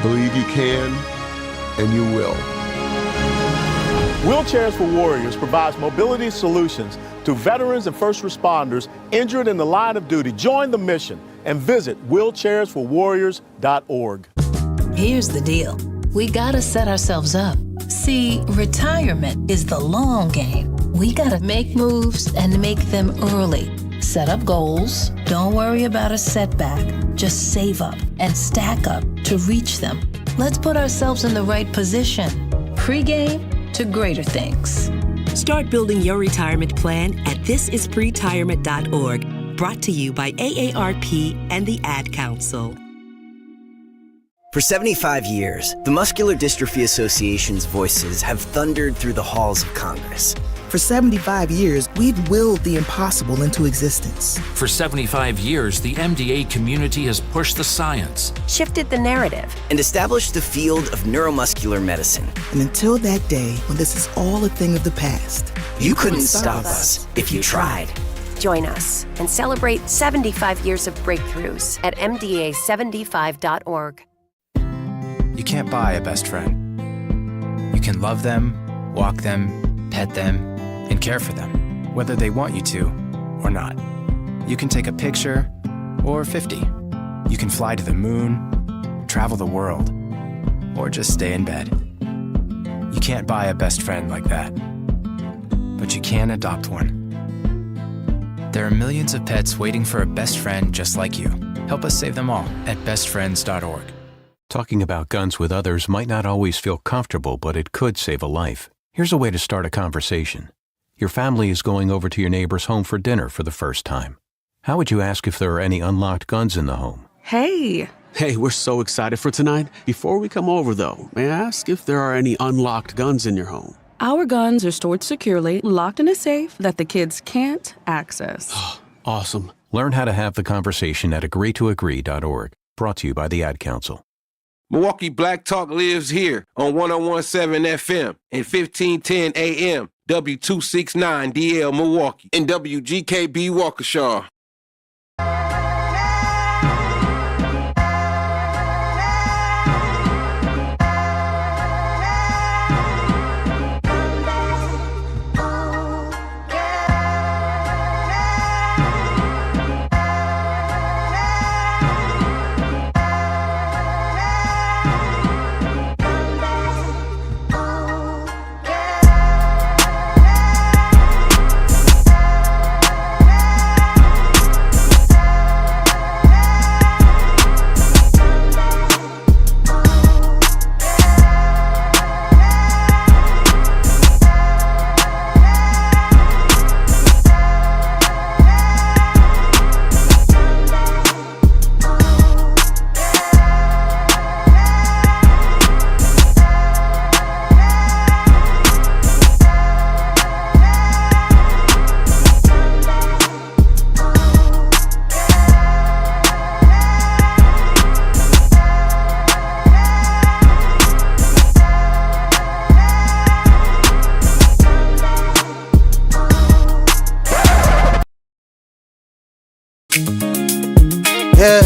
Believe you can, and you will. Wheelchairs for Warriors provides mobility solutions to veterans and first responders injured in the line of duty. Join the mission and visit wheelchairsforwarriors.org. Here's the deal. We gotta set ourselves up. See, retirement is the long game. We gotta make moves and make them early. Set up goals. Don't worry about a setback. Just save up and stack up to reach them. Let's put ourselves in the right position. Pre-game to greater things. Start building your retirement plan at thisispretirement.org. Brought to you by AARP and the Ad Council. For 75 years, the Muscular Dystrophy Association's voices have thundered through the halls of Congress. For 75 years, we've willed the impossible into existence. For 75 years, the MDA community has pushed the science, shifted the narrative, and established the field of neuromuscular medicine. And until that day, when this is all a thing of the past, you couldn't stop us if you tried. Join us and celebrate 75 years of breakthroughs at MDA75.org. You can't buy a best friend. You can love them, walk them, pet them, and care for them, whether they want you to or not. You can take a picture or 50. You can fly to the moon, travel the world, or just stay in bed. You can't buy a best friend like that, but you can adopt one. There are millions of pets waiting for a best friend just like you. Help us save them all at bestfriends.org. Talking about guns with others might not always feel comfortable, but it could save a life. Here's a way to start a conversation. Your family is going over to your neighbor's home for dinner for the first time. How would you ask if there are any unlocked guns in the home? Hey, we're so excited for tonight. Before we come over, though, may I ask if there are any unlocked guns in your home? Our guns are stored securely, locked in a safe that the kids can't access. Awesome. Learn how to have the conversation at agreetoagree.org. Brought to you by the Ad Council. Milwaukee Black Talk lives here on 101.7 FM and 1510 AM, W269DL Milwaukee, and WGKB Waukesha. Yeah.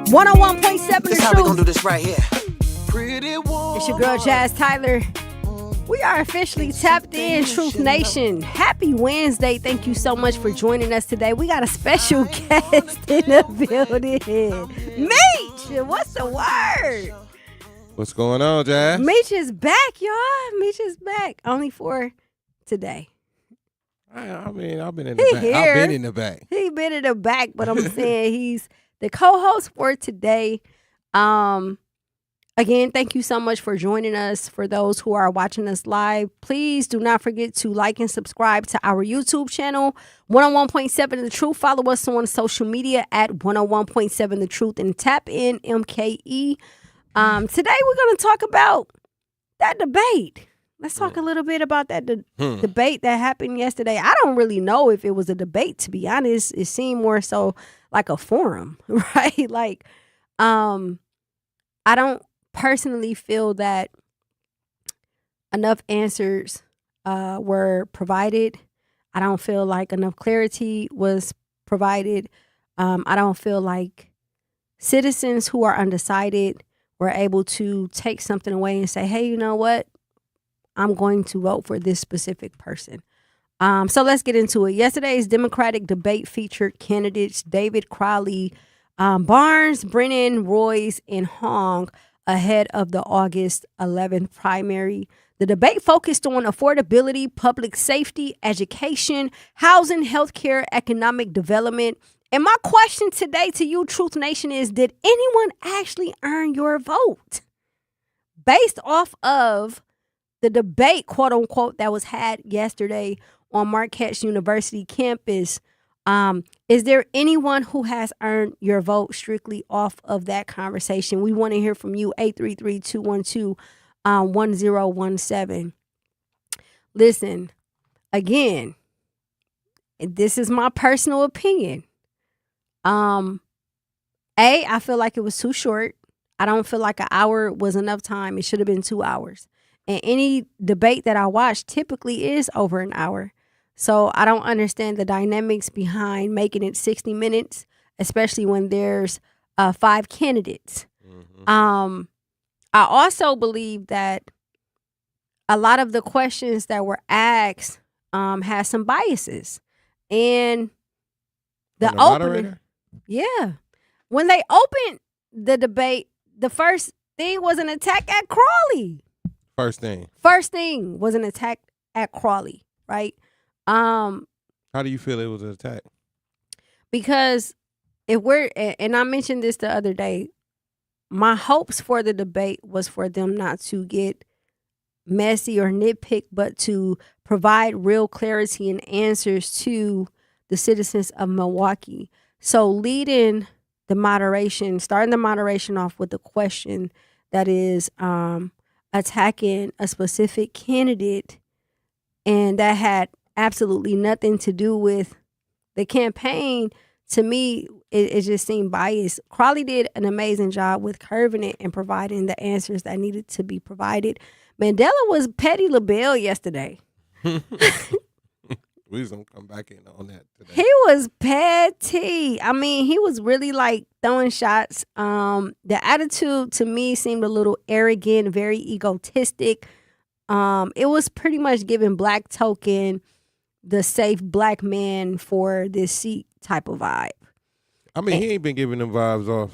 101.7 The How we gonna do this right here? It's your girl Jazz Tyler. We are officially tapped in, Truth Nation. Happy Wednesday. Thank you so much for joining us today. We got a special guest in the building. Mech, what's the word? What's going on, Jazz? Mech is back, y'all. Mech is back. Only for today. I mean, I've been in the back. I've been in the back. He been in the back, but I'm saying he's the co-host for today. Again, thank you so much for joining us. For those who are watching us live, please do not forget to like and subscribe to our YouTube channel, 101.7 The Truth. Follow us on social media at 101.7 The Truth and tap in MKE. Today we're going to talk about that debate. Let's talk a little bit about that debate that happened yesterday. I don't really know if it was a debate, to be honest. It seemed more so like a forum, right? Like, I don't personally feel that enough answers were provided. I don't feel like enough clarity was provided. I don't feel like citizens who are undecided were able to take something away and say, hey, you know what? I'm going to vote for this specific person. So let's get into it. Yesterday's Democratic debate featured candidates David Crowley, Barnes, Brennan, Royce, and Hong ahead of the August 11th primary. The debate focused on affordability, public safety, education, housing, healthcare, economic development. And my question today to you, Truth Nation, is did anyone actually earn your vote? Based off of the debate, quote unquote, that was had yesterday on Marquette University campus, is there anyone who has earned your vote strictly off of that conversation? We want to hear from you, 833-212-1017. Listen, again, this is my personal opinion. I feel like it was too short. I don't feel like an hour was enough time. It should have been 2 hours. And any debate that I watch typically is over an hour. So I don't understand the dynamics behind making it 60 minutes, especially when there's 5 candidates. I also believe that a lot of the questions that were asked has some biases. And the opening, moderator? yeah. When they opened the debate, the first thing was an attack at Crawley. First thing Was an attack at Crawley, right? How do you feel it was an attack? Because if we're, and I mentioned this the other day, my hopes for the debate was for them not to get messy or nitpick, but to provide real clarity and answers to the citizens of Milwaukee. So starting the moderation off with a question that is attacking a specific candidate, and that had absolutely nothing to do with the campaign, to me, it just seemed biased. Crawley did an amazing job with curving it and providing the answers that needed to be provided. Mandela was petty LaBelle yesterday. We was gonna come back in on that today. He was petty. I mean, he was really like throwing shots. The attitude to me seemed a little arrogant, very egotistic. It was pretty much giving Black Token the safe Black man for this seat type of vibe. I mean, he ain't been giving them vibes off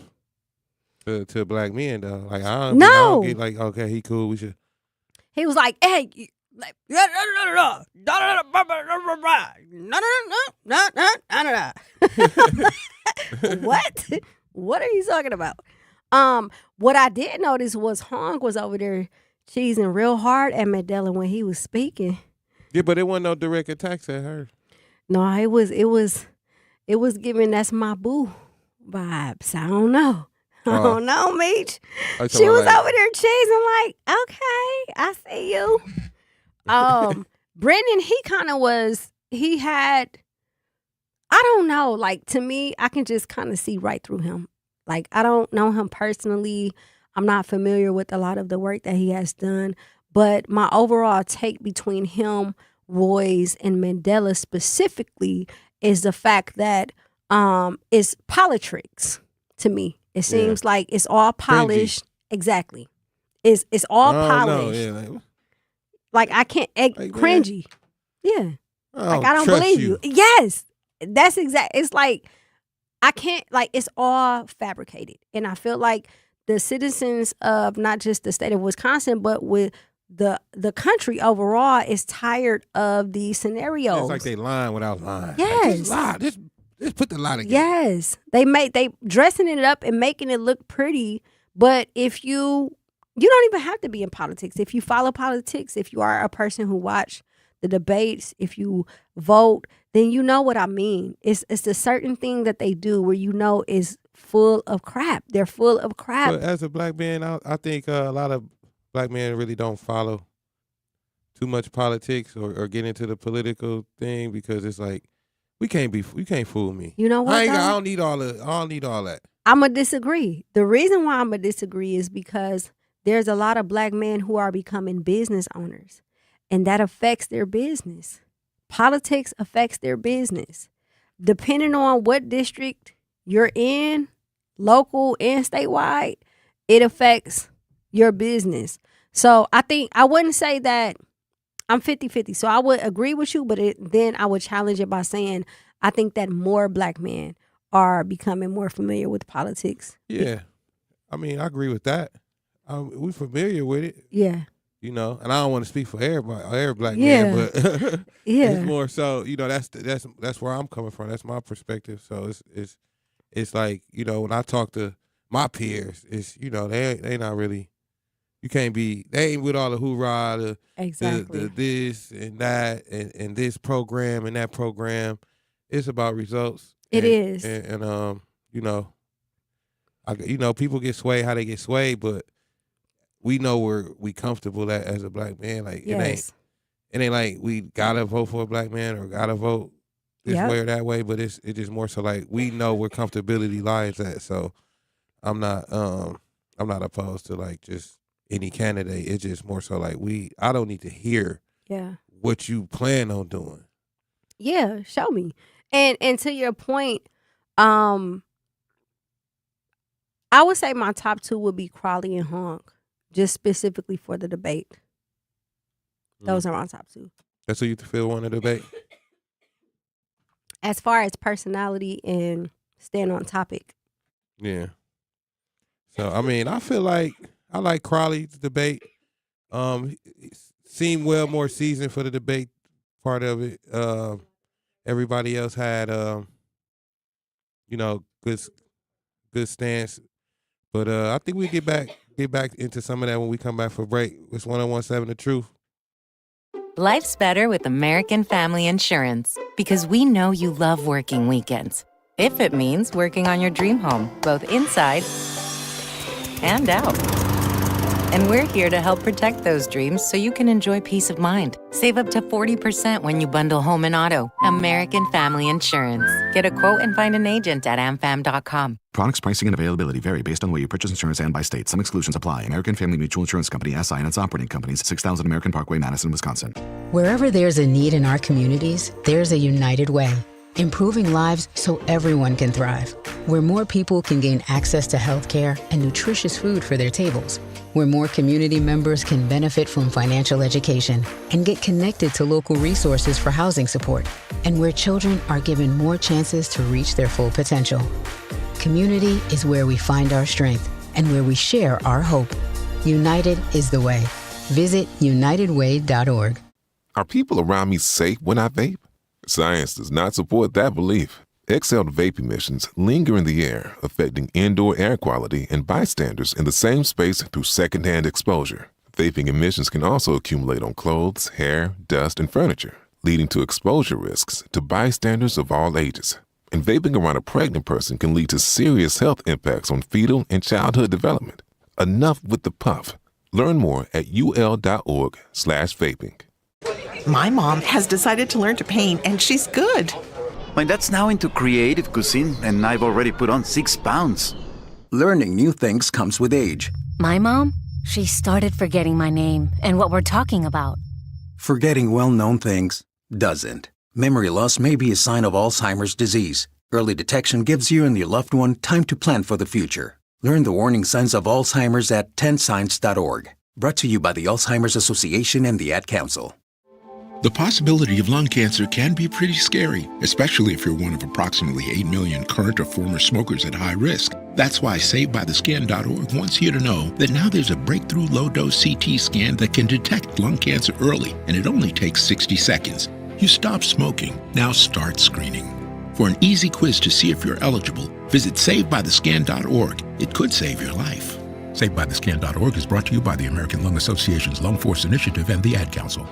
to Black men though. Like I No. don't get like, okay, he cool. We should. He was like, hey, what? What are you talking about? What I did notice was Hong was over there cheesing real hard at Mandela when he was speaking. Yeah, but it wasn't no direct attacks at her. No, it was giving that's my boo vibes. I don't know. I don't know, Meech. She was over there cheesing like, okay, I see you. Brendan, he had, I don't know, like to me, I can just kind of see right through him. Like, I don't know him personally. I'm not familiar with a lot of the work that he has done. But my overall take between him, Royce, and Mandela specifically is the fact that it's politics to me. It seems like it's all polished. Cringy. Exactly. It's all polished. No, like I can't cringy. Yeah. Like I don't believe you. you. Yes. That's exact. It's like I can't, like, it's all fabricated. And I feel like the citizens of not just the state of Wisconsin, but with the country overall is tired of these scenarios. It's like they lying without lying. Yes. Like, just lie. Just put the lie together. Yes. They dressing it up and making it look pretty. But if you don't even have to be in politics. If you follow politics, if you are a person who watch the debates, if you vote, then you know what I mean. It's a certain thing that they do where you know is full of crap. They're full of crap. But as a Black man, I think a lot of Black men really don't follow too much politics or get into the political thing because it's like you can't fool me. You know what? I don't need all that. I'm gonna disagree. The reason why I'm gonna disagree is because there's a lot of black men who are becoming business owners, and that affects their business. Politics affects their business. Depending on what district you're in, local and statewide, it affects your business. So I think I wouldn't say that I'm 50-50. So I would agree with you, but then I would challenge it by saying I think that more black men are becoming more familiar with politics. Yeah. I mean, I agree with that. We're familiar with it. Yeah. You know, and I don't want to speak for every black Yeah. man, but Yeah. it's more so, you know, that's where I'm coming from. That's my perspective. So it's like, you know, when I talk to my peers, it's, you know, they not really, you can't be, they ain't with all the hoorah, the this and that and this program and that program. It's about results. It is. And you know, people get swayed how they get swayed, but we know we comfortable at as a black man. Like Yes. it ain't like we gotta vote for a black man or gotta vote this way or that way, but it's just more so like we know where comfortability lies at. So I'm not opposed to like just any candidate. It's just more so like I don't need to hear what you plan on doing. Yeah, show me. And to your point, I would say my top two would be Crowley and Honk, just specifically for the debate. Those are my top two. That's who you feel want to debate? As far as personality and stand on topic. Yeah. So I mean, I feel like I like Crowley's debate. He seemed well more seasoned for the debate part of it. Everybody else had you know, good stance. But I think we get back into some of that when we come back for break. It's 101.7 The Truth. Life's better with American Family Insurance because we know you love working weekends. If it means working on your dream home, both inside and out. And we're here to help protect those dreams so you can enjoy peace of mind. Save up to 40% when you bundle home and auto. American Family Insurance. Get a quote and find an agent at amfam.com. Products, pricing, and availability vary based on where you purchase insurance and by state. Some exclusions apply. American Family Mutual Insurance Company, SI, and its operating companies, 6000 American Parkway, Madison, Wisconsin. Wherever there's a need in our communities, there's a United Way. Improving lives so everyone can thrive. Where more people can gain access to healthcare and nutritious food for their tables. Where more community members can benefit from financial education and get connected to local resources for housing support. And where children are given more chances to reach their full potential. Community is where we find our strength and where we share our hope. United is the way. Visit unitedway.org. Are people around me safe when I vape? Science does not support that belief. Exhaled vape emissions linger in the air, affecting indoor air quality and bystanders in the same space through secondhand exposure. Vaping emissions can also accumulate on clothes, hair, dust, and furniture, leading to exposure risks to bystanders of all ages. And vaping around a pregnant person can lead to serious health impacts on fetal and childhood development. Enough with the puff. Learn more at ul.org/vaping. My mom has decided to learn to paint, and she's good. My dad's now into creative cuisine, and I've already put on 6 pounds. Learning new things comes with age. My mom, she started forgetting my name and what we're talking about. Forgetting well-known things doesn't. Memory loss may be a sign of Alzheimer's disease. Early detection gives you and your loved one time to plan for the future. Learn the warning signs of Alzheimer's at 10signs.org. Brought to you by the Alzheimer's Association and the Ad Council. The possibility of lung cancer can be pretty scary, especially if you're one of approximately 8 million current or former smokers at high risk. That's why SaveByTheScan.org wants you to know that now there's a breakthrough low-dose CT scan that can detect lung cancer early, and it only takes 60 seconds. You stop smoking, now start screening. For an easy quiz to see if you're eligible, visit SaveByTheScan.org. It could save your life. SaveByTheScan.org is brought to you by the American Lung Association's Lung Force Initiative and the Ad Council.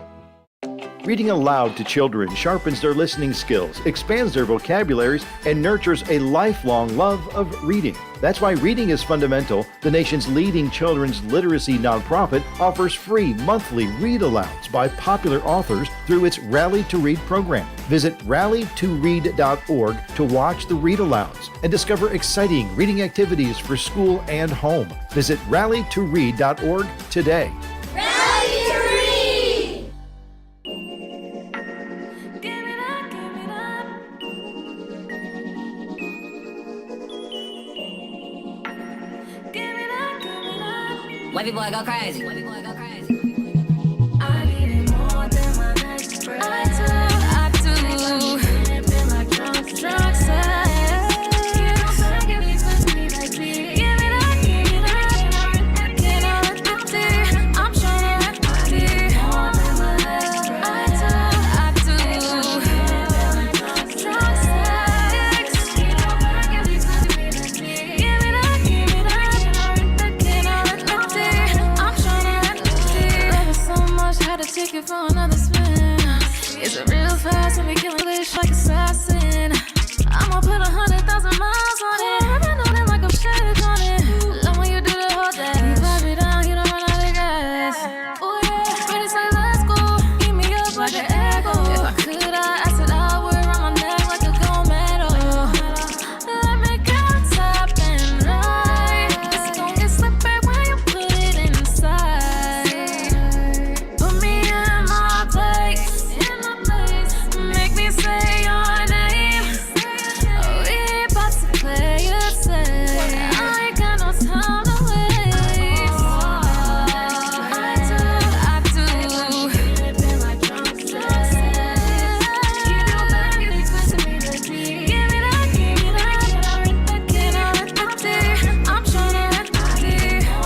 Reading aloud to children sharpens their listening skills, expands their vocabularies, and nurtures a lifelong love of reading. That's why Reading is Fundamental, the nation's leading children's literacy nonprofit, offers free monthly read-alouds by popular authors through its Rally to Read program. Visit rallytoread.org to watch the read-alouds and discover exciting reading activities for school and home. Visit rallytoread.org today. Rally to read! Wavy boy go crazy. Wavy boy go crazy. I need it more than my next breath. I do. Feel like drunk sex. You don't gotta give me pussy like this. Give me that, get all the tea. I'm tryna wreck my tea. More than my next breath. I do. Feel like drunk sex. You don't gotta give me pussy like this. Give me that, get all the tea. I'm tryna wreck my tea. Love it so much, had to take it for another spin. Is it real fast when we killing this like assassin? I'ma put 100,000 miles on it. I've been on it like I'm shit on it. Love when you do the whole dash. You vibe it down, you don't run out of gas. Oh yeah, ready say let's go. Beat me up like an echo. If I could, I said I would around my neck like a gold medal. Let me go top and right. It's gon' get slippery when you put it inside. Put me in my place. Make me say your name. Oh, we about to play it safe. I ain't got no time to waste. I do. Feel like drunk sex. You don't gotta give me pussy, baby. Give me that, get all the tea. I'm tryna wreck my tea. I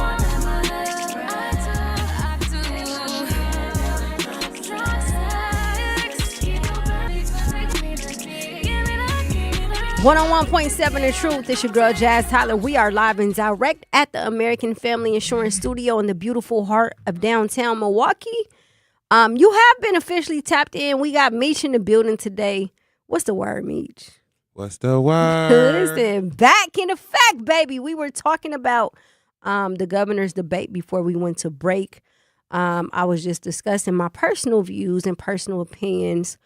do. Drunk sex. You don't gotta give me pussy, baby. Give me that. 101.7 The Truth. It's your girl, Jazz Tyler. We are live and direct at the American Family Insurance Studio in the beautiful heart of downtown Milwaukee. You have been officially tapped in. We got Mech in the building today. What's the word, Mech? What's the word? Listen, back in effect, baby. We were talking about the governor's debate before we went to break. I was just discussing my personal views and personal opinions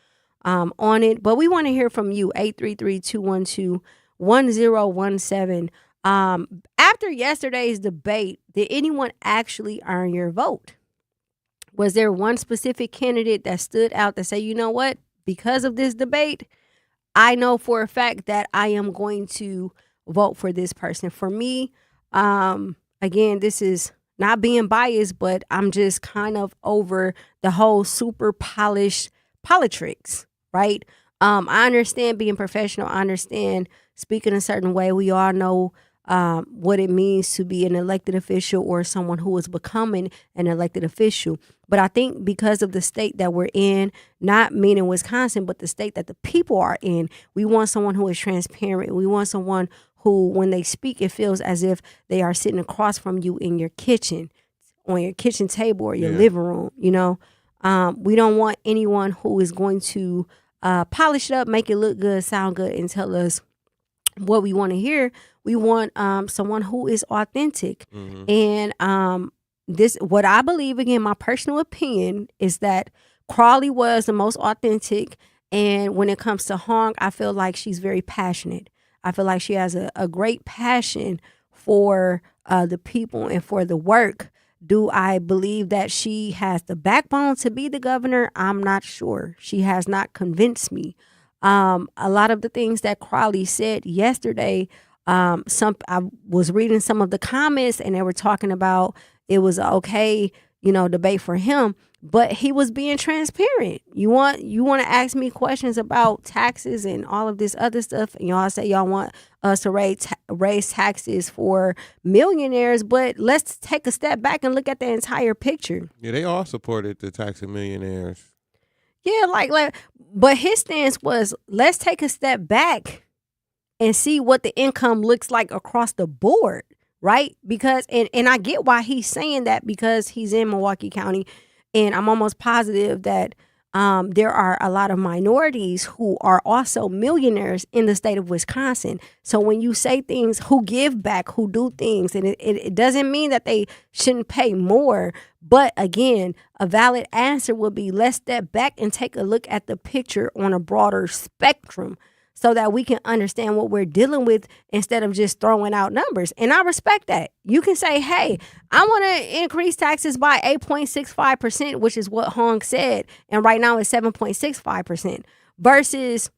on it, but we want to hear from you. 833-212-1017. After yesterday's debate, did anyone actually earn your vote? Was there one specific candidate that stood out that say, you know what, because of this debate, I know for a fact that I am going to vote for this person? For me, again, this is not being biased, but I'm just kind of over the whole super polished politics, right? I understand being professional. I understand speaking a certain way. We all know what it means to be an elected official or someone who is becoming an elected official. But I think because of the state that we're in, not meaning Wisconsin, but the state that the people are in, we want someone who is transparent. We want someone who, when they speak, it feels as if they are sitting across from you in your kitchen, on your kitchen table or your living room, you know. We don't want anyone who is going to polish it up, make it look good, sound good, and tell us what we want to hear. We want someone who is authentic. And this, what I believe, again, my personal opinion, is that Crawley was the most authentic. And when it comes to Hong, I feel like she's very passionate. I feel like she has a great passion for the people and for the work. Do I believe that she has the backbone to be the governor? I'm not sure. She has not convinced me. A lot of the things that Crawley said yesterday, I was reading some of the comments and they were talking about it was okay, debate for him, but he was being transparent. You want to ask me questions about taxes and all of this other stuff, and y'all say y'all want us to raise taxes for millionaires, but let's take a step back and look at the entire picture. Yeah, they all supported the taxing millionaires. Yeah, but his stance was, let's take a step back and see what the income looks like across the board, right? Because, and I get why he's saying that, because he's in Milwaukee County, and I'm almost positive that there are a lot of minorities who are also millionaires in the state of Wisconsin. So when you say things, who give back, who do things, and it doesn't mean that they shouldn't pay more. But again, a valid answer would be, let's step back and take a look at the picture on a broader spectrum so that we can understand what we're dealing with instead of just throwing out numbers. And I respect that. You can say, hey, I want to increase taxes by 8.65%, which is what Hong said. And right now it's 7.65%. Versus,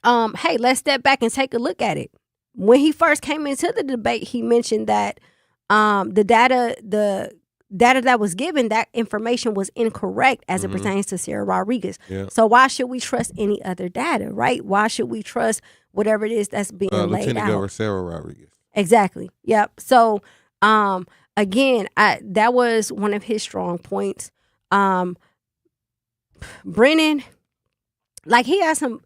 hey, let's step back and take a look at it. When he first came into the debate, he mentioned that the data that was given, that information was incorrect as it pertains to Sarah Rodriguez. Yeah. So why should we trust any other data, right? Why should we trust whatever it is that's being laid Lieutenant out? Governor Sarah Rodriguez. Exactly. Yep. So again, that was one of his strong points. Brennan, like he had some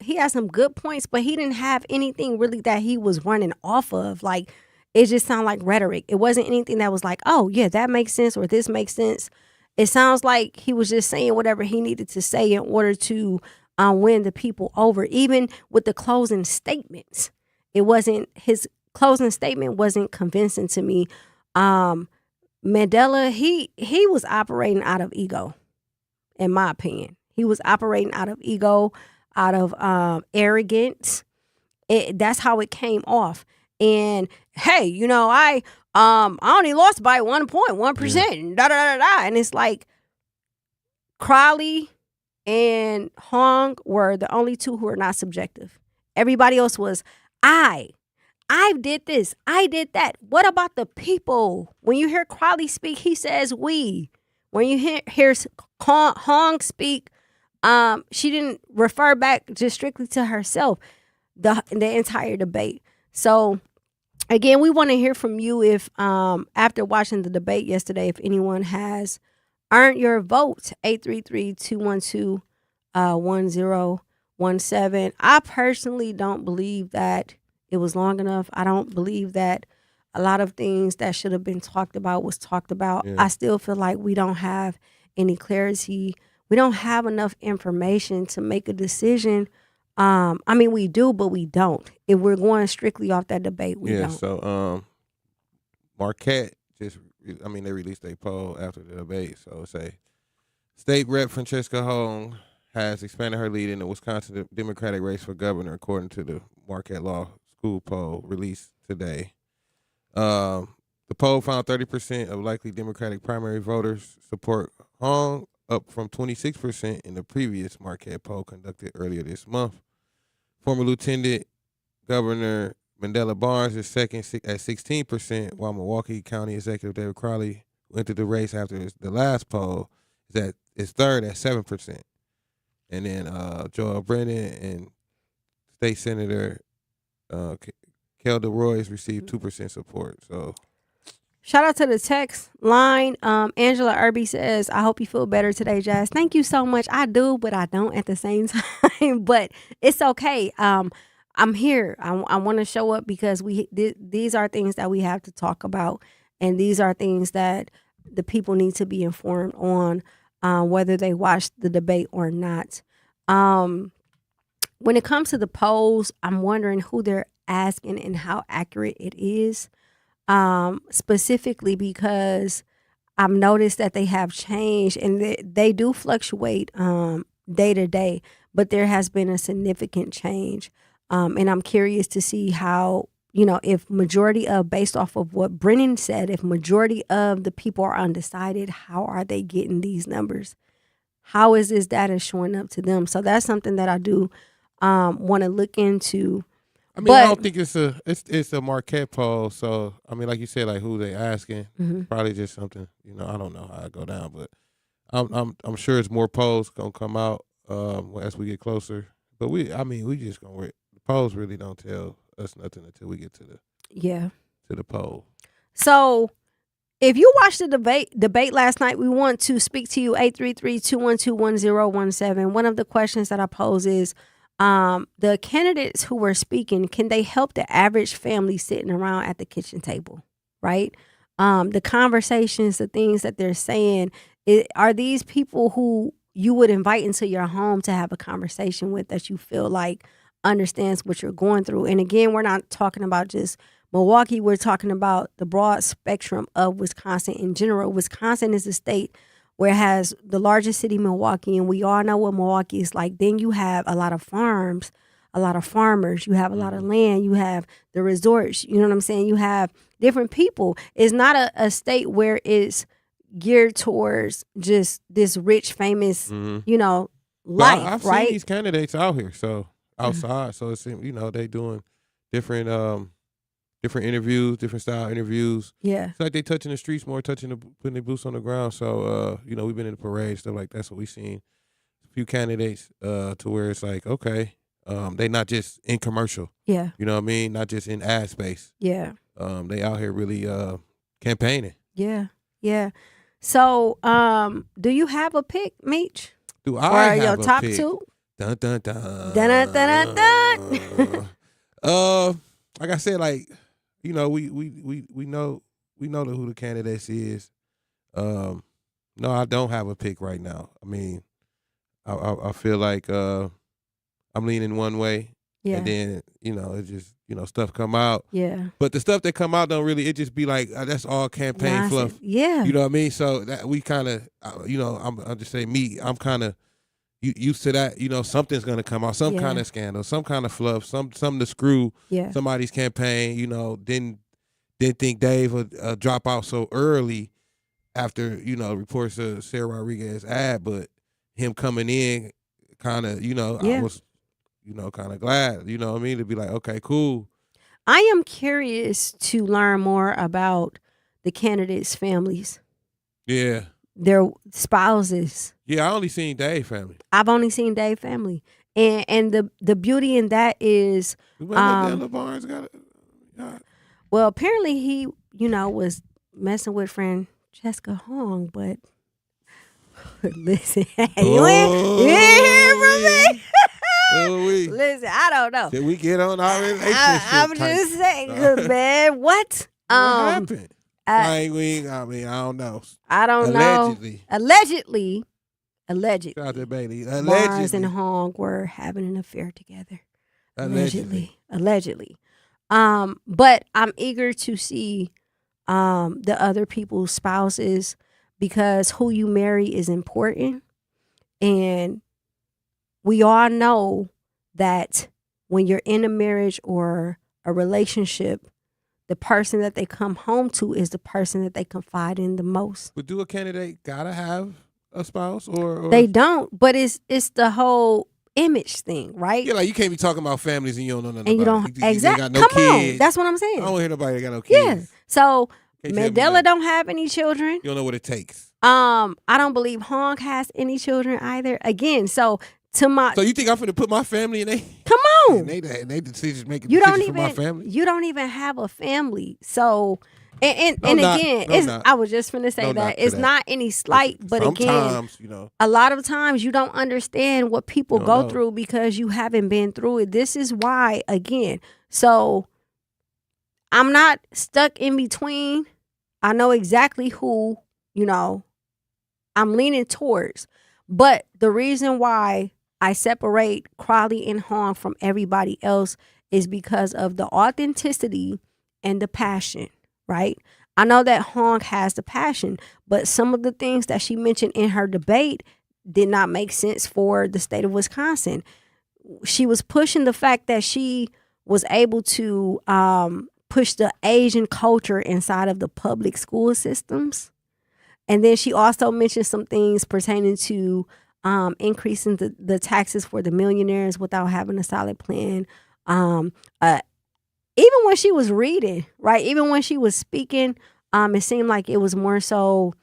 good points, but he didn't have anything really that he was running off of. Like, it just sounded like rhetoric. It wasn't anything that was like, oh, yeah, that makes sense or this makes sense. It sounds like he was just saying whatever he needed to say in order to win the people over. Even with the closing statements, his closing statement wasn't convincing to me. Mandela, he was operating out of ego, in my opinion. He was operating out of ego, out of arrogance. That's how it came off. And hey, I only lost by 1.1%. Da da da da. And it's like Crowley and Hong were the only two who were not subjective. Everybody else was I did this, I did that. What about the people? When you hear Crowley speak, he says we. When you hear Hong speak, she didn't refer back just strictly to herself the entire debate. So again, we want to hear from you if, after watching the debate yesterday, if anyone has earned your vote. 833-212-1017. I personally don't believe that it was long enough. I don't believe that a lot of things that should have been talked about was talked about. Yeah. I still feel like we don't have any clarity. We don't have enough information to make a decision. I mean, we do, but we don't. If we're going strictly off that debate, we don't. So Marquette they released a poll after the debate. So it's a State Rep Francesca Hong has expanded her lead in the Wisconsin Democratic race for governor, according to the Marquette Law School poll released today. The poll found 30% of likely Democratic primary voters support Hong, up from 26% in the previous Marquette poll conducted earlier this month. Former Lieutenant Governor Mandela Barnes is second at 16%, while Milwaukee County Executive David Crowley, who entered the race after the last poll, is third at 7%. And then Joel Brennan and State Senator Kelda Royce received 2% support. So, shout out to the text line. Angela Irby says, I hope you feel better today, Jazz. Thank you so much. I do, but I don't at the same time. But it's okay. I'm here. I want to show up because these are things that we have to talk about. And these are things that the people need to be informed on, whether they watch the debate or not. When it comes to the polls, I'm wondering who they're asking and how accurate it is. Specifically because I've noticed that they have changed and they do fluctuate day to day, but there has been a significant change. And I'm curious to see how, if majority of, based off of what Brennan said, if majority of the people are undecided, how are they getting these numbers? How is this data showing up to them? So that's something that I do want to look into. I mean, I don't think it's a Marquette poll. So, I mean, like you said, like who they asking, probably just something, I don't know how it go down, but I'm sure it's more polls gonna come out as we get closer. But we just gonna wait. The polls really don't tell us nothing until we get to the poll. So, if you watched the debate last night, we want to speak to you. 833-212-1017. One of the questions that I pose is, the candidates who were speaking, can they help the average family sitting around at the kitchen table, right? The conversations, the things that they're saying, are these people who you would invite into your home to have a conversation with, that you feel like understands what you're going through. And again, we're not talking about just Milwaukee. We're talking about the broad spectrum of Wisconsin in general. Wisconsin is a state where it has the largest city, Milwaukee, and we all know what Milwaukee is like. Then you have a lot of farms, a lot of farmers. You have a lot of land. You have the resorts. You know what I'm saying? You have different people. It's not a state where it's geared towards just this rich, famous, you know, life, I've right? seen these candidates out here, so outside. So it's, you know, they doing different different interviews, different style interviews. Yeah. It's like they touching the streets more, putting their boots on the ground. So you know, we've been in the parade, stuff like that's what we seen. A few candidates to where it's like, okay, they not just in commercial. Yeah. You know what I mean? Not just in ad space. Yeah. They out here really campaigning. Yeah. Yeah. So, do you have a pick, Meech? Do or I have your a top pick? two? Dun dun dun. Dun dun dun dun. dun. Like I said, like, you know, we know who the candidates is. No, I don't have a pick right now. I mean, I feel like I'm leaning one way, Yeah. and then, you know, it just, you know, stuff come out. Yeah. But the stuff that come out don't really. It just be like that's all campaign Nonsense. fluff. Yeah. You know what I mean? So that we kind of, you know, I'll just say me. I'm kind of used to that. You know, something's gonna come out, some kind of scandal, some kind of fluff, something to screw somebody's campaign. You know, didn't think Dave would drop out so early after, you know, reports of Sarah Rodriguez ad, but him coming in, kind of, you know, I was, you know, kind of glad. You know what I mean? To be like, okay, cool. I am curious to learn more about the candidates' families, Yeah. their spouses. Yeah, I only seen Dave family. I've only seen Dave family, and the beauty in that is, LeBarnes got it. well, apparently he, you know, was messing with friend Jessica Hong, but listen, you ain't hear from me. Listen, I don't know. Did we get on our relationship? I'm just saying, 'cause, man, what? What happened? I mean, I don't know. I don't know. Allegedly. Shout out to Bailey. Barnes and Hong were having an affair together. Allegedly. But I'm eager to see the other people's spouses, because who you marry is important. And we all know that when you're in a marriage or a relationship, the person that they come home to is the person that they confide in the most. But do a candidate gotta have a spouse or They don't, but it's the whole image thing, right? Yeah, like you can't be talking about families and you don't know nothing And you about don't it. exactly. Got no Come on, kids. that's what I'm saying. I don't hear nobody that got no kids. Yeah. So Can't tell me Mandela nothing. don't have any children. You don't know what it takes. I don't believe Hong has any children either. Again, so to my So you think I'm finna put my family in they? Come on. And they decisions making you don't decisions for even my family. you don't even have a family. So and No, not- again, no, it's not. I was just finna say No, that not to it's that. not any slight, but again, Sometimes, you know. a lot of times you don't understand what people You go don't know. through because you haven't been through it. This is why, again. So I'm not stuck in between. I know exactly who, you know, I'm leaning towards. But the reason why I separate Crowley and Hong from everybody else is because of the authenticity and the passion, right? I know that Hong has the passion, but some of the things that she mentioned in her debate did not make sense for the state of Wisconsin. She was pushing the fact that she was able to push the Asian culture inside of the public school systems. And then she also mentioned some things pertaining to increasing the taxes for the millionaires without having a solid plan. Even when she was reading, right? Even when she was speaking, it seemed like it was more so,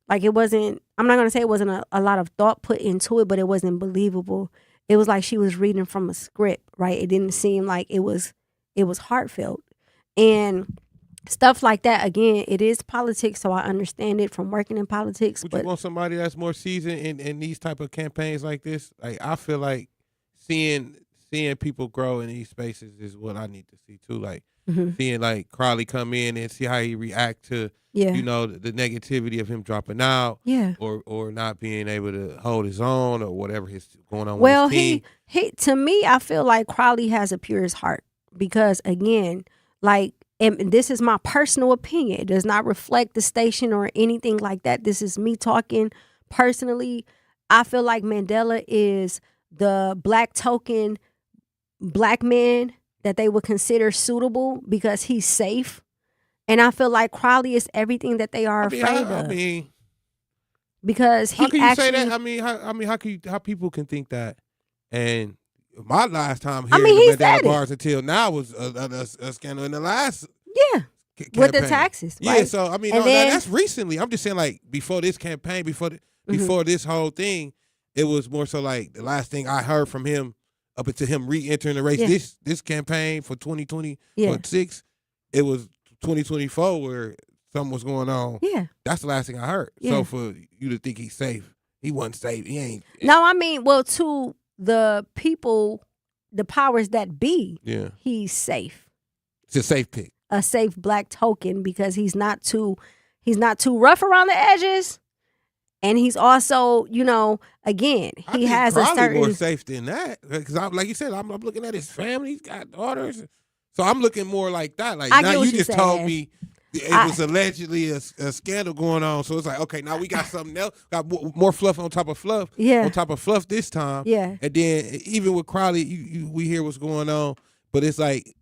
like it wasn't, I'm not going to say it wasn't a lot of thought put into it, but it wasn't believable. It was like she was reading from a script, right? It didn't seem like it was heartfelt. And stuff like that, again, it is politics, so I understand it from working in politics. Would but you want somebody that's more seasoned in these type of campaigns like this? Like I feel like seeing people grow in these spaces is what I need to see too. Like seeing like Crowley come in and see how he react to, Yeah. you know, the negativity of him dropping out, Yeah. or not being able to hold his own or whatever is going on Well, with his team. he to me, I feel like Crowley has a purest heart because again, like, and this is my personal opinion. It does not reflect the station or anything like that. This is me talking personally. I feel like Mandela is the black token black man that they would consider suitable because he's safe. And I feel like Crowley is everything that they are afraid of. I mean, because he how can you actually say that? I mean, how people can think that? And my last time I hearing mean, he the said Mandela bars until now was a scandal in the last with the campaign. taxes, Yeah, right? so I mean, And no, then- that's recently. I'm just saying, like before this campaign, before this whole thing, it was more so like the last thing I heard from him up until him re-entering the race. Yeah. This campaign for 2026, Yeah. it was 2024 where something was going on. Yeah. That's the last thing I heard. Yeah. So for you to think he's safe, he wasn't safe. He ain't. No, I mean, well, to the people, the powers that be, Yeah. he's safe. It's a safe pick. A safe black token because he's not too rough around the edges. And he's also, you know, again, he has a Probably certain more safe than that because, like you said, I'm looking at his family. He's got daughters, so I'm looking more like that. Like I now, get what you you're just told saying. me it was allegedly a scandal going on. So it's like, okay, now we got something else. Got more fluff on top of fluff. Yeah. On top of fluff this time. Yeah. And then even with Crowley, we hear what's going on, but it's like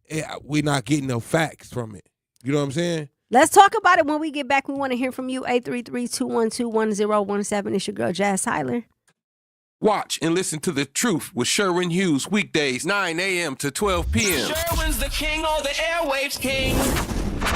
we're not getting no facts from it. You know what I'm saying? Let's talk about it when we get back. We want to hear from you. 833-212-1017. It's your girl, Jazz Tyler. Watch and listen to The Truth with Sherwin Hughes weekdays 9 a.m. to 12 p.m. Sherwin's the king or the airwaves king.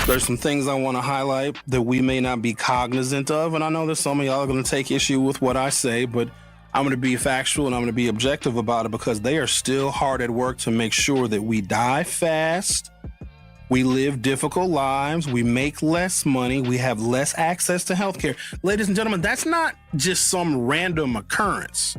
There's some things I want to highlight that we may not be cognizant of, and I know that some of y'all are going to take issue with what I say, but I'm going to be factual and I'm going to be objective about it because they are still hard at work to make sure that we die fast, we live difficult lives, we make less money, we have less access to healthcare. Ladies and gentlemen, that's not just some random occurrence.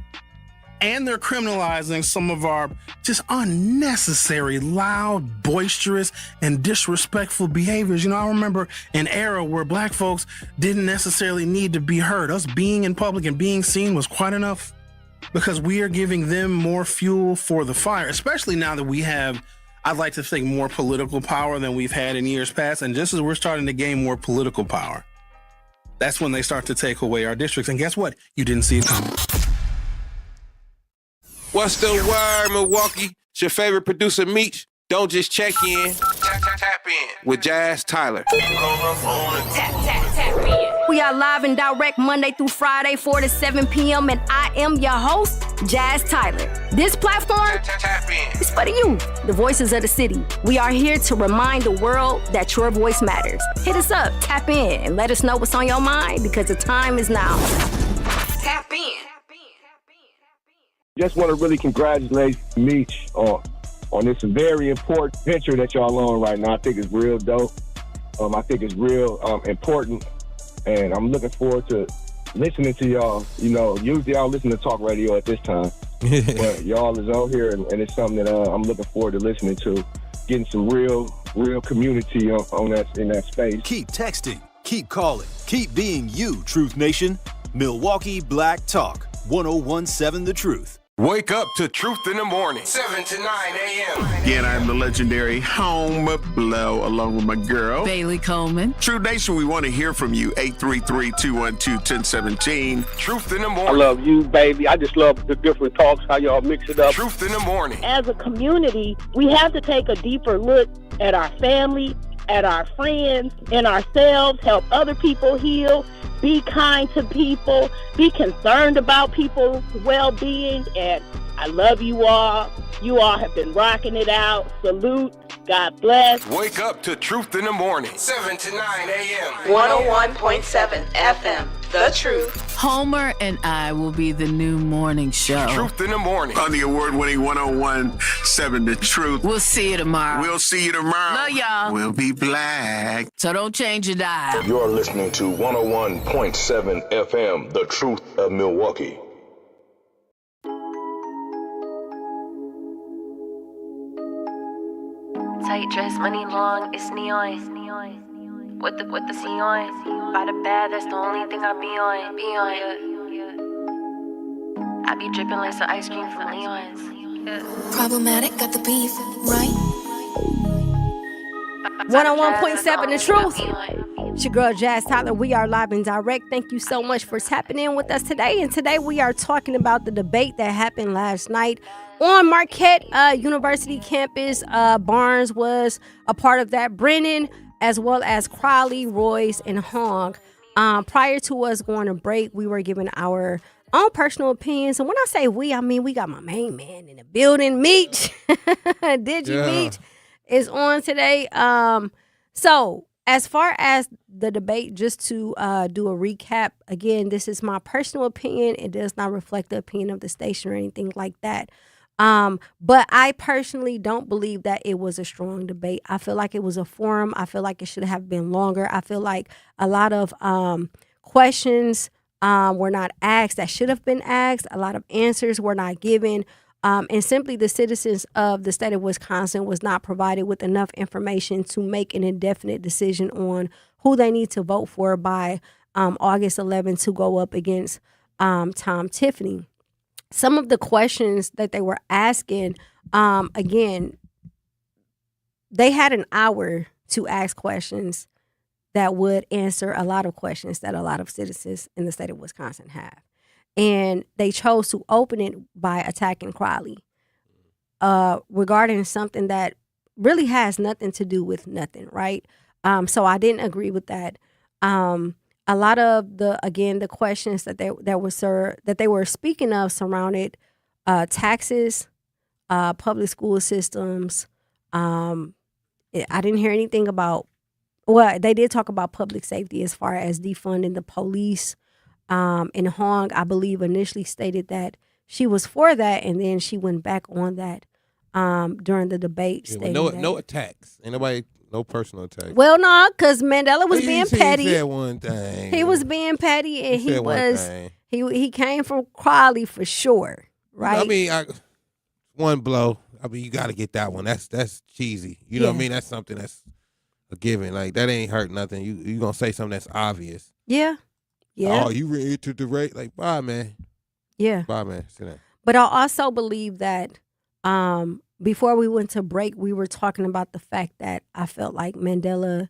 And they're criminalizing some of our just unnecessary, loud, boisterous, and disrespectful behaviors. You know, I remember an era where black folks didn't necessarily need to be heard. Us being in public and being seen was quite enough because we are giving them more fuel for the fire, especially now that we have, I'd like to think, more political power than we've had in years past. And just as we're starting to gain more political power, that's when they start to take away our districts. And guess what? You didn't see it coming. What's the word, Milwaukee? It's your favorite producer, Meech. Don't just check in. Tap in with Jazz Tyler. We are live and direct Monday through Friday, 4 to 7 p.m. And I am your host, Jazz Tyler. This platform is for the youth, the voices of the city. We are here to remind the world that your voice matters. Hit us up, tap in, and let us know what's on your mind because the time is now. Tap in. Just want to really congratulate Mech on this very important venture that y'all on right now. I think it's real dope. I think it's real important, and I'm looking forward to listening to y'all. You know, usually I don't listen to talk radio at this time, but y'all is on here, and it's something that I'm looking forward to listening to, getting some real community on that in that space. Keep texting, keep calling, keep being you, Truth Nation. Milwaukee Black Talk, 1017 The Truth. Wake up to Truth in the Morning, 7 to 9 a.m. Again, I'm the legendary Home Blow, along with my girl, Bailey Coleman. True Nation, we want to hear from you. 833-212-1017. Truth in the I Morning. love you, baby. I just love the different talks, how y'all mix it up. Truth in the Morning. As a community, we have to take a deeper look at our family, at our friends, and ourselves, help other people heal, be kind to people, be concerned about people's well-being, and I love you all. You all have been rocking it out. Salute. God bless. Wake up to Truth in the Morning, 7 to 9 a.m. 101.7 FM. The Truth. Homer and I will be the new morning show. Truth in the Morning. On the award-winning 101.7 The Truth. We'll see you tomorrow. We'll see you tomorrow. Love y'all. We'll be black. So don't change your dial. You're listening to 101.7 FM, The Truth of Milwaukee. Tight dress, money long, it's neon. With the C on. By the bed, that's the only thing I be on. I be dripping like some ice cream from Leon's. Problematic, got the beef, right? 101.7 The Truth. It's your girl Jazz Tyler. We are live and direct. Thank you so much for tapping in with us today. And today we are talking about the debate that happened last night on Marquette University campus. Barnes was a part of that. Brennan, as well as Crowley, Royce, and Hong. Prior to us going to break, we were giving our own personal opinions. And when I say we, I mean we got my main man in the building, Mech. Mech is on today. So as far as the debate, just to do a recap, again, this is my personal opinion. It does not reflect the opinion of the station or anything like that. But I personally don't believe that it was a strong debate. I feel like it was a forum. I feel like it should have been longer. I feel like a lot of questions were not asked that should have been asked. A lot of answers were not given. And simply the citizens of the state of Wisconsin was not provided with enough information to make an indefinite decision on who they need to vote for by August 11th to go up against Tom Tiffany. Some of the questions that they were asking, again, they had an hour to ask questions that would answer a lot of questions that a lot of citizens in the state of Wisconsin have. And they chose to open it by attacking Crowley regarding something that really has nothing to do with nothing, right? So I didn't agree with that. A lot of the questions that they were speaking of surrounded taxes, public school systems. I didn't hear anything about. Well, they did talk about public safety as far as defunding the police. And Hong, I believe, initially stated that she was for that, and then she went back on that during the debate. Yeah, no attacks. Ain't nobody, no personal attacks. Well, no, because Mandela was being petty. He said one thing. He was being petty, and he came from Crowley for sure, right? I mean, one blow. I mean, you got to get that one. That's cheesy. You know what I mean? That's something that's a given. Like, that ain't hurt nothing. You gonna say something that's obvious. Yeah. Yeah. Oh, you reiterated the rate? Like, bye, man. Yeah. Bye, man. Sit down. But I also believe that before we went to break, we were talking about the fact that I felt like Mandela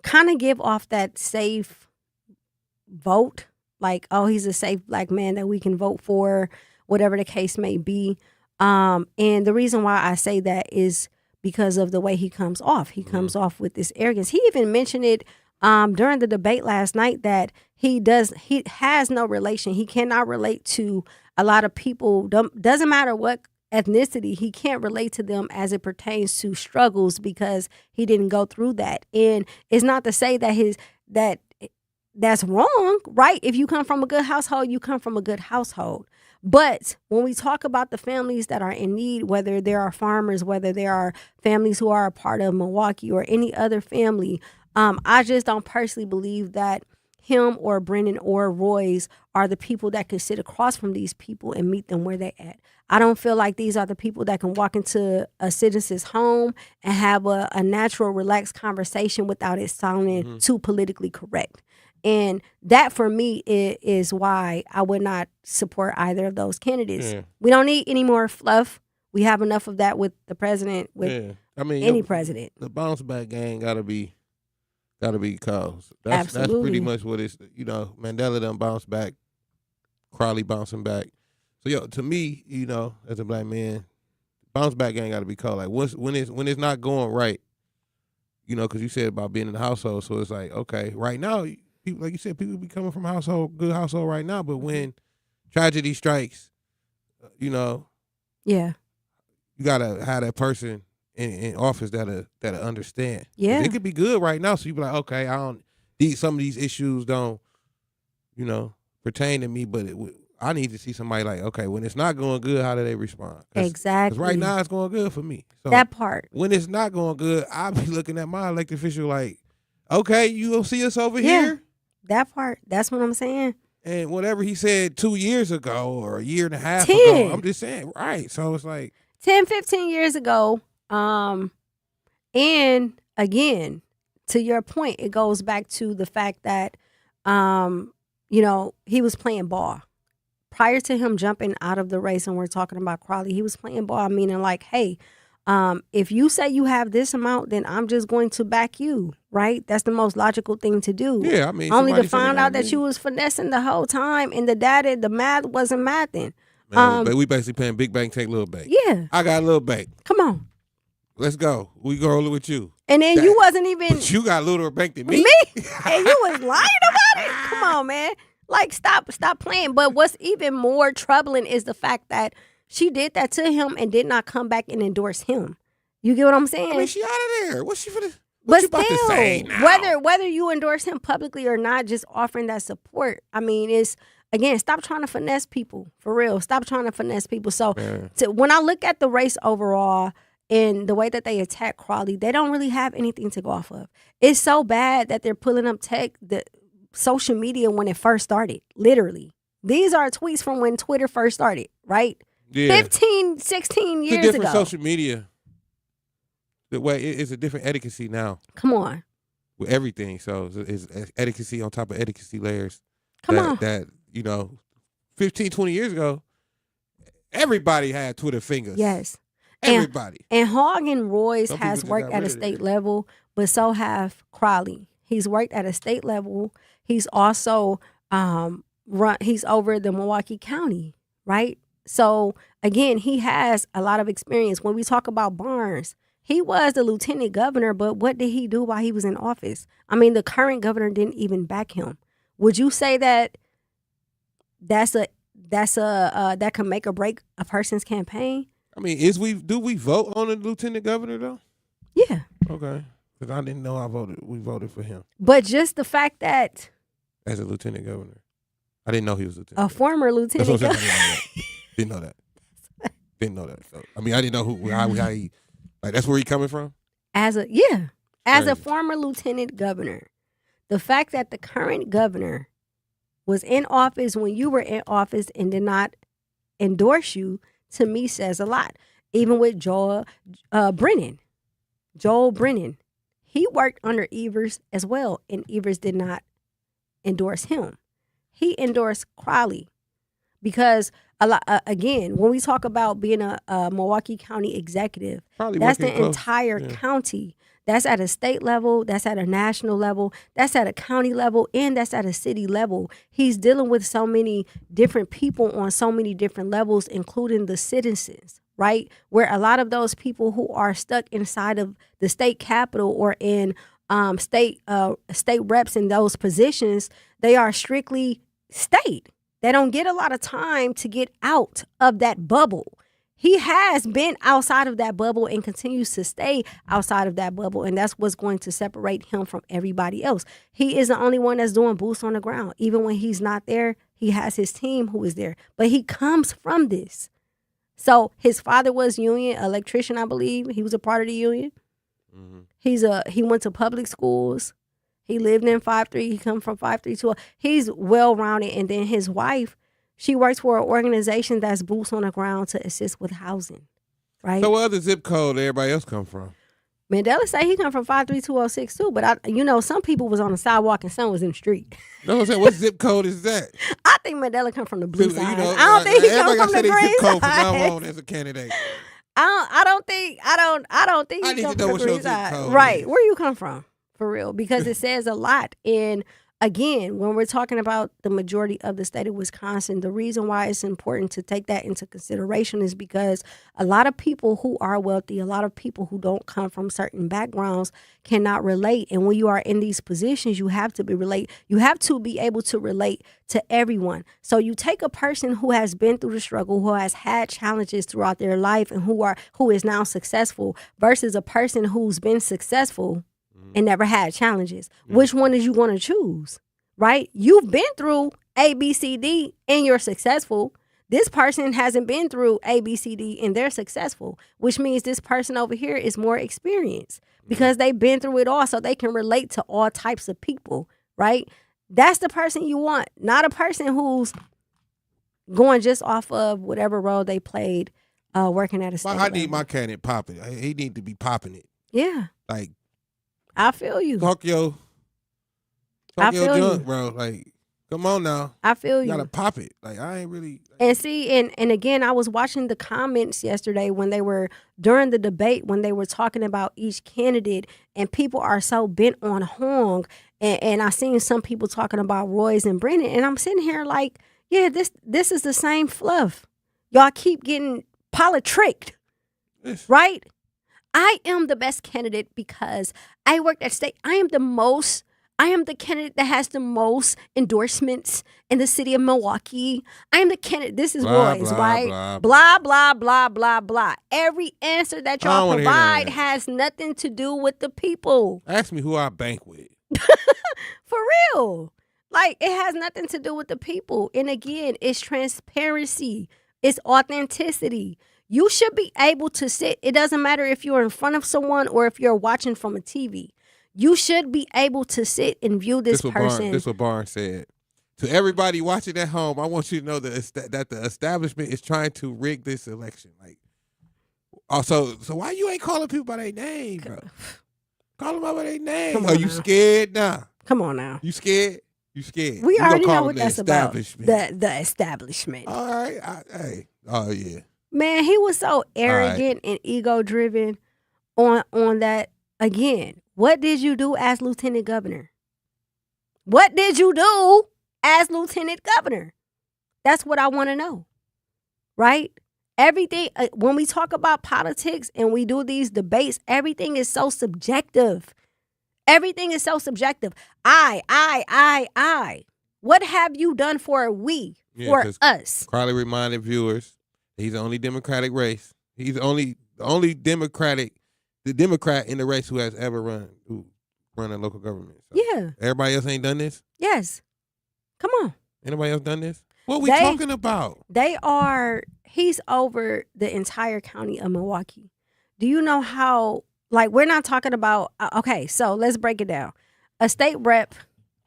kind of give off that safe vote. Like, oh, he's a safe black man that we can vote for, whatever the case may be. And the reason why I say that is because of the way he comes off. He comes off with this arrogance. He even mentioned it during the debate last night that he has no relation. He cannot relate to a lot of people. Doesn't matter what ethnicity, he can't relate to them as it pertains to struggles because he didn't go through that. And it's not to say that that's wrong, right? If you come from a good household, you come from a good household. But when we talk about the families that are in need, whether there are farmers, whether there are families who are a part of Milwaukee or any other family, I just don't personally believe that him or Brennan or Royce are the people that can sit across from these people and meet them where they're at. I don't feel like these are the people that can walk into a citizen's home and have a natural, relaxed conversation without it sounding too politically correct. And that, for me, is why I would not support either of those candidates. Yeah. We don't need any more fluff. We have enough of that with the president, any president. The bounce back game gotta be cause. That's pretty much what it's. Mandela done bounced back, Crowley bouncing back. So to me, as a black man, bounce back game gotta be called. Like when it's not going right, because you said about being in the household. So it's like, okay, right now, people, like you said, people be coming from good household right now. But when tragedy strikes, you gotta have that person in office that'll understand. Yeah, it could be good right now. So you be like, okay, some of these issues don't, pertain to me, but I need to see somebody like, okay, when it's not going good, how do they respond? Exactly. Because right now it's going good for me. So that part. When it's not going good, I'll be looking at my elected official like, okay, you gonna see us over here? That part. That's what I'm saying. And whatever he said 2 years ago or a year and a half ago, I'm just saying, right. So it's like 10, 15 years ago, And again, to your point, it goes back to the fact that, he was playing ball. Prior to him jumping out of the race, and we're talking about Crawley, he was playing ball, meaning like, hey, if you say you have this amount, then I'm just going to back you, right? That's the most logical thing to do. Yeah, I mean, only to somebody said find they out got that you was finessing the whole time, and the math wasn't mathing. Man, but we basically paying big bank, take little bank. Yeah. I got a little bank. Come on. Let's go. We go with you. And then you wasn't even. But you got a little bank than me. Me? And you was lying about it? Come on, man. Like, stop playing. But what's even more troubling is the fact that she did that to him and did not come back and endorse him. You get what I'm saying? I mean, she out of there. What's she for the? But you about to still, say now? whether you endorse him publicly or not, just offering that support. I mean, it's again, stop trying to finesse people for real. Stop trying to finesse people. So when I look at the race overall and the way that they attack Crawley, they don't really have anything to go off of. It's so bad that they're pulling up the social media when it first started. Literally, these are tweets from when Twitter first started. Right? Yeah. 15, 16 years it's a different ago. social media. The way it's a different etiquette now. Come on. With everything, so it's etiquette on top of etiquette layers. Come on. That 15, 20 years ago, everybody had Twitter fingers. Yes. Everybody. And Hogg and Royce Some has people just worked got at a rid of state level, but so have Crawley. He's worked at a state level. He's also he's over the Milwaukee County, right? So again, he has a lot of experience. When we talk about Barnes, he was the lieutenant governor, but what did he do while he was in office? I mean, the current governor didn't even back him. Would you say that that can make or break a person's campaign? I mean, do we vote on the lieutenant governor though? Yeah. Okay. Because I didn't know we voted for him. But just the fact that as a lieutenant governor, I didn't know he was lieutenant. A former lieutenant governor. governor. Didn't know that. Didn't know that. So, I mean, I didn't know how he, like, that's where he coming from? As a former lieutenant governor, the fact that the current governor was in office when you were in office and did not endorse you, to me says a lot. Even with Joel Brennan, he worked under Evers as well, and Evers did not endorse him. He endorsed Crawley because again, when we talk about being a Milwaukee County executive, that's the entire county. That's at a state level, that's at a national level, that's at a county level, and that's at a city level. He's dealing with so many different people on so many different levels, including the citizens, right? Where a lot of those people who are stuck inside of the state capitol or in state reps in those positions, they are strictly state. They don't get a lot of time to get out of that bubble. He has been outside of that bubble and continues to stay outside of that bubble, and that's what's going to separate him from everybody else. He is the only one that's doing boots on the ground. Even when he's not there, he has his team who is there. But he comes from this. So his father was union electrician, I believe. He was a part of the union. Mm-hmm. He went to public schools. He lived in 5-3. He come from 5-3 he's well-rounded. And then his wife, she works for an organization that's boots on the ground to assist with housing, right? So what other zip code everybody else come from? Mandela say he come from 53206 too, but some people was on the sidewalk and some was in the street. No, I'm saying, what zip code is that? I think Mandela come from the blue side. I don't think he come from the green zip code side. from now on as a candidate. I don't think I he need come to know from what the your green zip side. code Right, is. where you come from? For real, because it says a lot. And again, when we're talking about the majority of the state of Wisconsin, the reason why it's important to take that into consideration is because a lot of people who are wealthy, a lot of people who don't come from certain backgrounds cannot relate. And when you are in these positions, you have to be able to relate to everyone. So you take a person who has been through the struggle, who has had challenges throughout their life and who is now successful versus a person who's been successful and never had challenges. Which one is you going to choose, right? You've been through A, B, C, D, and you're successful. This person hasn't been through A, B, C, D, and they're successful, which means this person over here is more experienced because they've been through it all, so they can relate to all types of people, right? That's the person you want, not a person who's going just off of whatever role they played working at a state I need level. my candidate popping. He need to be popping it. Yeah. Like, I feel you. talk your junk, bro. Like, come on now. I feel You you. gotta pop it. Like, I ain't really. And see, and again, I was watching the comments yesterday when they were during the debate when they were talking about each candidate, and people are so bent on Hong, and I seen some people talking about Royce and Brennan, and I'm sitting here like, yeah, this is the same fluff. Y'all keep getting politricked, right? I am the best candidate because I worked at state. I am the candidate that has the most endorsements in the city of Milwaukee. I am the candidate. This is Royce, right? Blah, blah, blah, blah, blah. Every answer that y'all provide has nothing to do with the people. Ask me who I bank with. For real. Like, it has nothing to do with the people. And again, it's transparency. It's authenticity. You should be able to sit. It doesn't matter if you're in front of someone or if you're watching from a TV. You should be able to sit and view this person. This is what Barnes said. To everybody watching at home, I want you to know that the establishment is trying to rig this election. Like, so why you ain't calling people by their name, bro? Call them out by their name. Are you scared now? Come on now. You scared? You scared? We You already gonna know call what them that's about. The establishment. All right. Hey. Oh yeah. Man, he was so arrogant and ego driven on that. Again, what did you do as lieutenant governor? What did you do as lieutenant governor? That's what I want to know. Right? Everything, when we talk about politics and we do these debates, everything is so subjective. Everything is so subjective. I. What have you done for for us? Carly reminded viewers he's the only Democratic race. He's the only Democrat in the race who has ever run a local government. So Yeah. Everybody else ain't done this? Yes. Come on. Anybody else done this? What we talking about? He's over the entire county of Milwaukee. Do you know how, like, we're not talking about, okay, so let's break it down. A state rep,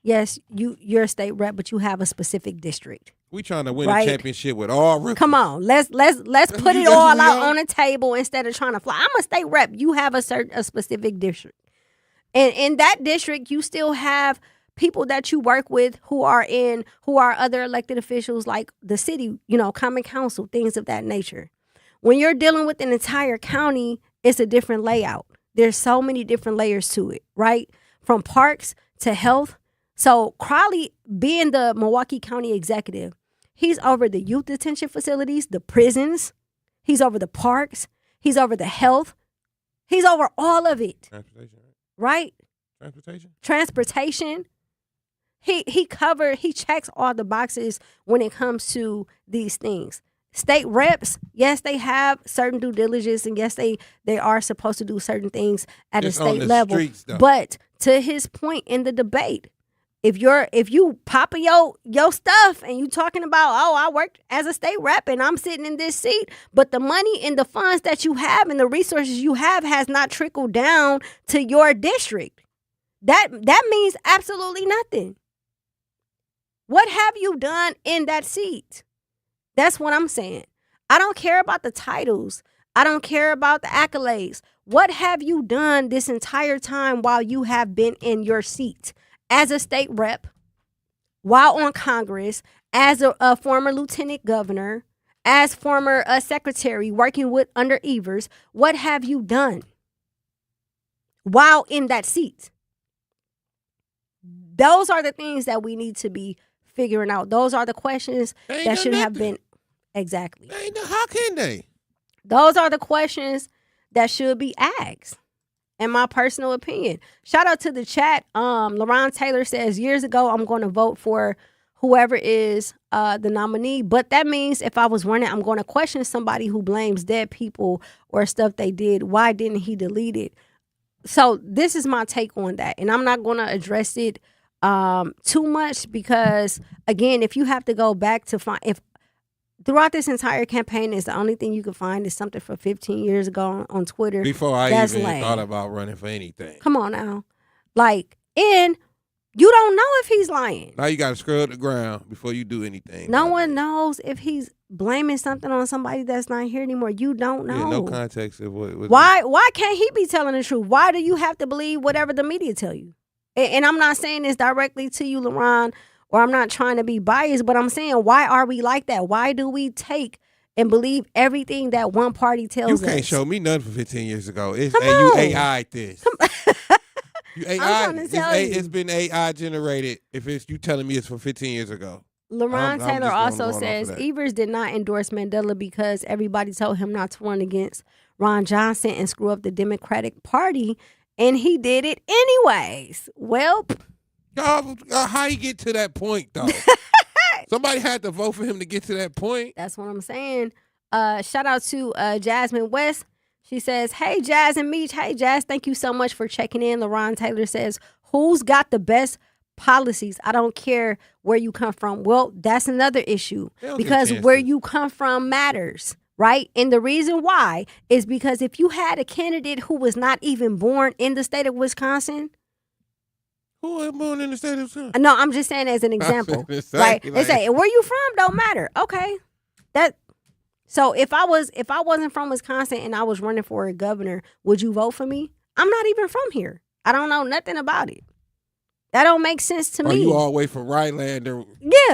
yes, you're a state rep, but you have a specific district. We trying to win a championship with all rookies. Come on, let's put it all out on the table instead of trying to fly. I'm a state rep. You have a specific district, and in that district, you still have people that you work with who are other elected officials like the city, common council, things of that nature. When you're dealing with an entire county, it's a different layout. There's so many different layers to it, right? From parks to health. So Crowley, being the Milwaukee County executive, he's over the youth detention facilities, the prisons. He's over the parks. He's over the health. He's over all of it. Transportation, right? Transportation. He checks all the boxes when it comes to these things. State reps, yes, they have certain due diligence, and yes, they are supposed to do certain things at a state level. But to his point in the debate, if you popping your stuff and you talking about, I worked as a state rep and I'm sitting in this seat, but the money and the funds that you have and the resources you have has not trickled down to your district, that means absolutely nothing. What have you done in that seat? That's what I'm saying. I don't care about the titles. I don't care about the accolades. What have you done this entire time while you have been in your seat? As a state rep, while on Congress, as a former lieutenant governor, as former secretary working under Evers, what have you done while in that seat? Those are the things that we need to be figuring out. Those are the questions that should have been. Exactly. How can they? Those are the questions that should be asked. In my personal opinion. Shout out to the chat. LaRon Taylor says, years ago, I'm going to vote for whoever is the nominee. But that means if I was running, I'm going to question somebody who blames dead people or stuff they did. Why didn't he delete it? So this is my take on that. And I'm not going to address it too much because, again, if you have to go back to find, if throughout this entire campaign is the only thing you can find is something from 15 years ago on Twitter. Before I even thought about running for anything. Come on now. And you don't know if he's lying. Now you got to scrub the ground before you do anything. No one knows if he's blaming something on somebody that's not here anymore. You don't know. Yeah, no context of what Why can't he be telling the truth? Why do you have to believe whatever the media tell you? And I'm not saying this directly to you, LaRon, or I'm not trying to be biased, but I'm saying, why are we like that? Why do we take and believe everything that one party tells us? You can't show me nothing from 15 years ago. You AI this. You AI. I'm trying to tell you. It's been AI generated. If it's you telling me it's from 15 years ago. LaRon Taylor also says Evers did not endorse Mandela because everybody told him not to run against Ron Johnson and screw up the Democratic Party, and he did it anyways. Well, how he get to that point though? Somebody had to vote for him to get to that point. That's what I'm saying. Shout out to Jasmine West. She says, "Hey Jazz and Meech. Hey Jazz, thank you so much for checking in." LaRon Taylor says, "Who's got the best policies? I don't care where you come from." Well, that's another issue because where you come from matters, right? And the reason why is because if you had a candidate who was not even born in the state of Wisconsin. Who was born in the state of Wisconsin? No, I'm just saying as an example, right? They say where you from don't matter. Okay, so if I wasn't from Wisconsin and I was running for a governor, would you vote for me? I'm not even from here. I don't know nothing about it. That don't make sense to me. You all the way from Rhinelander,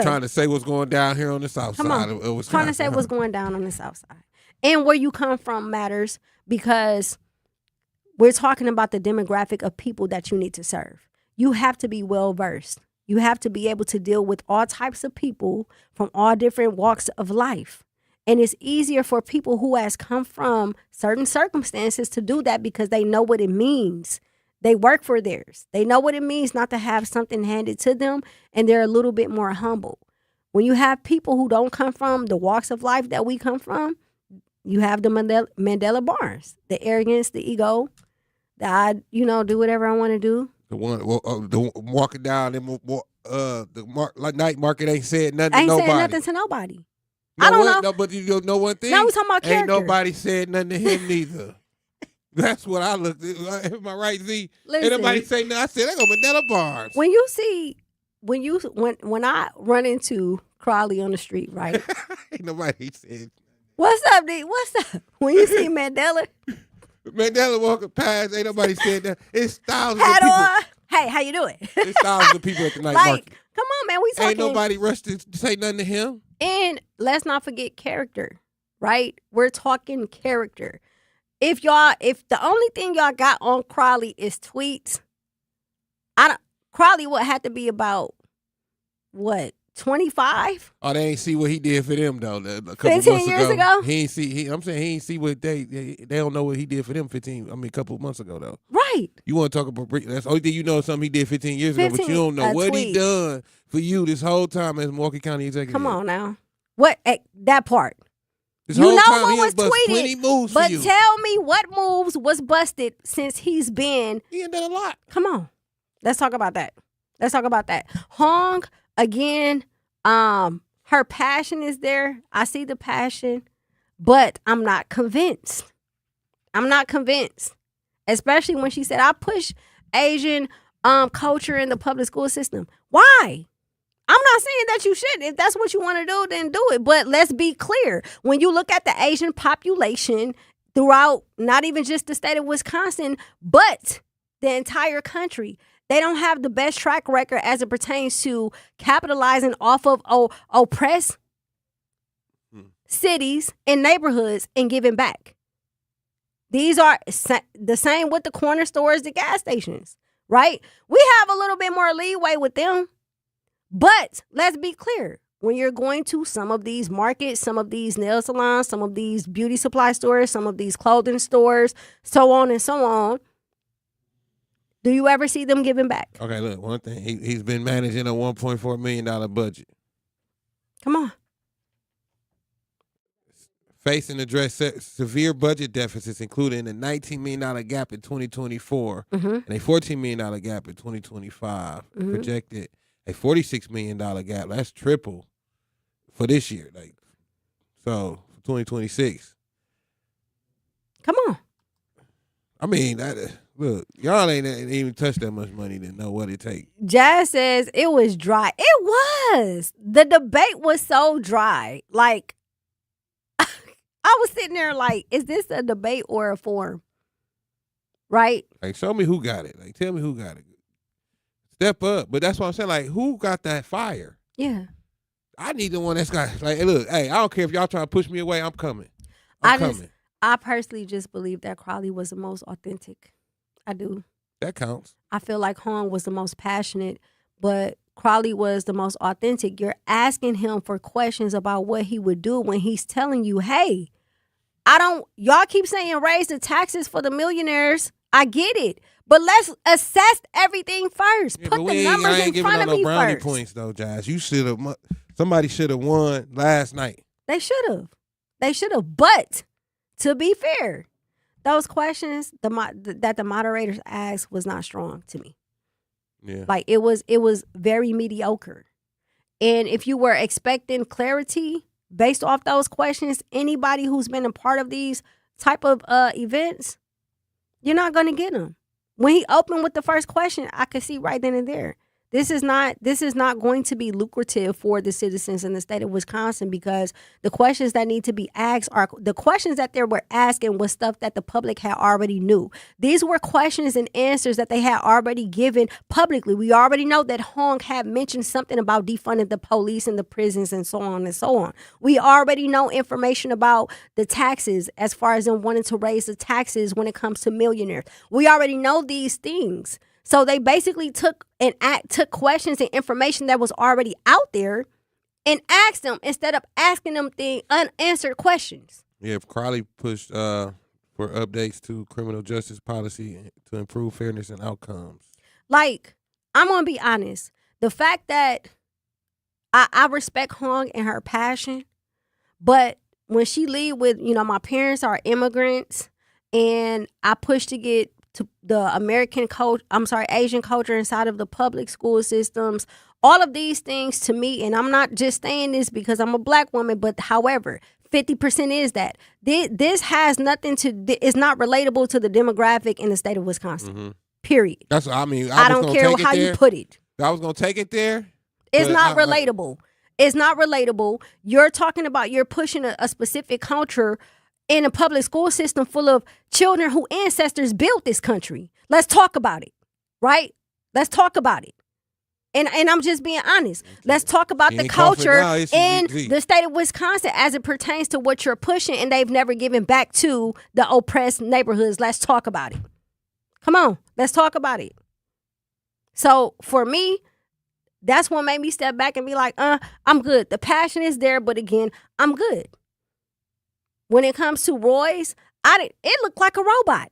trying to say what's going down here on the south side of Wisconsin. Trying to say what's going down on the south side. And where you come from matters because we're talking about the demographic of people that you need to serve. You have to be well-versed. You have to be able to deal with all types of people from all different walks of life. And it's easier for people who has come from certain circumstances to do that because they know what it means. They work for theirs. They know what it means not to have something handed to them, and they're a little bit more humble. When you have people who don't come from the walks of life that we come from, you have the Mandela bars, the arrogance, the ego, that I, do whatever I want to do. The one, the walking down the night market ain't said nothing ain't to nobody. Said nothing to nobody. I don't know. No, but you know one thing? Now we talking about character. Ain't nobody said nothing to him neither. That's what I looked at. Am I right, Z? Ain't nobody say nothing. I said, I go Mandela bars. When I run into Crowley on the street, right? Ain't nobody said. What's up, D? What's up? When you see Mandela walking past, ain't nobody said that. It's thousands of people. Hey, how you doing? It's thousands of people at the night market. Come on, man. We talking. Ain't nobody rushed to say nothing to him. And let's not forget character, right? We're talking character. If the only thing y'all got on Crowley is tweets, Crowley would have to be about what, 25? Oh, they ain't see what he did for them though. A couple 15 months years ago? He ain't see. I'm saying he ain't see what they don't know what he did for them a couple months ago though. Right. You want to talk about that's the only thing you know something he did 15 years ago, but you don't know what he done for you this whole time as Milwaukee County executive. Come on now. What that part? This whole time what was tweeted, moves but for you. Tell me what moves was busted since he's been. He ain't done a lot. Come on, let's talk about that. Hong again. Her passion is there. I see the passion, but I'm not convinced. Especially when she said, "I push Asian culture in the public school system." Why? I'm not saying that you shouldn't. If that's what you want to do, then do it. But let's be clear. When you look at the Asian population throughout, not even just the state of Wisconsin, but the entire country, they don't have the best track record as it pertains to capitalizing off of oppressed cities and neighborhoods and giving back. These are the same with the corner stores, the gas stations, right? We have a little bit more leeway with them. But let's be clear, when you're going to some of these markets, some of these nail salons, some of these beauty supply stores, some of these clothing stores, so on and so on, do you ever see them giving back? Okay, look, one thing. He's been managing a $1.4 million budget. Come on. Face and address severe budget deficits, including a $19 million gap in 2024 and a $14 million gap in 2025. Projected a $46 million gap. That's triple for this year. So, for 2026. Come on. I mean, look, y'all ain't even touched that much money to know what it takes. Jazz says it was dry. It was. The debate was so dry. sitting there like, is this a debate or a forum? Right? Like, show me who got it. Like, tell me who got it. Step up. But that's what I'm saying. Like, who got that fire? Yeah. I need the one that's got, like, look, hey, I don't care if y'all trying to push me away. I'm coming. I'm coming. I personally just believe that Crowley was the most authentic. I do. That counts. I feel like Hong was the most passionate, but Crowley was the most authentic. You're asking him for questions about what he would do when he's telling you, hey, y'all keep saying raise the taxes for the millionaires. I get it. But let's assess everything first. Yeah, Put the numbers in front of me brownie first. points, though, Josh. You should have. Somebody should have won last night. They should have. But to be fair, those questions that the moderators asked was not strong to me. Yeah. Like it was very mediocre. And if you were expecting clarity based off those questions, anybody who's been a part of these type of events, you're not going to get them. When he opened with the first question, I could see right then and there. This is not going to be lucrative for the citizens in the state of Wisconsin because the questions that need to be asked are the questions that they were asking was stuff that the public had already knew. These were questions and answers that they had already given publicly. We already know that Hong had mentioned something about defunding the police and the prisons and so on and so on. We already know information about the taxes as far as them wanting to raise the taxes when it comes to millionaires. We already know these things. So they basically took questions and information that was already out there and asked them instead of asking them unanswered questions. Yeah, Crowley pushed for updates to criminal justice policy to improve fairness and outcomes. Like, I'm going to be honest. The fact that I respect Hong and her passion, but when she lead with, my parents are immigrants and I push to get to the Asian culture inside of the public school systems, all of these things to me, and I'm not just saying this because I'm a black woman, but however, 50% is that. This has nothing it's not relatable to the demographic in the state of Wisconsin, mm-hmm. period. That's what I mean. I don't care how you put it. I was going to take it there. It's not relatable. It's not relatable. You're talking about you're pushing a specific culture in a public school system full of children whose ancestors built this country. Let's talk about it, right? Let's talk about it. And I'm just being honest. Let's talk about the culture in the state of Wisconsin as it pertains to what you're pushing and they've never given back to the oppressed neighborhoods. Let's talk about it. Come on, let's talk about it. So for me, that's what made me step back and be like, I'm good. The passion is there, but again, I'm good. When it comes to Roy's, it looked like a robot.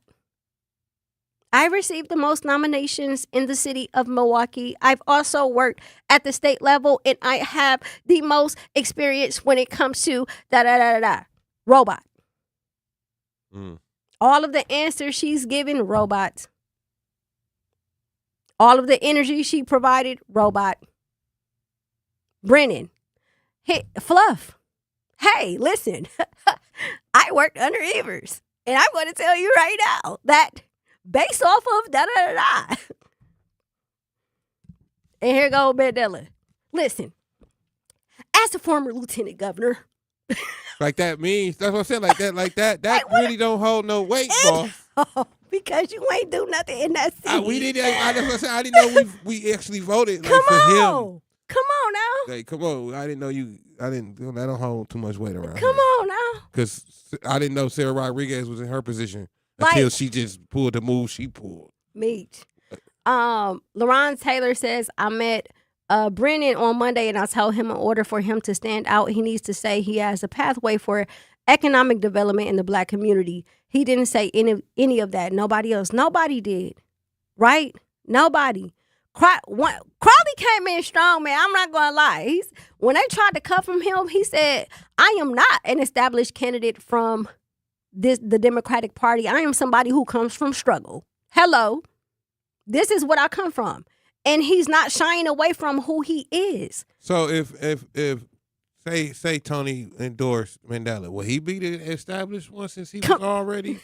I received the most nominations in the city of Milwaukee. I've also worked at the state level, and I have the most experience when it comes to robot. All of the answers she's given, robots. All of the energy she provided, robot. Brennan, hey, Fluff. Hey, listen, I worked under Evers, and I'm going to tell you right now that based off of and here go Mandela. Listen, as a former lieutenant governor. Like that means, that's what I'm saying, like that really don't hold no weight, boss. Because you ain't do nothing in that city. I didn't know we actually voted for him. Come on now. Like, come on. I didn't know that don't hold too much weight around. Come on now. Because I didn't know Sarah Rodriguez was in her position until she just pulled the move she pulled. Meech. LaRon Taylor says, I met Brennan on Monday and I told him in order for him to stand out, he needs to say he has a pathway for economic development in the black community. He didn't say any of that. Nobody else. Nobody did. Right? Nobody. Crowley came in strong, man. I'm not going to lie. When they tried to cut from him, he said, I am not an established candidate from the Democratic Party. I am somebody who comes from struggle. Hello. This is what I come from. And he's not shying away from who he is. So if say Tony endorsed Mandela, will he be the established one since he was already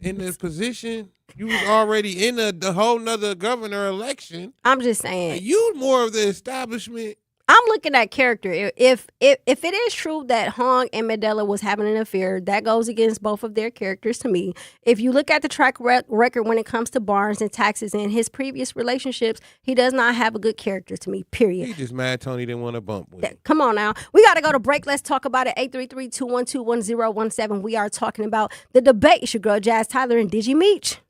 in the position? You was already in the whole nother governor election. I'm just saying. You more of the establishment. I'm looking at character. If it is true that Hong and Mandela was having an affair, that goes against both of their characters to me. If you look at the track record when it comes to Barnes and taxes and his previous relationships, he does not have a good character to me, period. He just mad Tony didn't want to bump with him. Come on now. We got to go to break. Let's talk about it. 833-212-1017. We are talking about the debate. It's your girl, Jazz Tyler and Digi Meech.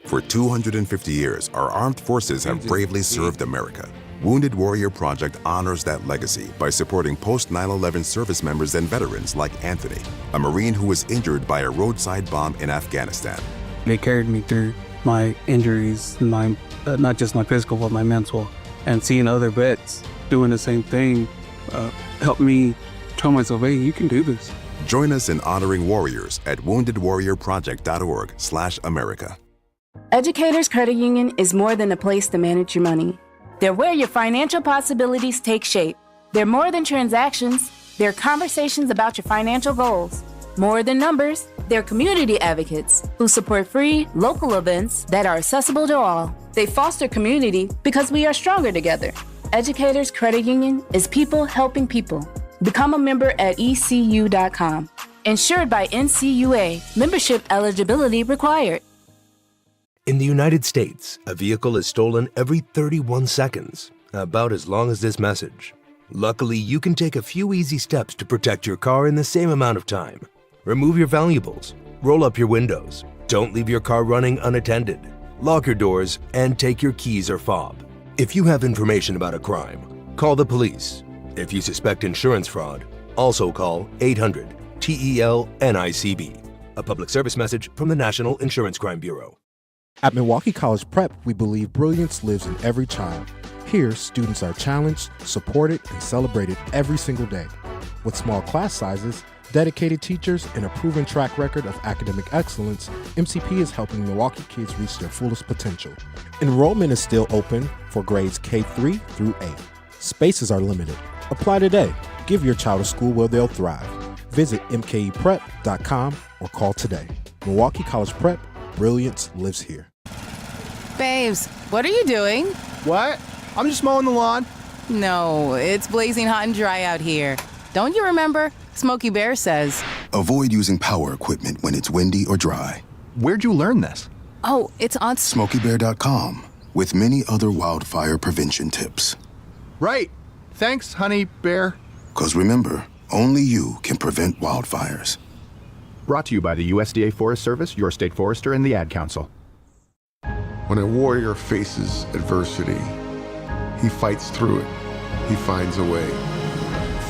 For 250 years, our armed forces have bravely served America. Wounded Warrior Project honors that legacy by supporting post-9/11 service members and veterans like Anthony, a Marine who was injured by a roadside bomb in Afghanistan. They carried me through my injuries, not just my physical, but my mental. And seeing other vets doing the same thing helped me tell myself, hey, you can do this. Join us in honoring warriors at woundedwarriorproject.org/America. Educators Credit Union is more than a place to manage your money. They're where your financial possibilities take shape. They're more than transactions. They're conversations about your financial goals. More than numbers, they're community advocates who support free, local events that are accessible to all. They foster community because we are stronger together. Educators Credit Union is people helping people. Become a member at ECU.com. Insured by NCUA. Membership eligibility required. In the United States, a vehicle is stolen every 31 seconds, about as long as this message. Luckily, you can take a few easy steps to protect your car in the same amount of time. Remove your valuables, roll up your windows, don't leave your car running unattended, lock your doors, and take your keys or fob. If you have information about a crime, call the police. If you suspect insurance fraud, also call 800-TEL-NICB. A public service message from the National Insurance Crime Bureau. At Milwaukee College Prep, we believe brilliance lives in every child. Here, students are challenged, supported, and celebrated every single day. With small class sizes, dedicated teachers, and a proven track record of academic excellence, MCP is helping Milwaukee kids reach their fullest potential. Enrollment is still open for grades K-3 through 8. Spaces are limited. Apply today. Give your child a school where they'll thrive. Visit mkeprep.com or call today. Milwaukee College Prep, brilliance lives here. Babes, what are you doing? What? I'm just mowing the lawn. No, it's blazing hot and dry out here. Don't you remember? Smokey Bear says. Avoid using power equipment when it's windy or dry. Where'd you learn this? Oh, it's on SmokeyBear.com with many other wildfire prevention tips. Right. Thanks, honey bear. 'Cause remember, only you can prevent wildfires. Brought to you by the USDA Forest Service, your state forester, and the Ad Council. When a warrior faces adversity, he fights through it. He finds a way.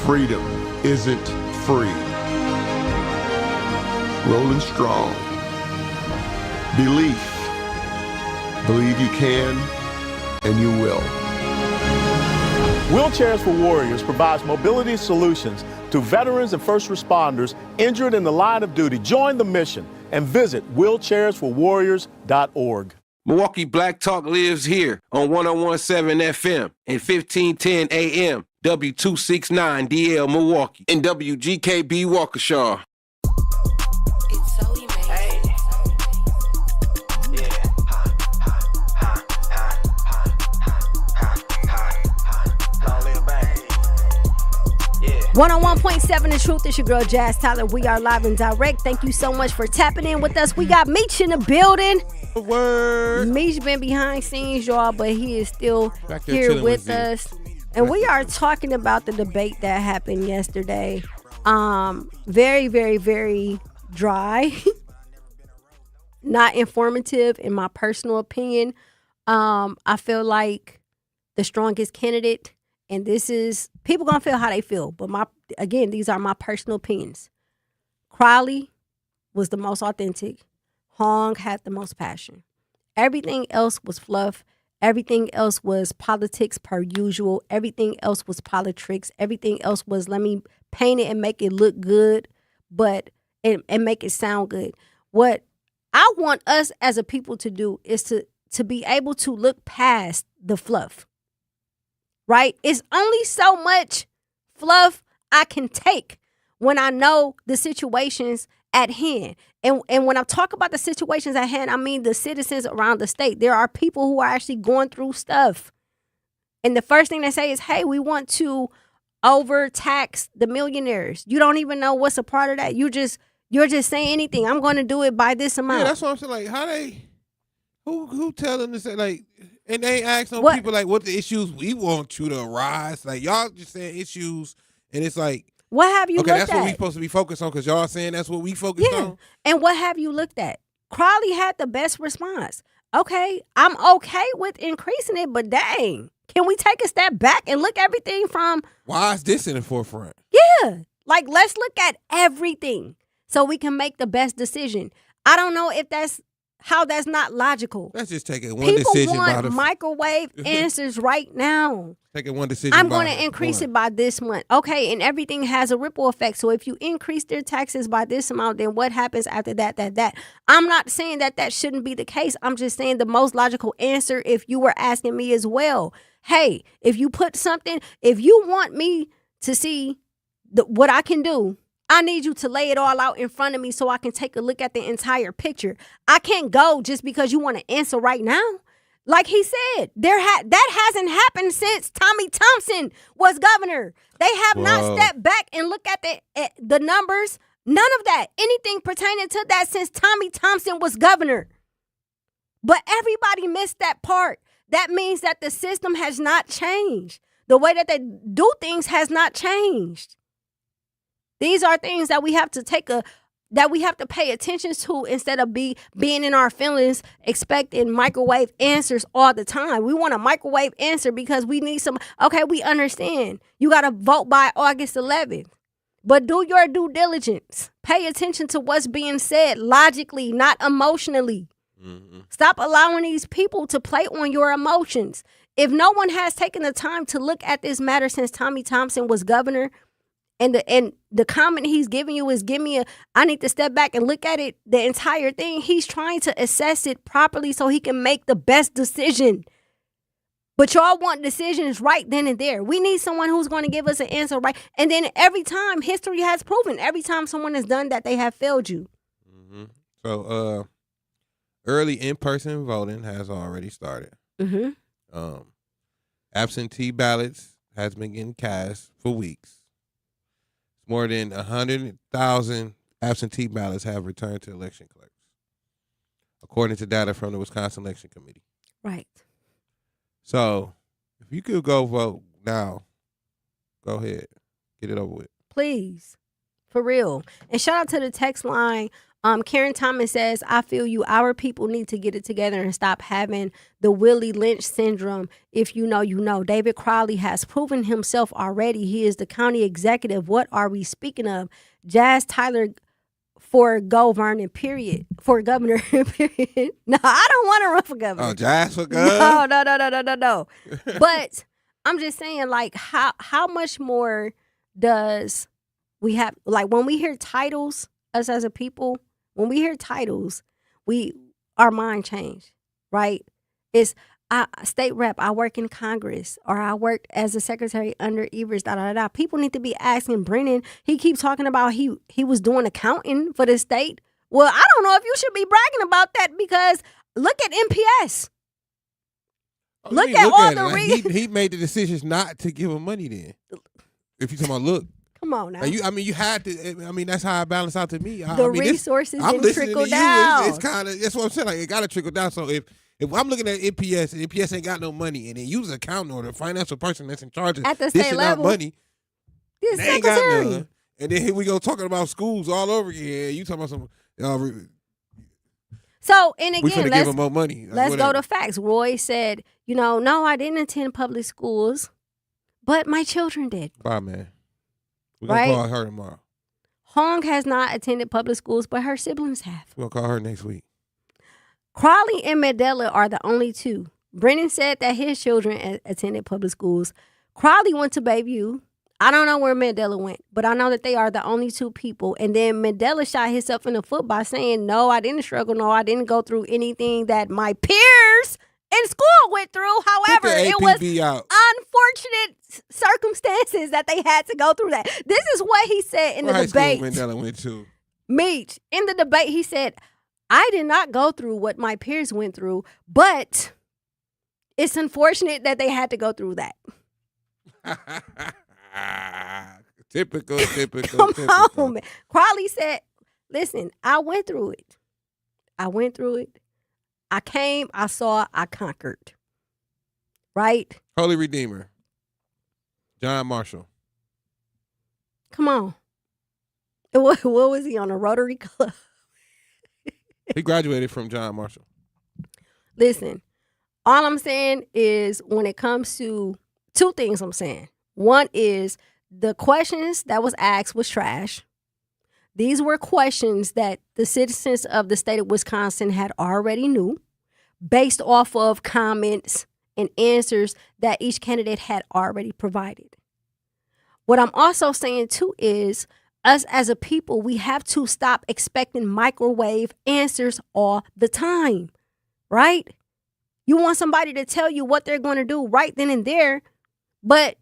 Freedom isn't free. Rolling strong. Belief. Believe you can, and you will. Wheelchairs for Warriors provides mobility solutions to veterans and first responders injured in the line of duty. Join the mission and visit wheelchairsforwarriors.org. Milwaukee Black Talk lives here on 101.7 FM and 1510 AM, W269 DL Milwaukee, and WGKB Waukesha. Hey. Yeah. 101.7 The Truth. It's your girl, Jazz Tyler. We are live and direct. Thank you so much for tapping in with us. We got Mech in the building. Word. Mech been behind scenes, y'all, but he is still here with us. And we are talking about the debate that happened yesterday. Very, very, very dry. Not informative, in my personal opinion. I feel like the strongest candidate, and this is, people gonna feel how they feel, but these are my personal opinions. Crowley was the most authentic. Hong had the most passion. Everything else was fluff. Everything else was politics per usual. Everything else was politics. Everything else was, let me paint it and make it look good, but and make it sound good. What I want us as a people to do is to be able to look past the fluff. Right? It's only so much fluff I can take when I know the situations at hand. And when I talk about the situations at hand, I mean the citizens around the state. There are people who are actually going through stuff. And the first thing they say is, hey, we want to overtax the millionaires. You don't even know what's a part of that. You're just saying anything. I'm going to do it by this amount. Yeah, that's what I'm saying. Like, how they, who tell them to say, like, and they ask some people, like, what the issues we want you to arise. Like, y'all just saying issues, and it's like, what have you looked at? Okay, that's what we supposed to be focused on, because y'all saying that's what we focused on. And what have you looked at? Crowley had the best response. Okay, I'm okay with increasing it, but dang, can we take a step back and look at everything from... Why is this in the forefront? Yeah, like, let's look at everything so we can make the best decision. I don't know if that's not logical. Let's just take it one decision. People want microwave answers right now. Take it one decision. I'm going to increase it by this month. Okay, and everything has a ripple effect. So if you increase their taxes by this amount, then what happens after that? I'm not saying that shouldn't be the case. I'm just saying the most logical answer, if you were asking me as well, hey, if you put something, if you want me to see what I can do, I need you to lay it all out in front of me so I can take a look at the entire picture. I can't go just because you want to answer right now. Like he said, that hasn't happened since Tommy Thompson was governor. They have not stepped back and looked at the numbers. None of that. Anything pertaining to that since Tommy Thompson was governor. But everybody missed that part. That means that the system has not changed. The way that they do things has not changed. These are things that we have to pay attention to instead of being in our feelings, expecting microwave answers all the time. We want a microwave answer because we need some. Okay, we understand. You got to vote by August 11th. But do your due diligence. Pay attention to what's being said logically, not emotionally. Mm-hmm. Stop allowing these people to play on your emotions. If no one has taken the time to look at this matter since Tommy Thompson was governor, and the comment he's giving you is, I need to step back and look at it, the entire thing. He's trying to assess it properly so he can make the best decision. But y'all want decisions right then and there. We need someone who's going to give us an answer right. And then every time, history has proven, every time someone has done that, they have failed you. Mm-hmm. So early in-person voting has already started. Mm-hmm. Absentee ballots has been getting cast for weeks. More than 100,000 absentee ballots have returned to election clerks, according to data from the Wisconsin Election Committee. Right. So, if you could go vote now, go ahead. Get it over with. Please. For real. And shout out to the text line. Karen Thomas says, I feel you. Our people need to get it together and stop having the Willie Lynch syndrome. If you know, you know. David Crowley has proven himself already. He is the county executive. What are we speaking of? Jazz Tyler for Vernon, period. For governor, period. No, I don't want to run for governor. Oh, Jazz for governor? No. But I'm just saying, like, how much more does we have, like, when we hear titles, us as a people, when we hear titles, our mind change, right? It's state rep, I work in Congress, or I worked as a secretary under Evers, People need to be asking Brennan. He keeps talking about he was doing accounting for the state. Well, I don't know if you should be bragging about that, because look at MPS. Look at all the reasons. He made the decisions not to give him money then. If you talking about look. Come on now. You had to. I mean, that's how I balance out to me. Resources didn't trickle down. It's kind of, that's what I'm saying. Like, it got to trickle down. So if I'm looking at NPS and NPS ain't got no money, and then use an accountant or the financial person that's in charge of at the state level, money, this they ain't got none. And then here we go talking about schools all over again. You talking about some. So, and again, give them more money. Let's go to facts. Roy said, no, I didn't attend public schools, but my children did. Bye, man. We're going to call her tomorrow. Hong has not attended public schools, but her siblings have. We're going to call her next week. Crowley and Mandela are the only two. Brennan said that his children attended public schools. Crowley went to Bayview. I don't know where Mandela went, but I know that they are the only two people. And then Mandela shot himself in the foot by saying, no, I didn't struggle. No, I didn't go through anything that my peers in school went through. However, it was unfortunate circumstances that they had to go through that. This is what he said in the debate. High school Mandela went to? Meech. In the debate, he said, I did not go through what my peers went through, but It's unfortunate that they had to go through that. Typical. Come on, man. Crowley said, listen, I went through it. I came, I saw, I conquered. Right? Holy Redeemer. John Marshall. Come on. What was he on, a Rotary Club? He graduated from John Marshall. Listen, all I'm saying is when it comes to two things I'm saying. One is the questions that was asked was trash. These were questions that the citizens of the state of Wisconsin had already knew based off of comments and answers that each candidate had already provided. What I'm also saying too is us as a people, we have to stop expecting microwave answers all the time, right? You want somebody to tell you what they're going to do right then and there, but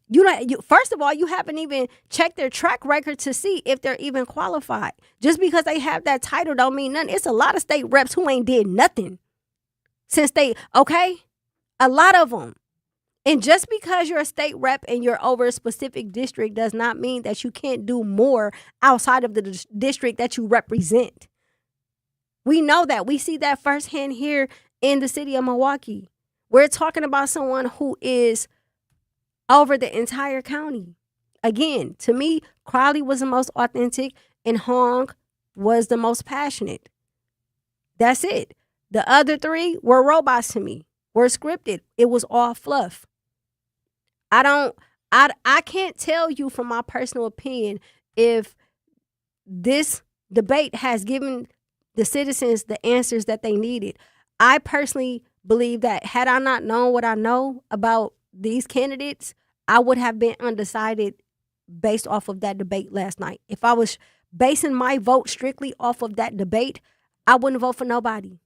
first of all, you haven't even checked their track record to see if they're even qualified. Just because they have that title don't mean nothing. It's a lot of state reps who ain't did nothing since a lot of them. And just because you're a state rep and you're over a specific district does not mean that you can't do more outside of the district that you represent. We know that. We see that firsthand here in the city of Milwaukee. We're talking about someone who is over the entire county. Again, to me, Crowley was the most authentic and Hong was the most passionate. That's it. The other three were robots to me, were scripted. It was all fluff. I can't tell you from my personal opinion if this debate has given the citizens the answers that they needed. I personally believe that had I not known what I know about these candidates, I would have been undecided based off of that debate last night. If I was basing my vote strictly off of that debate, I wouldn't vote for nobody.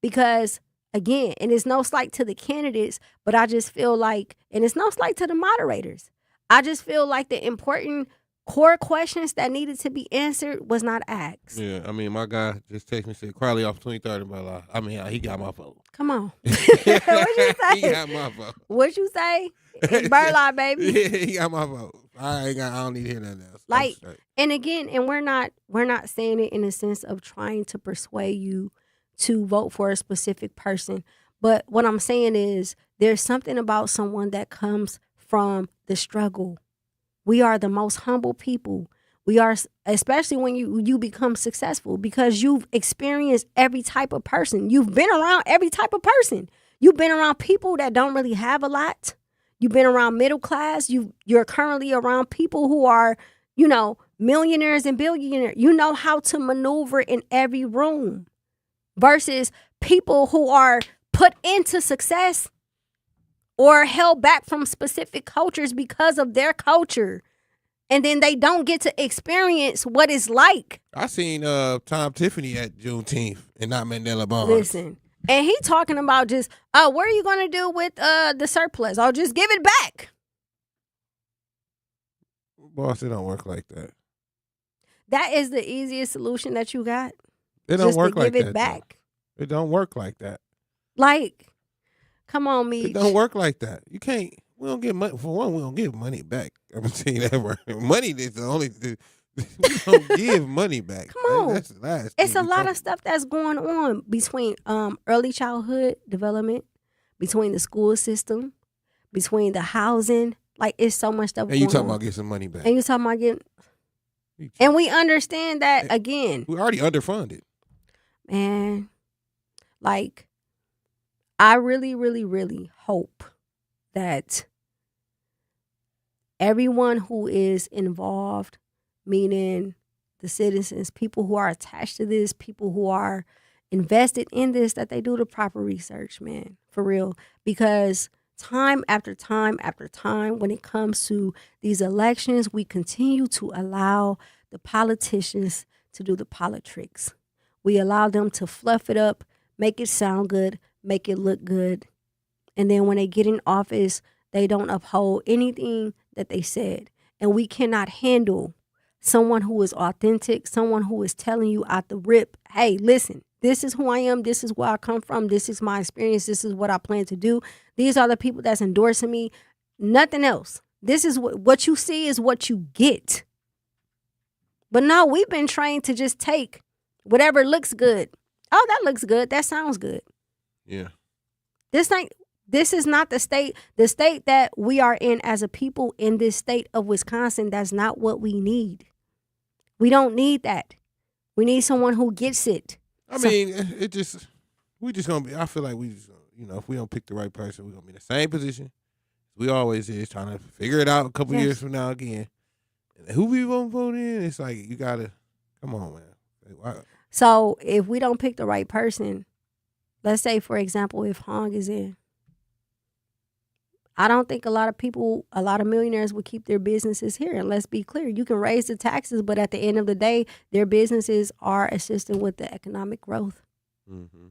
Because again, and it's no slight to the candidates, but I just feel like, and it's no slight to the moderators, I just feel like the important core questions that needed to be answered was not asked. Yeah, I mean, my guy just texted me and said, Crowley off 2030, but I mean, he got my vote. Come on. What'd you say? He got my vote. What'd you say? It's Burlock, baby. Yeah, he got my vote. I don't need to hear nothing else. Like, and again, and we're not saying it in a sense of trying to persuade you to vote for a specific person. But what I'm saying is there's something about someone that comes from the struggle. We are the most humble people. We are, especially when you become successful, because you've experienced every type of person. You've been around every type of person. You've been around people that don't really have a lot. You've been around middle class. You're currently around people who are, millionaires and billionaires. You know how to maneuver in every room. Versus people who are put into success or held back from specific cultures because of their culture. And then they don't get to experience what it's like. I seen Tom Tiffany at Juneteenth and not Mandela Barnes. Listen, and he talking about just, what are you going to do with the surplus? I'll just give it back. Boss, it don't work like that. That is the easiest solution that you got. It don't work like that. Give it back. Though. It don't work like that. Like, come on, Meech. It don't work like that. You can't. We don't get money. For one, we don't give money back. I'm gonna tell you that word. Money is the only. We don't give money back. Come on. That's the last. It's a lot of stuff that's going on between early childhood development, between the school system, between the housing. Like, it's so much stuff. And you talking about getting some money back. And you talking about getting. And we understand that again. We already underfunded. Man, like, I really, really, really hope that everyone who is involved, meaning the citizens, people who are attached to this, people who are invested in this, that they do the proper research, man, for real. Because time after time after time, when it comes to these elections, we continue to allow the politicians to do the politics. We allow them to fluff it up, make it sound good, make it look good. And then when they get in office, they don't uphold anything that they said. And we cannot handle someone who is authentic, someone who is telling you out the rip, hey, listen, This is who I am. This is where I come from. This is my experience. This is what I plan to do. These are the people that's endorsing me. Nothing else. This is what you see is what you get. But no, we've been trained to just take whatever looks good. Oh, that looks good. That sounds good. Yeah. This is not the state that we are in as a people in this state of Wisconsin. That's not what we need. We don't need that. We need someone who gets it. I mean, we just gonna be. I feel like we just, if we don't pick the right person, we're gonna be in the same position we always is, trying to figure it out a couple years from now again. And who we gonna vote in? It's like you gotta come on, man. So if we don't pick the right person, let's say for example, if Hong is in, I don't think a lot of millionaires would keep their businesses here. And let's be clear, you can raise the taxes, but at the end of the day, their businesses are assisting with the economic growth. Mm-hmm.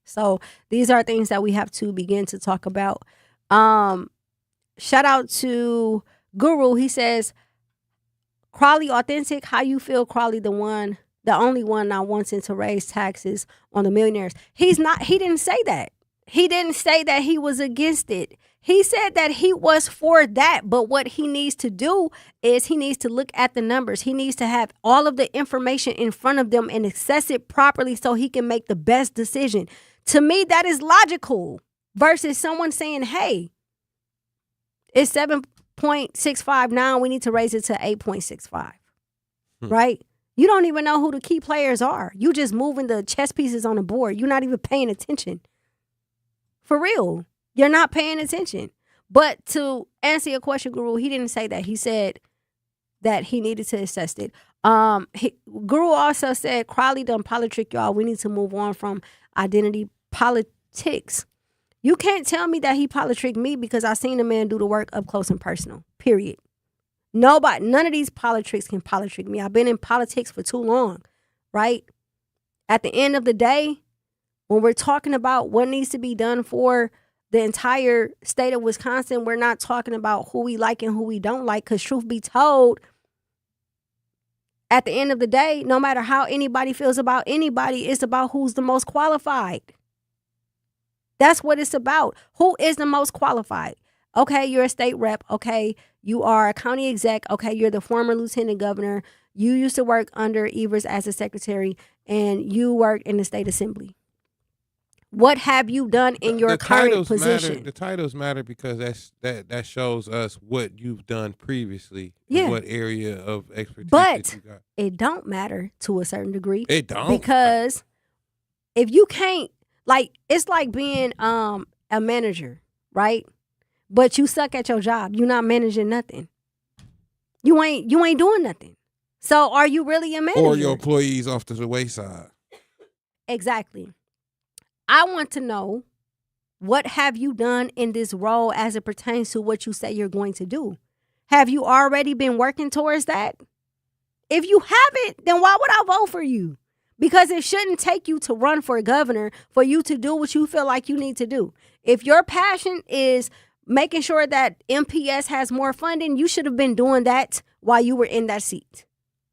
So these are things that we have to begin to talk about. Shout out to Guru. He says, Crawley authentic. How you feel, Crawley, the only one not wanting to raise taxes on the millionaires? He didn't say that. He didn't say that he was against it. He said that he was for that, but what he needs to do is he needs to look at the numbers. He needs to have all of the information in front of them and assess it properly so he can make the best decision. To me, that is logical versus someone saying, hey, it's 7.65 now. We need to raise it to 8.65, right? You don't even know who the key players are. You just moving the chess pieces on the board. You're not even paying attention. For real, you're not paying attention. But to answer your question, Guru, he didn't say that. He said that he needed to assess it. Guru also said, Crawley done politrick, y'all. We need to move on from identity politics. You can't tell me that he politricked me because I seen the man do the work up close and personal, period. None of these politricks can politrick me. I've been in politics for too long, right? At the end of the day, when we're talking about what needs to be done for the entire state of Wisconsin, we're not talking about who we like and who we don't like, because truth be told, at the end of the day, no matter how anybody feels about anybody, it's about who's the most qualified. That's what it's about. Who is the most qualified? Okay, you're a state rep. Okay, you are a county exec. Okay, you're the former lieutenant governor. You used to work under Evers as a secretary, and you work in the state assembly. What have you done in your current position? The titles matter because that shows us what you've done previously. Yeah. What area of expertise But that you got. it don't matter to a certain degree. It don't. Because if you can't, it's like being a manager, right? But you suck at your job. You're not managing nothing. You ain't doing nothing. So are you really a manager? Or your employees off to the wayside. Exactly. I want to know, what have you done in this role as it pertains to what you say you're going to do? Have you already been working towards that? If you haven't, then why would I vote for you? Because it shouldn't take you to run for governor for you to do what you feel like you need to do. If your passion is making sure that MPS has more funding, you should have been doing that while you were in that seat,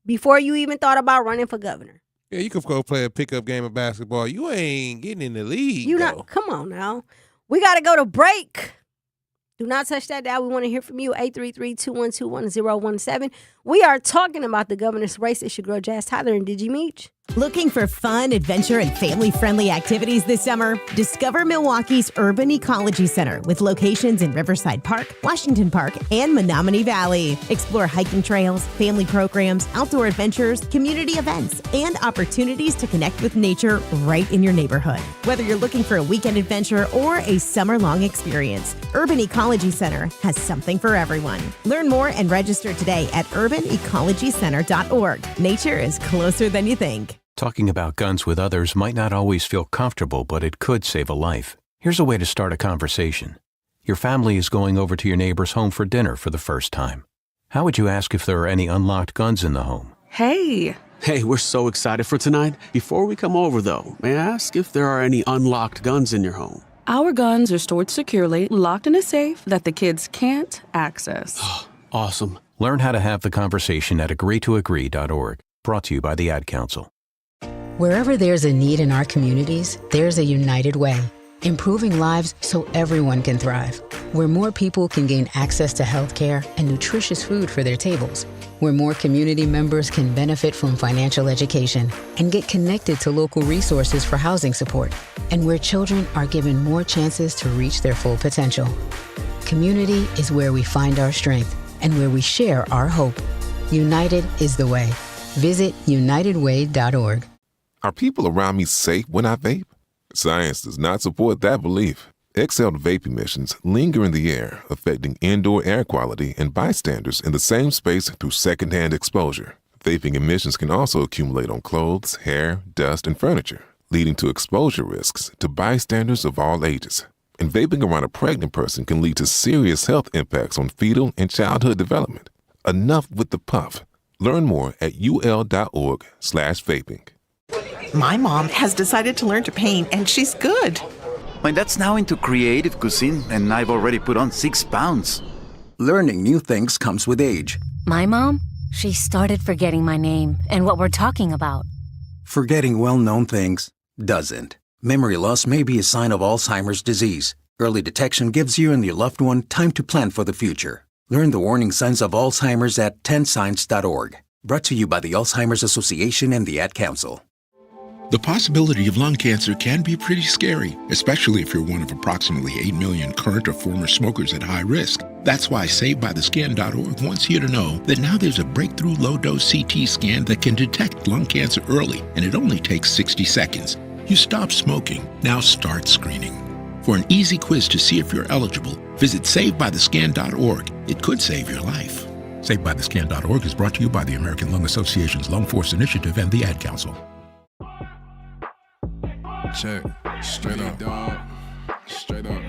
before you even thought about running for governor. Yeah, you could go play a pickup game of basketball. You ain't getting in the league. Come on now. We got to go to break. Do not touch that dial. We want to hear from you. 833-212-1017. We are talking about the governor's race. It's your girl, Jazz Tyler and Digi Meech. Looking for fun, adventure, and family-friendly activities this summer? Discover Milwaukee's Urban Ecology Center with locations in Riverside Park, Washington Park, and Menominee Valley. Explore hiking trails, family programs, outdoor adventures, community events, and opportunities to connect with nature right in your neighborhood. Whether you're looking for a weekend adventure or a summer-long experience, Urban Ecology Center has something for everyone. Learn more and register today at urbanecologycenter.org. Nature is closer than you think. Talking about guns with others might not always feel comfortable, but it could save a life. Here's a way to start a conversation. Your family is going over to your neighbor's home for dinner for the first time. How would you ask if there are any unlocked guns in the home? Hey, we're so excited for tonight. Before we come over, though, may I ask if there are any unlocked guns in your home? Our guns are stored securely, locked in a safe that the kids can't access. Awesome. Learn how to have the conversation at agreetoagree.org. Brought to you by the Ad Council. Wherever there's a need in our communities, there's a United Way, improving lives so everyone can thrive. Where more people can gain access to healthcare and nutritious food for their tables. Where more community members can benefit from financial education and get connected to local resources for housing support. And where children are given more chances to reach their full potential. Community is where we find our strength and where we share our hope. United is the way. Visit unitedway.org. Are people around me safe when I vape? Science does not support that belief. Exhaled vape emissions linger in the air, affecting indoor air quality and bystanders in the same space through secondhand exposure. Vaping emissions can also accumulate on clothes, hair, dust, and furniture, leading to exposure risks to bystanders of all ages. And vaping around a pregnant person can lead to serious health impacts on fetal and childhood development. Enough with the puff. Learn more at ul.org/vaping. My mom has decided to learn to paint, and she's good. My dad's now into creative cuisine, and I've already put on 6 pounds. Learning new things comes with age. My mom, she started forgetting my name and what we're talking about. Forgetting well-known things doesn't. Memory loss may be a sign of Alzheimer's disease. Early detection gives you and your loved one time to plan for the future. Learn the warning signs of Alzheimer's at 10signs.org. Brought to you by the Alzheimer's Association and the Ad Council. The possibility of lung cancer can be pretty scary, especially if you're one of approximately 8 million current or former smokers at high risk. That's why SaveByTheScan.org wants you to know that now there's a breakthrough low-dose CT scan that can detect lung cancer early, and it only takes 60 seconds. You stop smoking, now start screening. For an easy quiz to see if you're eligible, visit SaveByTheScan.org. It could save your life. SaveByTheScan.org is brought to you by the American Lung Association's Lung Force Initiative and the Ad Council. Check. Straight up, dog. Straight up.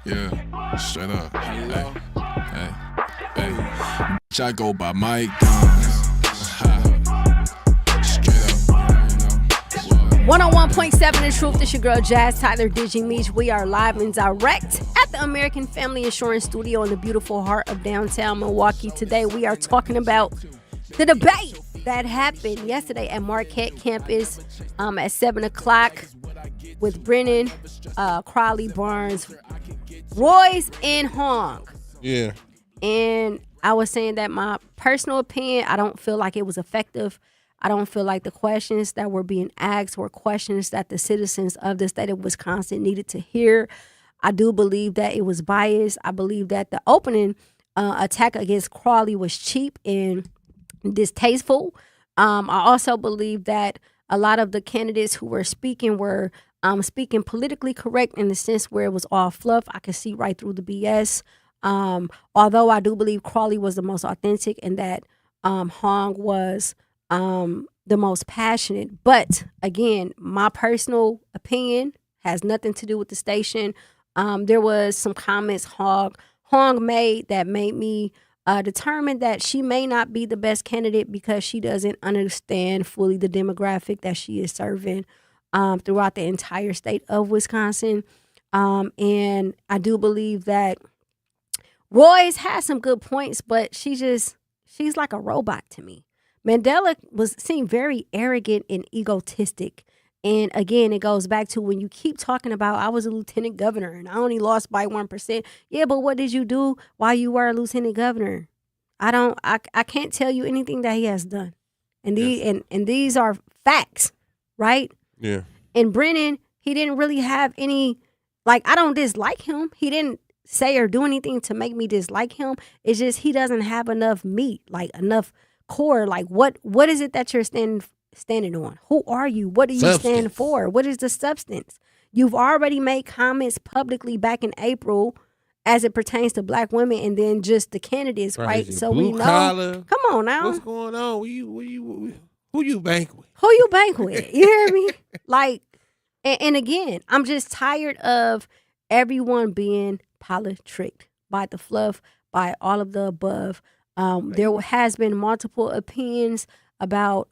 Yeah, straight up. Hey, hey. I go by Mike Straight up. 101.7 The Truth. This your girl Jazz Tyler Digi Meech. We are live and direct at the American Family Insurance Studio in the beautiful heart of downtown Milwaukee. Today we are talking about the debate that happened yesterday at Marquette campus at 7 o'clock with Brennan, Crowley, Barnes, Royce, and Hong. Yeah. And I was saying that my personal opinion, I don't feel like it was effective. I don't feel like the questions that were being asked were questions that the citizens of the state of Wisconsin needed to hear. I do believe that it was biased. I believe that the opening attack against Crowley was cheap and distasteful. I also believe that a lot of the candidates who were speaking politically correct in the sense where it was all fluff. I could see right through the BS. Although I do believe Crowley was the most authentic and that Hong was the most passionate. But again, my personal opinion has nothing to do with the station. There was some comments Hong made that made me determined that she may not be the best candidate because she doesn't understand fully the demographic that she is serving throughout the entire state of Wisconsin. And I do believe that Royce has some good points, but she's like a robot to me. Mandela seemed very arrogant and egotistic. And again, it goes back to when you keep talking about, I was a lieutenant governor and I only lost by 1%. Yeah, but what did you do while you were a lieutenant governor? I can't tell you anything that he has done. And these are facts, right? Yeah. And Brennan, he didn't really have any, I don't dislike him. He didn't say or do anything to make me dislike him. It's just he doesn't have enough meat, enough core. What is it that you're standing on? Who are you? What do you stand for? What is the substance? You've already made comments publicly back in April as it pertains to black women and then just the candidates, right? So we know. Collar. Come on now. What's going on? Who you bank with? Who you bank with? You hear me? And again, I'm just tired of everyone being politricked by the fluff, by all of the above. There has been multiple opinions about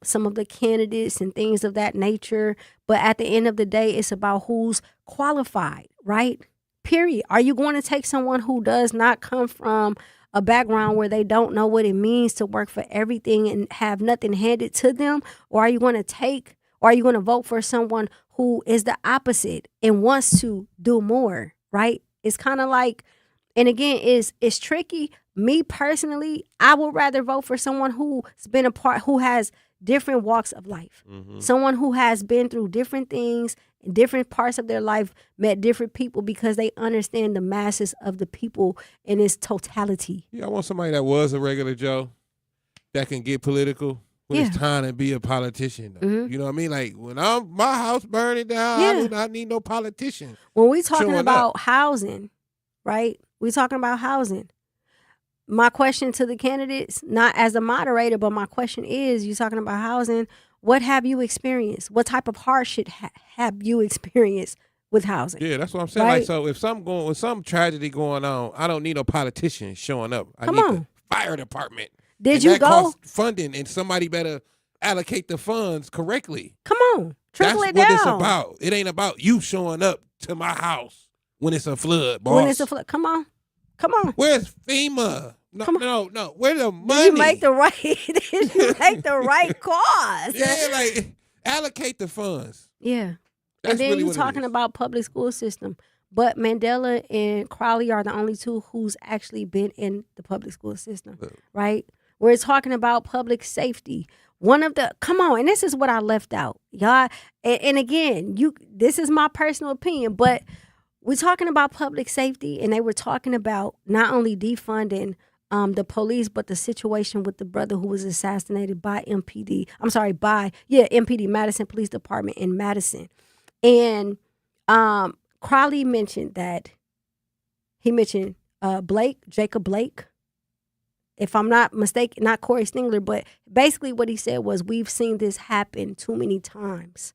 some of the candidates and things of that nature. But at the end of the day, it's about who's qualified, right? Period. Are you going to take someone who does not come from a background where they don't know what it means to work for everything and have nothing handed to them? Or are you going to vote for someone who is the opposite and wants to do more, right? It's kind of like, and again, it's tricky. Me personally, I would rather vote for someone who's been who has different walks of life. Someone who has been through different things in different parts of their life, met different people, because they understand the masses of the people in its totality. Yeah, I want somebody that was a regular Joe that can get political when it's time to be a politician. You know what I mean? Like, when my house burning down, I do not need no politician. When we talking about housing, right? We talking about housing. My question to the candidates, not as a moderator, but my question is, you talking about housing, what have you experienced? What type of hardship have you experienced with housing? Yeah, that's what I'm saying. Right? Like, so if with some tragedy going on, I don't need a politician showing up. I need the fire department. Did and you that go? costs funding, and somebody better allocate the funds correctly. Come on, trickle That's it down. what it's about. It ain't about you showing up to my house when it's a flood, boss. When it's a flood, come on. Where's FEMA? No. Where the money? Did you make the right? Did you make the right cause? Yeah, like allocate the funds. Yeah. That's and then really you're what it talking is. about public school system. But Mandela and Crowley are the only two who's actually been in the public school system, right? We're talking about public safety. Come on, and this is what I left out, y'all. And again, this is my personal opinion, but we're talking about public safety, and they were talking about not only defunding the police, but the situation with the brother who was assassinated by MPD, Madison Police Department in Madison. And Crowley mentioned that Jacob Blake, if I'm not mistaken, not Corey Stingler, but basically what he said was, we've seen this happen too many times.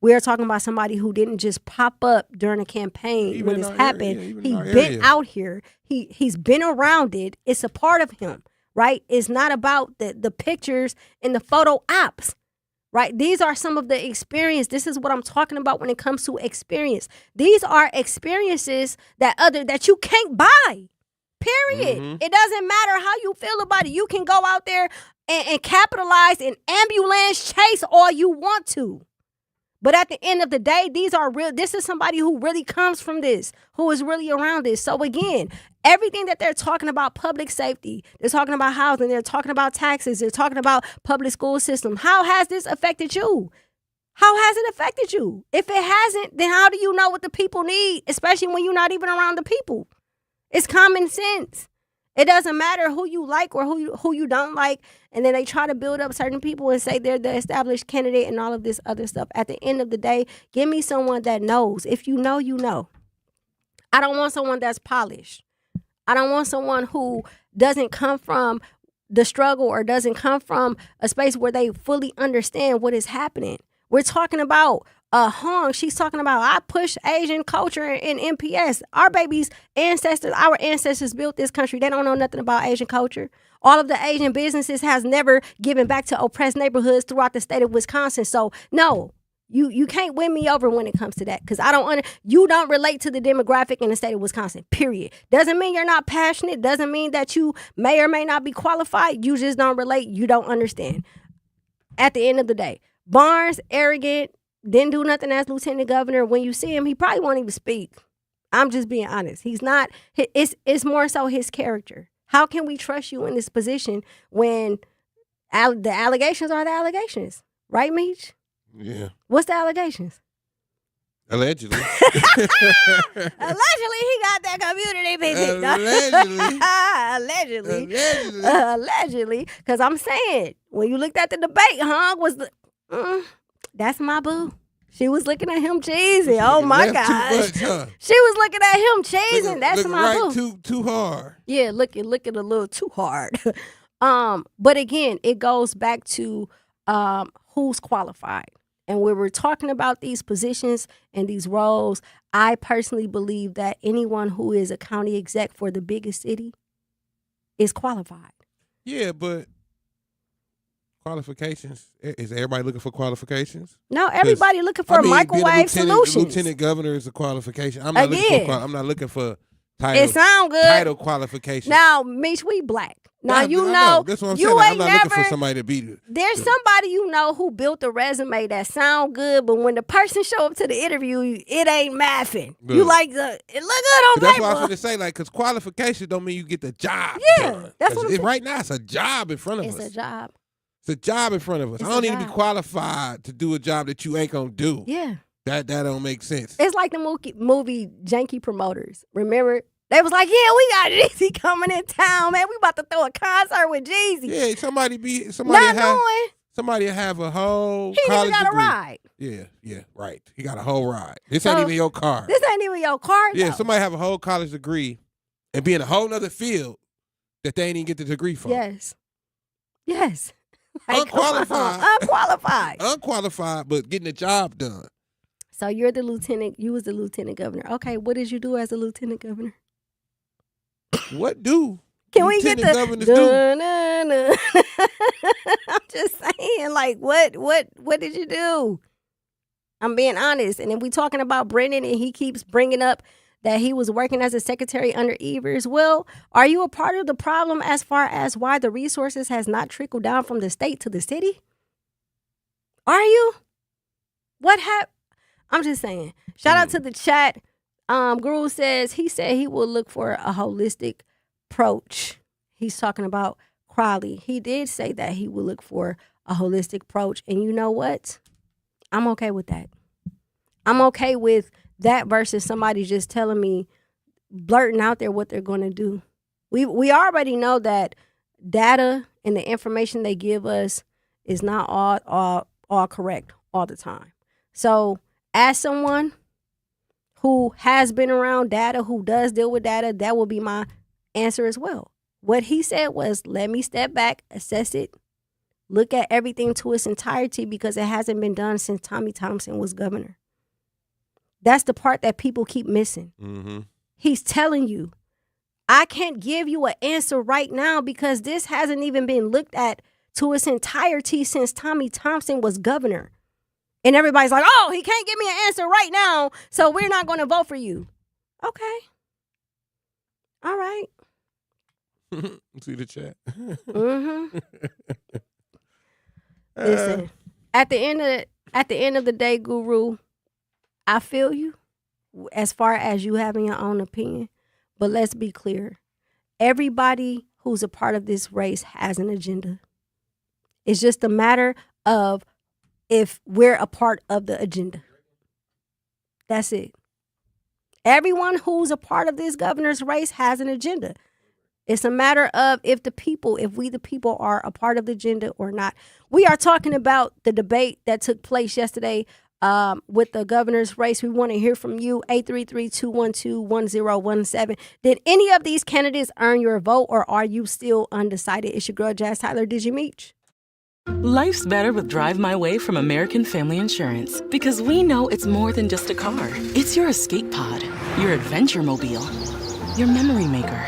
We're talking about somebody who didn't just pop up during a campaign when this happened. He's been out here. He's been around it. It's a part of him, right? It's not about the pictures and the photo ops, right? These are some of the experience. This is what I'm talking about when it comes to experience. These are experiences that you can't buy. Period. It doesn't matter how you feel about it. You can go out there and capitalize and ambulance chase all you want to. But at the end of the day, these are real. This is somebody who really comes from this, who is really around this. So again, everything that they're talking about, public safety, they're talking about housing, they're talking about taxes, they're talking about public school system. How has this affected you? How has it affected you? If it hasn't, then how do you know what the people need, especially when you're not even around the people? It's common sense. It doesn't matter who you like or who you don't like. And then they try to build up certain people and say they're the established candidate and all of this other stuff. At the end of the day, give me someone that knows. If you know, you know. I don't want someone that's polished. I don't want someone who doesn't come from the struggle or doesn't come from a space where they fully understand what is happening. We're talking about Hong, she's talking about, I push Asian culture in MPS. Our ancestors built this country. They don't know nothing about Asian culture. All of the Asian businesses has never given back to oppressed neighborhoods throughout the state of Wisconsin. So no, you can't win me over when it comes to that, because you don't relate to the demographic in the state of Wisconsin, period. Doesn't mean you're not passionate. Doesn't mean that you may or may not be qualified. You just don't relate. You don't understand. At the end of the day, Barnes, arrogant, didn't do nothing as lieutenant governor. When you see him, he probably won't even speak. I'm just being honest. He's not. It's more so his character. How can we trust you in this position when the allegations are the allegations? Right, Meech? Yeah. What's the allegations? Allegedly. Allegedly, he got that community visit. Allegedly. Because I'm saying, when you looked at the debate, Hong was that's my boo. She was looking at him cheesing. Oh my gosh. She was looking at him cheesing. That's my boo. Too hard. Yeah, looking a little too hard. But again, it goes back to who's qualified. And when we're talking about these positions and these roles, I personally believe that anyone who is a county exec for the biggest city is qualified. Yeah, but qualifications, is everybody looking for qualifications? No, everybody looking for microwave solutions. Lieutenant governor is a qualification. I'm not looking for It sound good. Title qualification. Now, Meech, we black. Now, I know. That's what I'm saying. I'm not looking for somebody to beat it. There's somebody you know who built a resume that sound good, but when the person show up to the interview, it ain't mathing. Good. You like it look good on paper. That's what I was going to say, like, because qualification don't mean you get the job. Yeah, that's what I'm saying. Right now, it's a job in front of us. It's a job. It's a job in front of us. I don't need to be qualified to do a job that you ain't going to do. Yeah. That don't make sense. It's like the movie Janky Promoters. Remember? They was like, yeah, we got Jeezy coming in town, man. We about to throw a concert with Jeezy. Yeah, somebody have a whole he college even got degree. a ride. Yeah, right. He got a whole ride. This ain't even your car. This ain't even your car, Yeah, though. somebody have a whole college degree and be in a whole nother field that they ain't even get the degree from. Yes. Like, Unqualified. Unqualified, but getting the job done. So you're the lieutenant. You was the lieutenant governor. Okay, what did you do as a lieutenant governor? What do? Can we get the governors do? I'm just saying, like, what did you do? I'm being honest. And then we talking about Brendan, and he keeps bringing up that he was working as a secretary under Evers. Well, are you a part of the problem as far as why the resources has not trickled down from the state to the city? Are you? What happened? I'm just saying. Shout out to the chat. Guru says he said he will look for a holistic approach. He's talking about Crowley. He did say that he would look for a holistic approach. And you know what? I'm okay with that. I'm okay with that versus somebody just telling me, blurting out there what they're going to do. We already know that data and the information they give us is not all correct all the time. So as someone who has been around data, who does deal with data, that will be my answer as well. What he said was, let me step back, assess it, look at everything to its entirety because it hasn't been done since Tommy Thompson was governor. That's the part that people keep missing. Mm-hmm. He's telling you, I can't give you an answer right now because this hasn't even been looked at to its entirety since Tommy Thompson was governor. And everybody's like, oh, he can't give me an answer right now, so we're not going to vote for you. Okay. All right. See the chat. Mm-hmm. Listen, at the end of the day, Guru, I feel you as far as you having your own opinion, but let's be clear. Everybody who's a part of this race has an agenda. It's just a matter of if we're a part of the agenda. That's it. Everyone who's a part of this governor's race has an agenda. It's a matter of if we the people are a part of the agenda or not. We are talking about the debate that took place yesterday with the governor's race. We want to hear from you, 833-212-1017. Did any of these candidates earn your vote or are you still undecided? It's your girl, Jazz Tyler. Did you meet? Life's better with Drive My Way from American Family Insurance because we know it's more than just a car. It's your escape pod, your adventure mobile, your memory maker.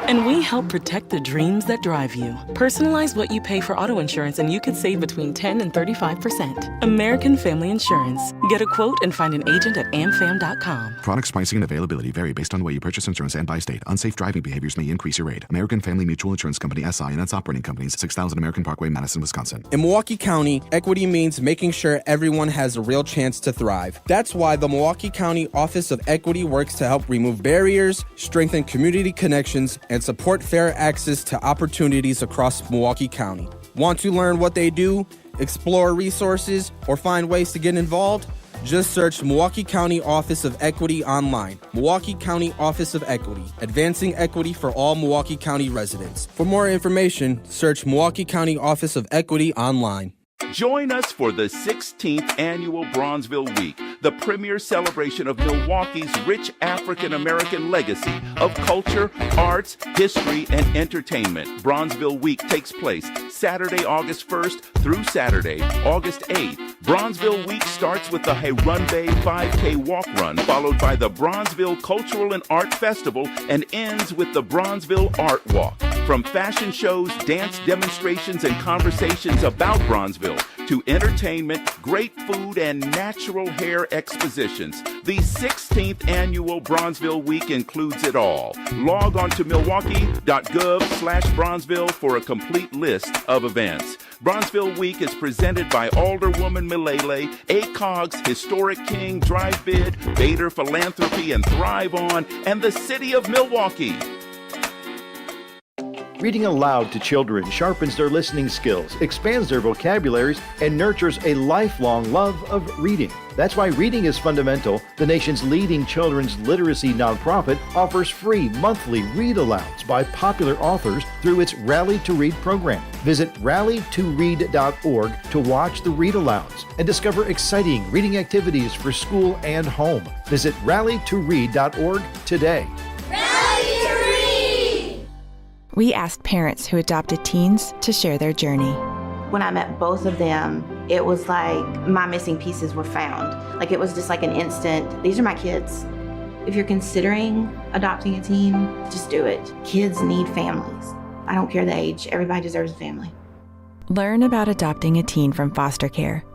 And we help protect the dreams that drive you. Personalize what you pay for auto insurance and you could save between 10 and 35%. American Family Insurance. Get a quote and find an agent at amfam.com. Products, pricing, and availability vary based on the way you purchase insurance and by state. Unsafe driving behaviors may increase your rate. American Family Mutual Insurance Company, SI, and its operating companies, 6000 American Parkway, Madison, Wisconsin. In Milwaukee County, equity means making sure everyone has a real chance to thrive. That's why the Milwaukee County Office of Equity works to help remove barriers, strengthen community connections, and support fair access to opportunities across Milwaukee County. Want to learn what they do, explore resources, or find ways to get involved? Just search Milwaukee County Office of Equity online. Milwaukee County Office of Equity, advancing equity for all Milwaukee County residents. For more information, search Milwaukee County Office of Equity online. Join us for the 16th Annual Bronzeville Week, the premier celebration of Milwaukee's rich African-American legacy of culture, arts, history, and entertainment. Bronzeville Week takes place Saturday, August 1st through Saturday, August 8th. Bronzeville Week starts with the Harambe 5K Walk Run, followed by the Bronzeville Cultural and Art Festival, and ends with the Bronzeville Art Walk. From fashion shows, dance demonstrations, and conversations about Bronzeville, to entertainment, great food, and natural hair expositions. The 16th annual Bronzeville Week includes it all. Log on to milwaukee.gov/Bronzeville for a complete list of events. Bronzeville Week is presented by Alderwoman Milele, ACOG's Historic King, Drive Bid, Bader Philanthropy, and Thrive On, and the City of Milwaukee. Reading aloud to children sharpens their listening skills, expands their vocabularies, and nurtures a lifelong love of reading. That's why Reading is Fundamental, the nation's leading children's literacy nonprofit, offers free monthly read-alouds by popular authors through its Rally to Read program. Visit rallytoread.org to watch the read-alouds and discover exciting reading activities for school and home. Visit rallytoread.org today. We asked parents who adopted teens to share their journey. When I met both of them, it was like my missing pieces were found. Like it was just like an instant, these are my kids. If you're considering adopting a teen, just do it. Kids need families. I don't care the age, everybody deserves a family. Learn about adopting a teen from foster care.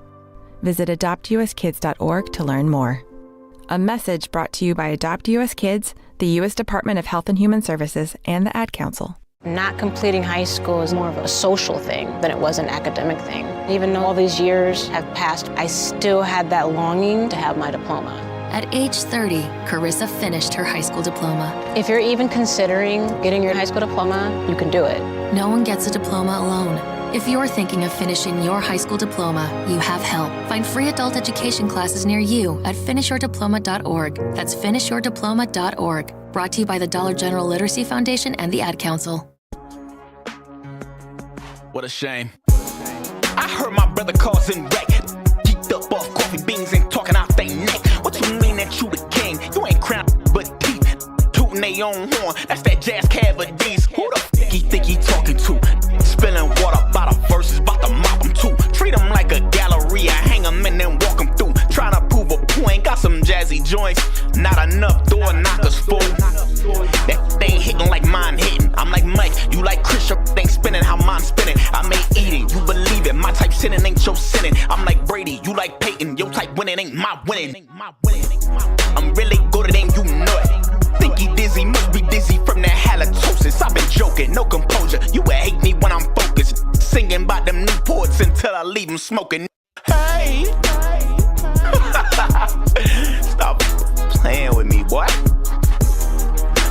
Visit adoptuskids.org to learn more. A message brought to you by Adopt US Kids, the U.S. Department of Health and Human Services, and the Ad Council. Not completing high school is more of a social thing than it was an academic thing. Even though all these years have passed, I still had that longing to have my diploma. At age 30, Carissa finished her high school diploma. If you're even considering getting your high school diploma, you can do it. No one gets a diploma alone. If you're thinking of finishing your high school diploma, you have help. Find free adult education classes near you at finishyourdiploma.org. That's finishyourdiploma.org. Brought to you by the Dollar General Literacy Foundation and the Ad Council. What a shame. I heard my brother causing wreck. Geeked up off coffee beans and talking out they neck. What you mean that you the king? You ain't crowned but deep. Tooting they own horn. That's that jazz cavities. Who the f*** he think he talking to? Spilling water by the verses, about to mop them too. Treat them like a gallery. I hang them and then walk them through. Trying to prove a point. Got some jazzy joints. Not enough door knockers full. That ain't hitting like mine hitting. I'm like Mech, you like Chris, your ain't spinning how mine spinning. I may eat it, you believe it. My type sinning ain't your sinning. I'm like Brady, you like Peyton, your type winning ain't my winning. I'm really good at aim, you know it. Think he dizzy, must be dizzy from that halitosis. I've been joking, no composure. You would hate me when I'm focused. Singing about them Newports until I leave them smoking. Hey! Stop playing with me, boy.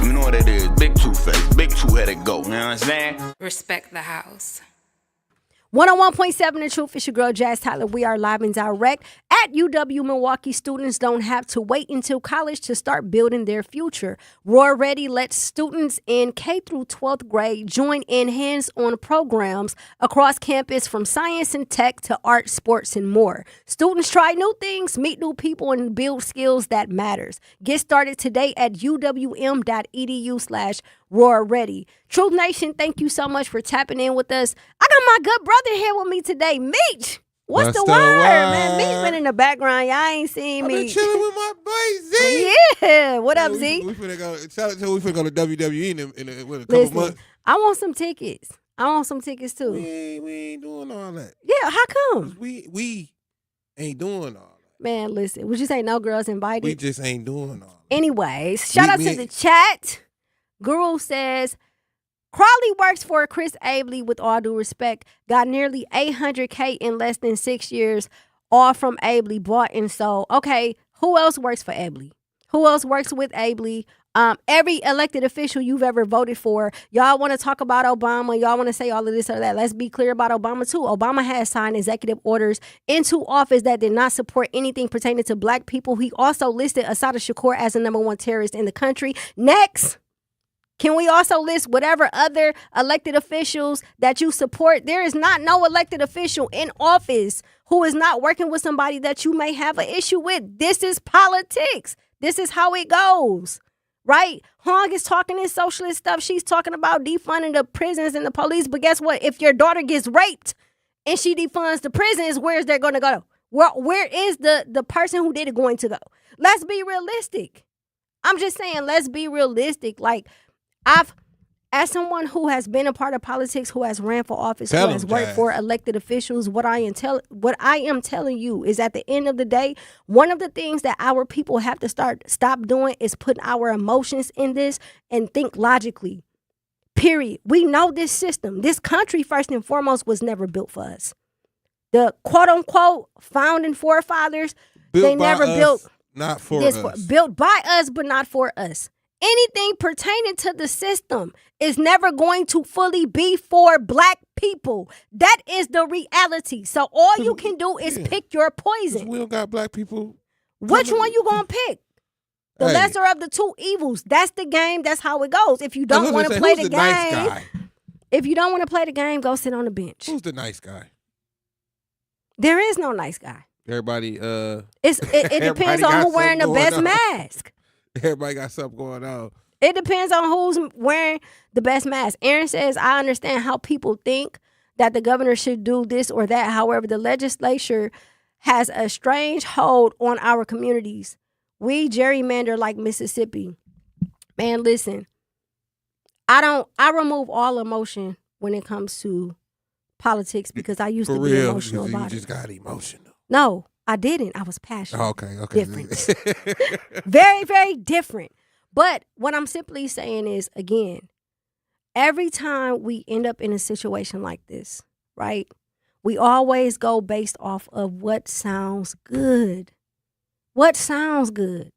You know what it is. Big two-faced, big two-headed goat. You know what I'm saying? Respect the house. 101.7 The Truth. It's your girl, Jazz Tyler. We are live and direct at UW Milwaukee. Students don't have to wait until college to start building their future. Roar Ready lets students in K through 12th grade join in hands-on programs across campus from science and tech to art, sports, and more. Students try new things, meet new people, and build skills that matters. Get started today at uwm.edu/Roar Ready. Truth Nation, thank you so much for tapping in with us. I got my good brother here with me today, Mech. What's the word, man? Mech's been in the background. Y'all ain't seen me. I've been chilling with my boy, Z. Yeah. What up, Z? We finna go. Shout out to we finna go to WWE in a couple months. I want some tickets. I want some tickets too. We ain't doing all that. Yeah, how come? We ain't doing all that. Man, listen. Would you say no girls invited? We just ain't doing all that. Anyways, shout out to the chat. Guru says, Crawley works for Chris Abley, with all due respect, got nearly $800K in less than 6 years, all from Abley, bought and sold. Okay, who else works for Abley? Who else works with Abley? Every elected official you've ever voted for. Y'all want to talk about Obama. Y'all want to say all of this or that. Let's be clear about Obama, too. Obama has signed executive orders into office that did not support anything pertaining to black people. He also listed Assata Shakur as the #1 terrorist in the country. Next. Can we also list whatever other elected officials that you support? There is not no elected official in office who is not working with somebody that you may have an issue with. This is politics. This is how it goes, right? Hong is talking this socialist stuff. She's talking about defunding the prisons and the police. But guess what? If your daughter gets raped and she defunds the prisons, where's they going to go? Where is the person who did it going to go? Let's be realistic. I'm just saying, let's be realistic. Like, as someone who has been a part of politics, who has ran for office, Tell who has them, worked Jazz. for elected officials, what I am telling you is at the end of the day, one of the things that our people have to stop doing is put our emotions in this and think logically. Period. We know this system. This country, first and foremost, was never built for us. The quote unquote founding forefathers, they never built not for this us. built by us, but not for us. Anything pertaining to the system is never going to fully be for black people. That is the reality. So all you can do is pick your poison. We don't got black people. Which one you gonna pick? The Hey. lesser of the two evils. That's the game. That's how it goes. If you don't want to play the game, nice guy? if you don't want to play the game, go sit on the bench. Who's the nice guy? There is no nice guy. Everybody. It everybody depends got on who's wearing the something best going on. mask. Everybody got something going on. It depends on who's wearing the best mask. Aaron says, I understand how people think that the governor should do this or that. However, the legislature has a strange hold on our communities. We gerrymander like Mississippi. Man, listen, I remove all emotion when it comes to politics because I used For to be real, emotional you about just it. got emotional. No, I didn't. I was passionate. Oh, okay. Difference. Very, very different. But what I'm simply saying is, again, every time we end up in a situation like this, right, we always go based off of what sounds good. What sounds good?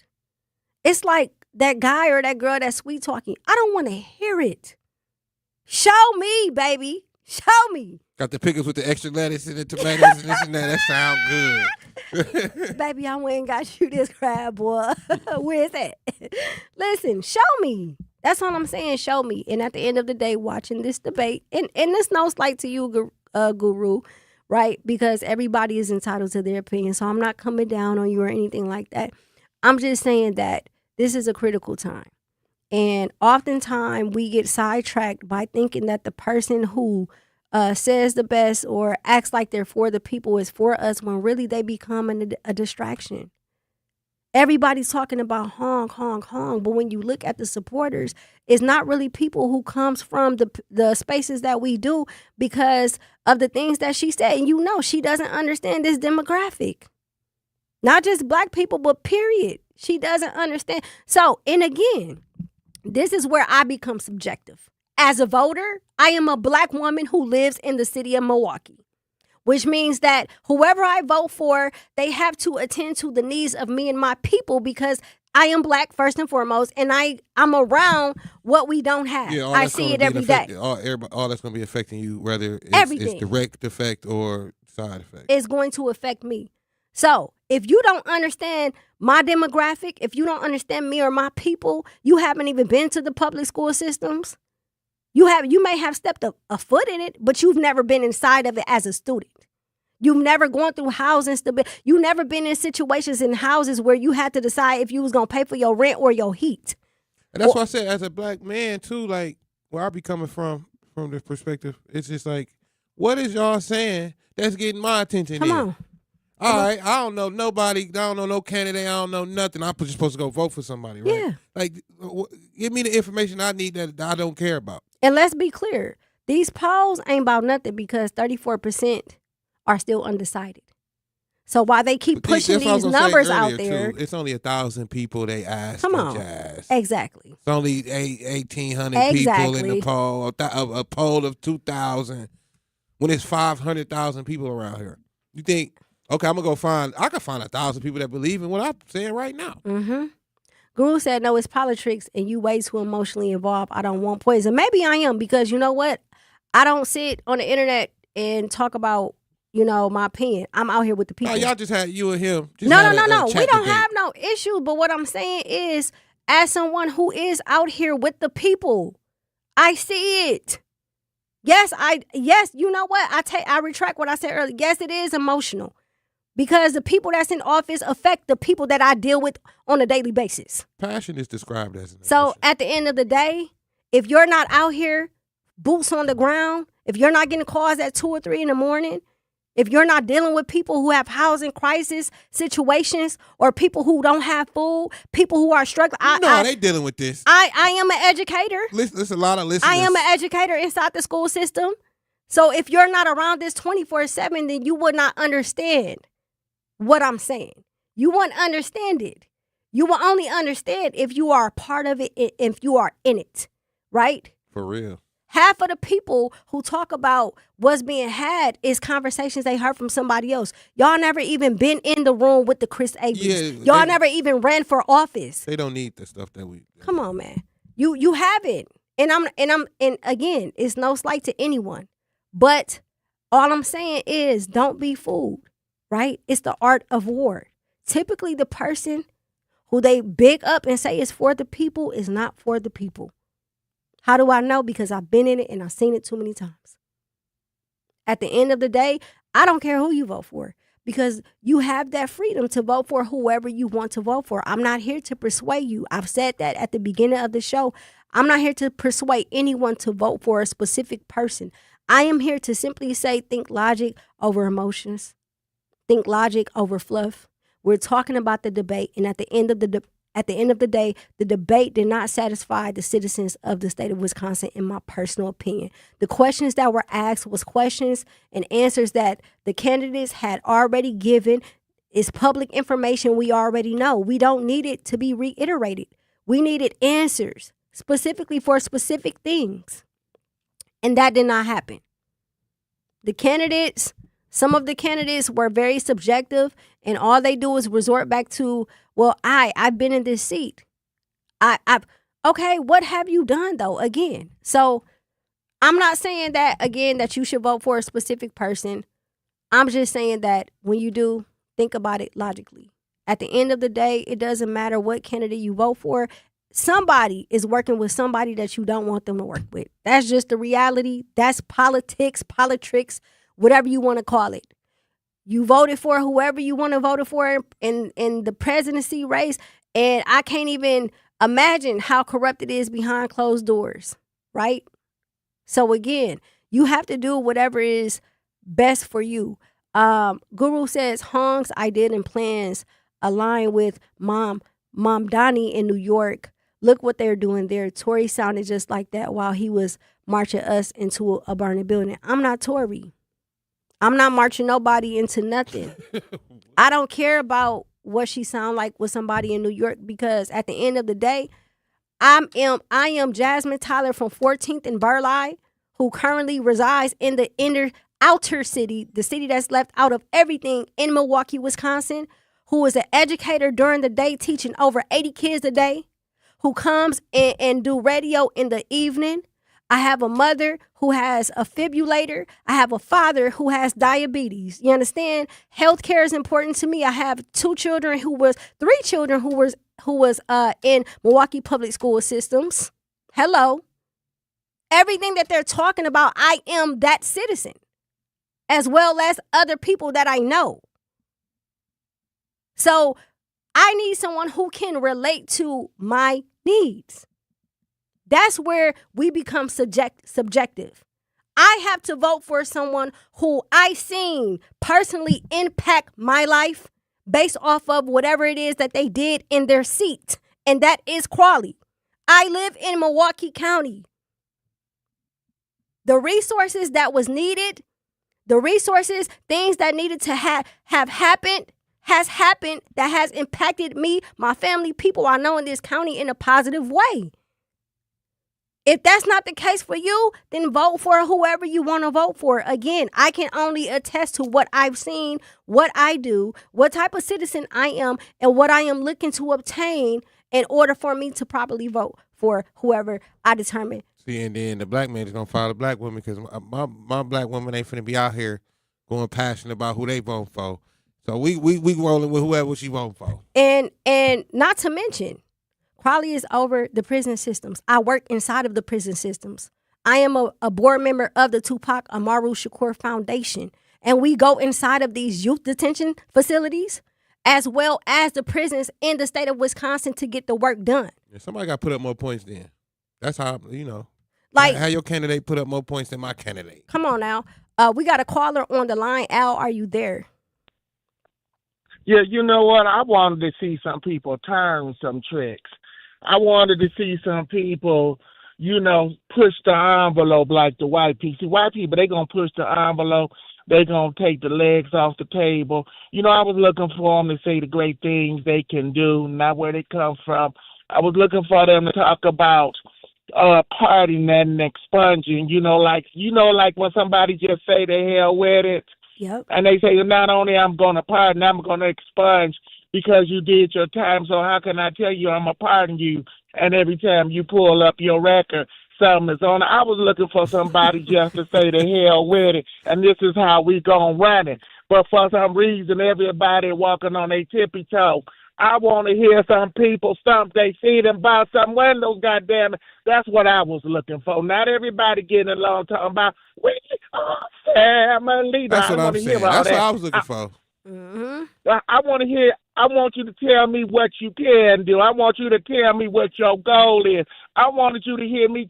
It's like that guy or that girl that's sweet talking. I don't want to hear it. Show me, baby. Show me. Got the pickles with the extra lettuce and the tomatoes and this and that. That sound good. Baby, I went and got you this crab, boy. Where's that? Listen, show me. That's all I'm saying. Show me. And at the end of the day, watching this debate, and this no slight to you, Guru, right? Because everybody is entitled to their opinion. So I'm not coming down on you or anything like that. I'm just saying that this is a critical time. And oftentimes we get sidetracked by thinking that the person who says the best or acts like they're for the people is for us when really they become a distraction. Everybody's talking about honk, honk, honk. But when you look at the supporters, it's not really people who comes from the spaces that we do because of the things that she said. And you know, she doesn't understand this demographic. Not just black people, but period. She doesn't understand. So, and again, this is where I become subjective. As a voter, I am a black woman who lives in the city of Milwaukee, which means that whoever I vote for, they have to attend to the needs of me and my people because I am black first and foremost, and I'm around what we don't have. Yeah, I see it every day. All that's going to be affecting you, whether it's direct effect or side effect. It's going to affect me. So if you don't understand my demographic, if you don't understand me or my people, you haven't even been to the public school systems. You may have stepped a foot in it, but you've never been inside of it as a student. You've never gone through housing stability. You've never been in situations in houses where you had to decide if you was going to pay for your rent or your heat. And that's why I said, as a black man, too, like, where I be coming from this perspective, it's just like, what is y'all saying that's getting my attention? Come on. All right, I don't know nobody. I don't know no candidate. I don't know nothing. I'm just supposed to go vote for somebody, right? Yeah. Like, give me the information I need that I don't care about. And let's be clear. These polls ain't about nothing because 34% are still undecided. So while they keep pushing these numbers out there, too, it's only 1,000 people they asked. Come on, Jazz. Exactly. It's only 1,800 people in the poll. A poll of 2,000 when it's 500,000 people around here. You think? Okay, I'm gonna I can find 1,000 people that believe in what I'm saying right now. Mm-hmm. Guru said, no, it's politics and you way too emotionally involved. I don't want poison. Maybe I am because you know what? I don't sit on the internet and talk about, my opinion. I'm out here with the people. Oh, y'all just had you and him. No. We don't have no issue. But what I'm saying is, as someone who is out here with the people, I see it. Yes, you know what? I retract what I said earlier. Yes, it is emotional. Because the people that's in office affect the people that I deal with on a daily basis. Passion is described as an So emotion. at the end of the day, if you're not out here, boots on the ground, if you're not getting calls at 2 or 3 in the morning, If you're not dealing with people who have housing crisis situations or people who don't have food, people who are struggling. They dealing with this. I am an educator. There's a lot of listeners. I am an educator inside the school system. So if you're not around this 24/7, then you would not understand what I'm saying. You wouldn't understand it. You will only understand if you are a part of it, if you are in it, right? For real. Half of the people who talk about what's being had is conversations they heard from somebody else. Y'all never even been in the room with the Chris Avies. Y'all never even ran for office. They don't need the stuff that we. Come on, man. You haven't. And again, it's no slight to anyone. But all I'm saying is don't be fooled, right? It's the art of war. Typically, the person who they big up and say is for the people is not for the people. How do I know? Because I've been in it and I've seen it too many times. At the end of the day, I don't care who you vote for because you have that freedom to vote for whoever you want to vote for. I'm not here to persuade you. I've said that at the beginning of the show. I'm not here to persuade anyone to vote for a specific person. I am here to simply say think logic over emotions. Think logic over fluff. We're talking about the debate, and at the end of the day, the debate did not satisfy the citizens of the state of Wisconsin, in my personal opinion. The questions that were asked was questions and answers that the candidates had already given. Is public information we already know. We don't need it to be reiterated. We needed answers specifically for specific things, and that did not happen. Some of the candidates were very subjective, and all they do is resort back to, well, I've been in this seat. Okay, what have you done though? Again, so I'm not saying that again that you should vote for a specific person. I'm just saying that when you do, think about it logically. At the end of the day, it doesn't matter what candidate you vote for. Somebody is working with somebody that you don't want them to work with. That's just the reality. That's politics, whatever you want to call it. You voted for whoever you want to vote for in the presidency race, and I can't even imagine how corrupt it is behind closed doors, right? So again, you have to do whatever is best for you. Guru says Hong's idea and plans align with Mom Donnie in New York. Look what they're doing there. Tory sounded just like that while he was marching us into a burning building. I'm not Tory. I'm not marching nobody into nothing. I don't care about what she sound like with somebody in New York because at the end of the day, I am Jasmine Tyler from 14th and Burleigh, who currently resides in the outer city, the city that's left out of everything in Milwaukee, Wisconsin, who is an educator during the day teaching over 80 kids a day, who comes and do radio in the evening. I have a mother who has a fibrillator. I have a father who has diabetes. You understand? Healthcare is important to me. I have three children who was in Milwaukee public school systems. Hello. Everything that they're talking about, I am that citizen, as well as other people that I know. So I need someone who can relate to my needs. That's where we become subjective. I have to vote for someone who I seen personally impact my life based off of whatever it is that they did in their seat. And that is Crawley. I live in Milwaukee County. The resources that was needed, things that needed to have happened, has happened that has impacted me, my family, people I know in this county in a positive way. If that's not the case for you, then vote for whoever you want to vote for. Again, I can only attest to what I've seen, what I do, what type of citizen I am, and what I am looking to obtain in order for me to properly vote for whoever I determine. See, and then the black man is going to follow the black woman because my black woman ain't finna be out here going passionate about who they vote for. So we rolling with whoever she vote for. And not to mention, Crawley is over the prison systems. I work inside of the prison systems. I am a board member of the Tupac Amaru Shakur Foundation. And we go inside of these youth detention facilities as well as the prisons in the state of Wisconsin to get the work done. Yeah, somebody got to put up more points then. That's how, Like, how your candidate put up more points than my candidate. Come on now. We got a caller on the line. Al, are you there? Yeah, you know what? I wanted to see some people turn some tricks. I wanted to see some people, push the envelope like the white people. See, white people, they going to push the envelope. They going to take the legs off the table. I was looking for them to say the great things they can do, not where they come from. I was looking for them to talk about partying and expunging, like when somebody just say the hell with it. Yep. And they say, not only I'm going to pardon, I'm going to expunge because you did your time. So how can I tell you I'm going to pardon you? And every time you pull up your record, something is on. I was looking for somebody just to say the hell with it. And this is how we going to run it. But for some reason, everybody walking on their tippy toe. I want to hear some people stomp their feet and bounce some windows, goddammit. That's what I was looking for. Not everybody getting along talking about, we are family. That's what I'm saying. That's what I was looking for. I want you to tell me what you can do. I want you to tell me what your goal is. I wanted you to hear me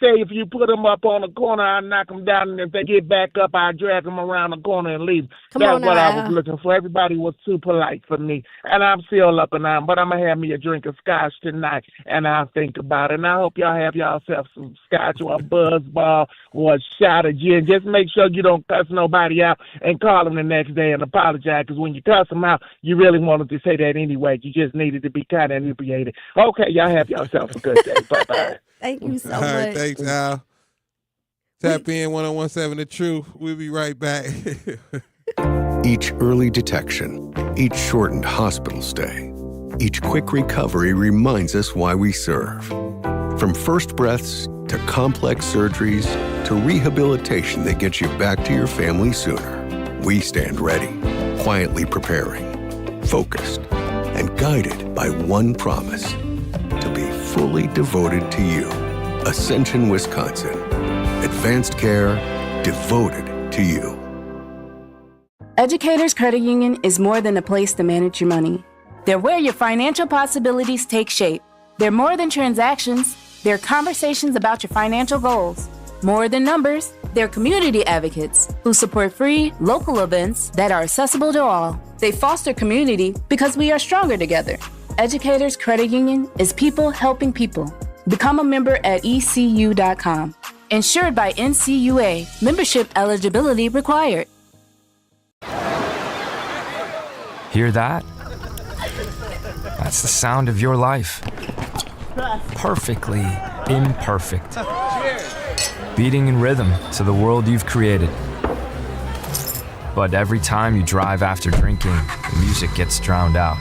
say if you put them up on the corner, I knock them down, and if they get back up, I drag them around the corner and leave. That's what I was looking for. Everybody was too polite for me, and I'm still up and down, but I'm going to have me a drink of scotch tonight, and I'll think about it. And I hope y'all have yourself some scotch or a buzz ball or a shot of gin. Just make sure you don't cuss nobody out and call them the next day and apologize, because when you cuss them out, you really wanted to say that anyway. You just needed to be kind of inebriated. Okay, y'all have yourself a good day. Bye-bye. Thank you so much. All right, thanks, Al. Tap in 1017 The Truth. We'll be right back. Each early detection, each shortened hospital stay, each quick recovery reminds us why we serve. From first breaths to complex surgeries to rehabilitation that gets you back to your family sooner, we stand ready, quietly preparing, focused, and guided by one promise: to be fully devoted to you. Ascension, Wisconsin. Advanced care devoted to you. Educators Credit Union is more than a place to manage your money. They're where your financial possibilities take shape. They're more than transactions. They're conversations about your financial goals. More than numbers, they're community advocates who support free, local events that are accessible to all. They foster community because we are stronger together. Educators Credit Union is people helping people. Become a member at ECU.com. Insured by NCUA. Membership eligibility required. Hear that? That's the sound of your life. Perfectly imperfect. Beating in rhythm to the world you've created. But every time you drive after drinking, the music gets drowned out.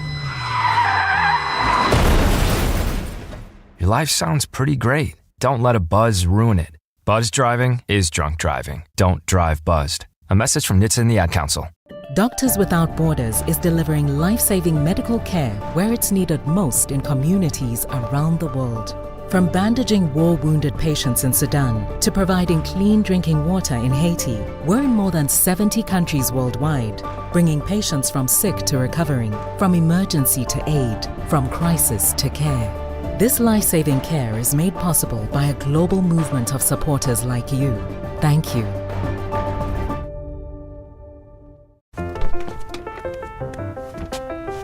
Your life sounds pretty great. Don't let a buzz ruin it. Buzz driving is drunk driving. Don't drive buzzed. A message from NHTSA and the Ad Council. Doctors Without Borders is delivering life-saving medical care where it's needed most in communities around the world. From bandaging war-wounded patients in Sudan to providing clean drinking water in Haiti, we're in more than 70 countries worldwide, bringing patients from sick to recovering, from emergency to aid, from crisis to care. This life-saving care is made possible by a global movement of supporters like you. Thank you.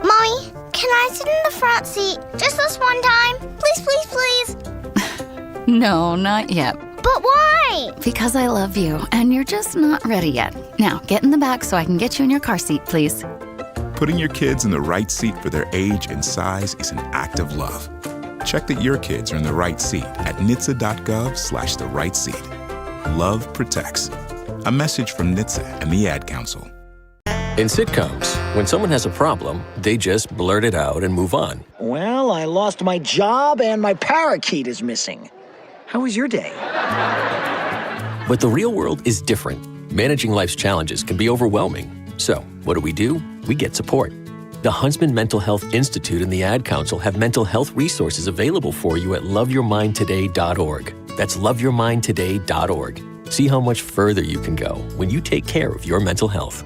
Mommy, can I sit in the front seat just this one time? Please, please, please. No, not yet. But why? Because I love you, and you're just not ready yet. Now, get in the back so I can get you in your car seat, please. Putting your kids in the right seat for their age and size is an act of love. Check that your kids are in the right seat at NHTSA.gov/the right seat. Love protects. A message from NHTSA and the Ad Council. In sitcoms, when someone has a problem, they just blurt it out and move on. Well, I lost my job and my parakeet is missing. How was your day? But the real world is different. Managing life's challenges can be overwhelming. So, what do? We get support. The Huntsman Mental Health Institute and the Ad Council have mental health resources available for you at loveyourmindtoday.org. That's loveyourmindtoday.org. See how much further you can go when you take care of your mental health.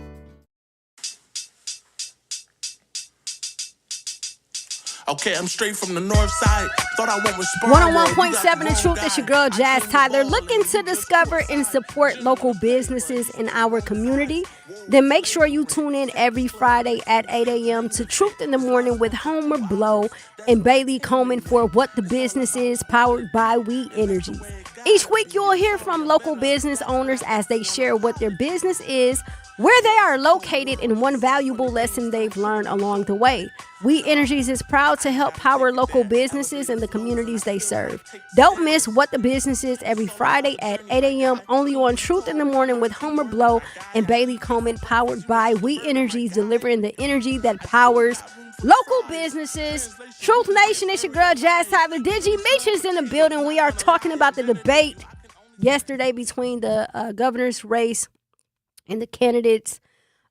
Okay, I'm straight from the north side. Thought I went with Spurwell. 101.7 The Truth. It's your girl, Jazz Tyler. Looking to discover and support local businesses in our community? Then make sure you tune in every Friday at 8 a.m. to Truth in the Morning with Homer Blow and Bailey Coleman for What the Business Is, powered by We Energies. Each week, you'll hear from local business owners as they share what their business is, where they are located, and one valuable lesson they've learned along the way. We Energies is proud to help power local businesses and the communities they serve. Don't miss What the Business Is every Friday at 8 a.m. only on Truth in the Morning with Homer Blow and Bailey Coleman, powered by We Energies, delivering the energy that powers local businesses. Truth Nation, it's your girl, Jazz Tyler. Digi Meech is in the building. We are talking about the debate yesterday between the governor's race and the candidates.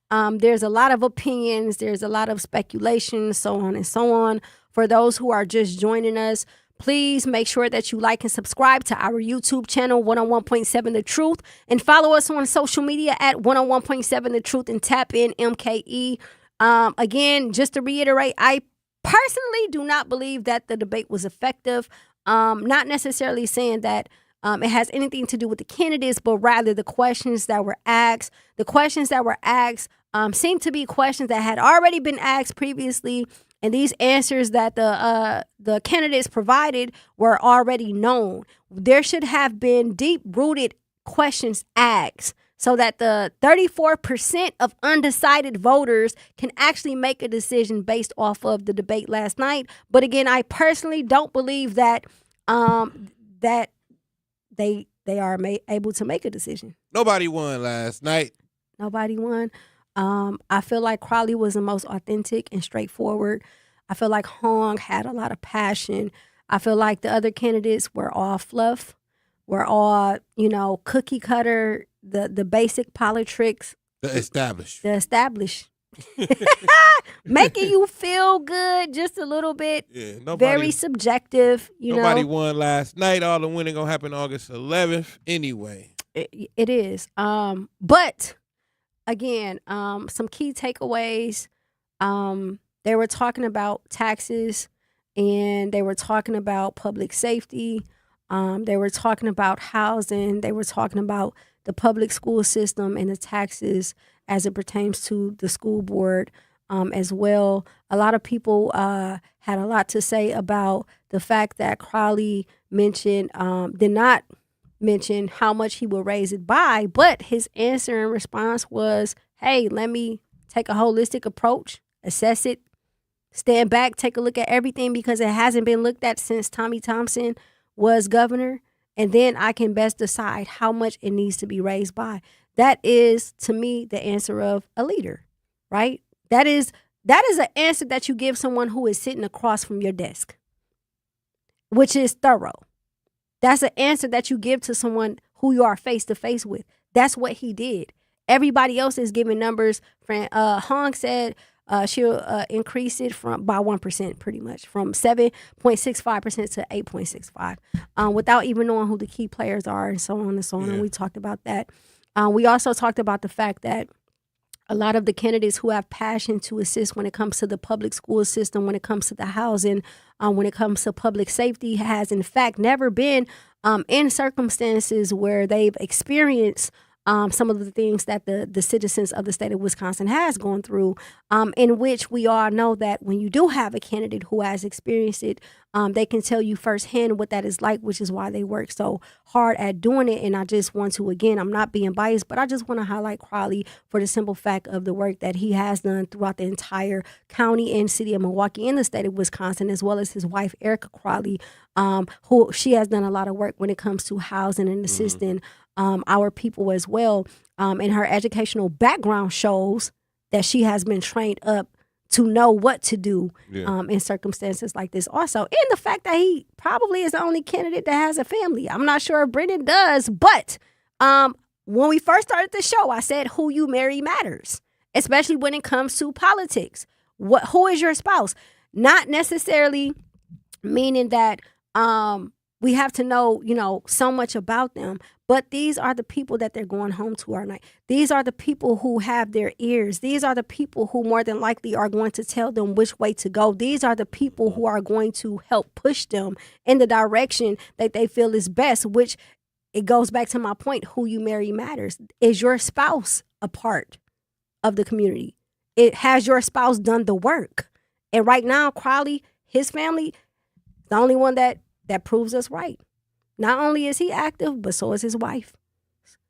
There's a lot of opinions. There's a lot of speculation, so on and so on. For those who are just joining us, please make sure that you like and subscribe to our YouTube channel, 101.7 The Truth, and follow us on social media at 101.7 The Truth and tap in MKE. Again, just to reiterate, I personally do not believe that the debate was effective. Not necessarily saying that it has anything to do with the candidates, but rather the questions that were asked. The questions that were asked seem to be questions that had already been asked previously, and these answers that the candidates provided were already known. There should have been deep-rooted questions asked so that the 34% of undecided voters can actually make a decision based off of the debate last night. But again, I personally don't believe that that they are able to make a decision. Nobody won last night. Nobody won. I feel like Crowley was the most authentic and straightforward. I feel like Hong had a lot of passion. I feel like the other candidates were all fluff, were all, cookie cutter, the basic politics. The established. Making you feel good just a little bit. Yeah, very subjective, Nobody won last night. All the winning gonna happen August 11th anyway. It is. But again, some key takeaways. They were talking about taxes, and they were talking about public safety. They were talking about housing. They were talking about the public school system and the taxes as it pertains to the school board as well. A lot of people had a lot to say about the fact that Crowley did not mention how much he will raise it by, but his answer and response was, hey, let me take a holistic approach, assess it, stand back, take a look at everything because it hasn't been looked at since Tommy Thompson was governor, and then I can best decide how much it needs to be raised by. That is, to me, the answer of a leader, right? That is an answer that you give someone who is sitting across from your desk, which is thorough. That's an answer that you give to someone who you are face to face with. That's what he did. Everybody else is giving numbers. Hong said she'll increase it by 1%, pretty much, from 7.65% to 8.65%, without even knowing who the key players are and so on and so on. Yeah. And we talked about that. We also talked about the fact that a lot of the candidates who have passion to assist when it comes to the public school system, when it comes to the housing, when it comes to public safety, has in fact never been in circumstances where they've experienced some of the things that the citizens of the state of Wisconsin has gone through, in which we all know that when you do have a candidate who has experienced it, they can tell you firsthand what that is like, which is why they work so hard at doing it. And I just want to, again, I'm not being biased, but I just want to highlight Crowley for the simple fact of the work that he has done throughout the entire county and city of Milwaukee and the state of Wisconsin, as well as his wife, Erica Crowley, who she has done a lot of work when it comes to housing and assisting our people as well. And her educational background shows that she has been trained up to know what to do in circumstances like this also. And the fact that he probably is the only candidate that has a family. I'm not sure if Brendan does, but when we first started the show, I said who you marry matters, especially when it comes to politics. Who is your spouse? Not necessarily meaning that we have to know, so much about them, But these are the people that they're going home to our night. These are the people who have their ears. These are the people who more than likely are going to tell them which way to go. These are the people who are going to help push them in the direction that they feel is best, which it goes back to my point, who you marry matters. Is your spouse a part of the community? Has your spouse done the work? And right now, Crowley, his family, the only one that proves us right. Not only is he active, but so is his wife.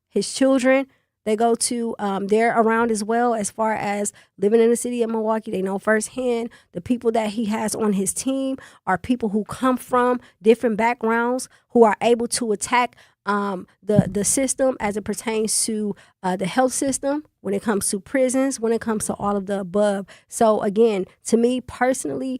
His children, they go to, they're around as well as far as living in the city of Milwaukee. They know firsthand the people that he has on his team are people who come from different backgrounds, who are able to attack the system as it pertains to the health system, when it comes to prisons, when it comes to all of the above. So again, to me personally,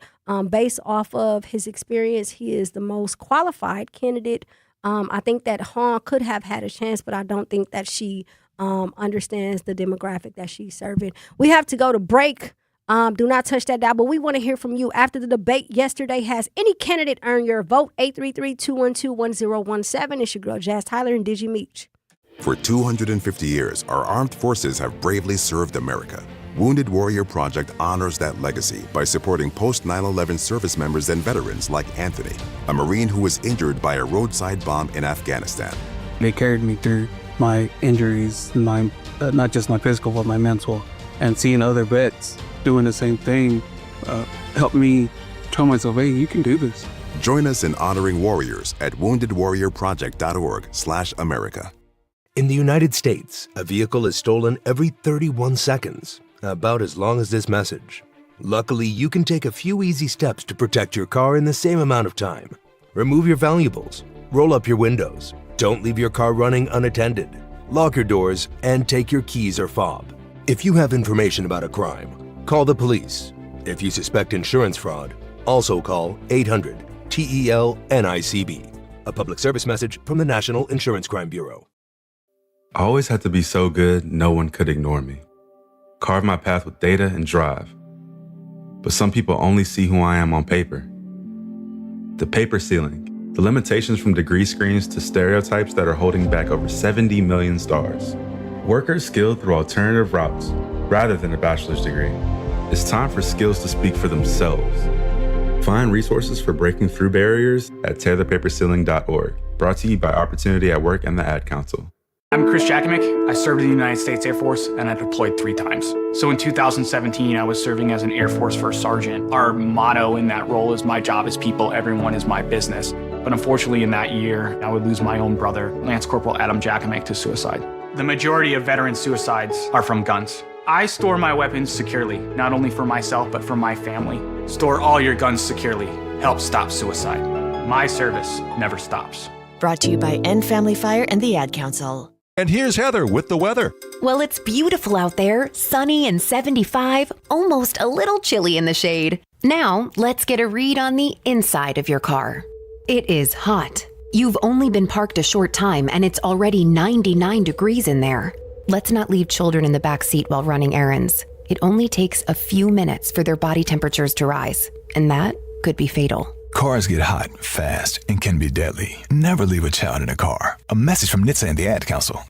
based off of his experience, he is the most qualified candidate. I think that Han could have had a chance, but I don't think that she understands the demographic that she's serving. We have to go to break. Do not touch that dial, but we want to hear from you after the debate yesterday. Has any candidate earned your vote? 833-212-1017. It's your girl, Jazz Tyler and Digi Meech. For 250 years, our armed forces have bravely served America. Wounded Warrior Project honors that legacy by supporting post-9/11 service members and veterans like Anthony, a Marine who was injured by a roadside bomb in Afghanistan. They carried me through my injuries, not just my physical, but my mental. And seeing other vets doing the same thing helped me tell myself, hey, you can do this. Join us in honoring warriors at woundedwarriorproject.org/America. In the United States, a vehicle is stolen every 31 seconds, about as long as this message. Luckily, you can take a few easy steps to protect your car in the same amount of time. Remove your valuables, roll up your windows, don't leave your car running unattended, lock your doors, and take your keys or fob. If you have information about a crime, call the police. If you suspect insurance fraud, also call 800-TEL-NICB. A public service message from the National Insurance Crime Bureau. I always had to be so good, no one could ignore me. Carve my path with data and drive. But some people only see who I am on paper. The paper ceiling, the limitations from degree screens to stereotypes that are holding back over 70 million stars. Workers skilled through alternative routes, rather than a bachelor's degree. It's time for skills to speak for themselves. Find resources for breaking through barriers at tearthepaperceiling.org. Brought to you by Opportunity at Work and the Ad Council. I'm Chris Jackamick. I served in the United States Air Force and I deployed 3 times. So in 2017, I was serving as an Air Force First Sergeant. Our motto in that role is my job is people, everyone is my business. But unfortunately in that year, I would lose my own brother, Lance Corporal Adam Jackamick, to suicide. The majority of veteran suicides are from guns. I store my weapons securely, not only for myself, but for my family. Store all your guns securely. Help stop suicide. My service never stops. Brought to you by End Family Fire and the Ad Council. And here's Heather with the weather. Well, it's beautiful out there, sunny and 75, almost a little chilly in the shade. Now, let's get a read on the inside of your car. It is hot. You've only been parked a short time and it's already 99 degrees in there. Let's not leave children in the back seat while running errands. It only takes a few minutes for their body temperatures to rise, and that could be fatal. Cars get hot, fast, and can be deadly. Never leave a child in a car. A message from NHTSA and the Ad Council.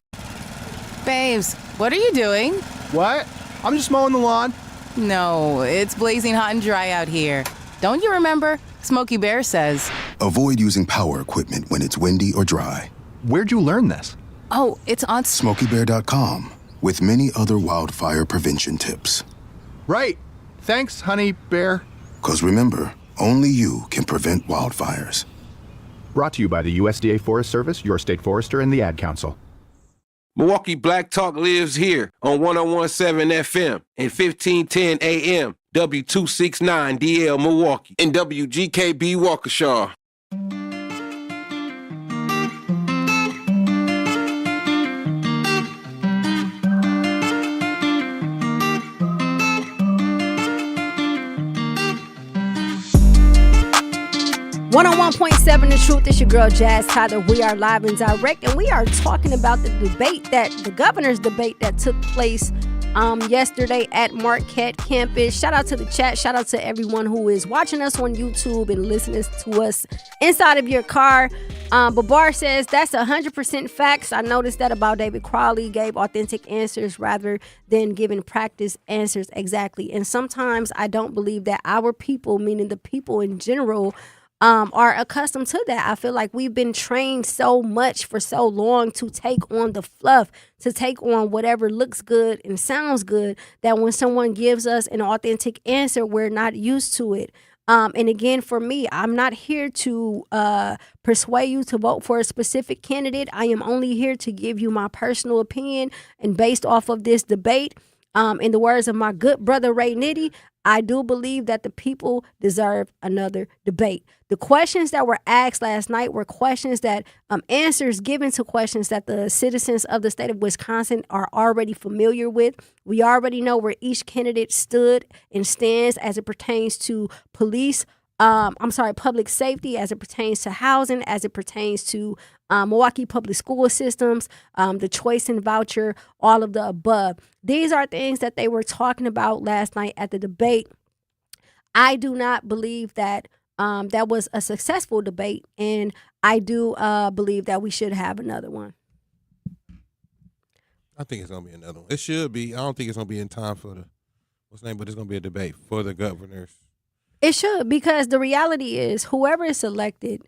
Babes, what are you doing? What? I'm just mowing the lawn. No, it's blazing hot and dry out here. Don't you remember? Smokey Bear says. Avoid using power equipment when it's windy or dry. Where'd you learn this? Oh, it's on SmokeyBear.com with many other wildfire prevention tips. Right. Thanks, honey bear. 'Cause remember, only you can prevent wildfires. Brought to you by the USDA Forest Service, your state forester, and the Ad Council. Milwaukee Black Talk lives here on 101.7 FM and 1510 AM, W269 DL Milwaukee, and WGKB Waukesha. 101.7 The Truth. It's your girl Jazz Tyler. We are live and direct, and we are talking about the governor's debate that took place yesterday at Marquette campus. Shout out to the chat. Shout out to everyone who is watching us on YouTube and listening to us inside of your car. Babar says, that's 100% facts. I noticed that about David Crowley, gave authentic answers rather than giving practice answers. Exactly. And sometimes I don't believe that our people, meaning the people in general, are accustomed to that. I feel like we've been trained so much for so long to take on the fluff, to take on whatever looks good and sounds good, that when someone gives us an authentic answer, we're not used to it. And again, for me, I'm not here to persuade you to vote for a specific candidate. I am only here to give you my personal opinion. And based off of this debate, in the words of my good brother Ray Nitty, I do believe that the people deserve another debate. The questions that were asked last night were questions that, answers given to questions that the citizens of the state of Wisconsin are already familiar with. We already know where each candidate stood and stands as it pertains to public safety, as it pertains to housing, as it pertains to Milwaukee public school systems, the choice and voucher, all of the above. These are things that they were talking about last night at the debate. I do not believe that that was a successful debate, and I do believe that we should have another one. I think it's going to be another one. It should be. I don't think it's going to be in time for but it's going to be a debate for the governors. It should, because the reality is whoever is selected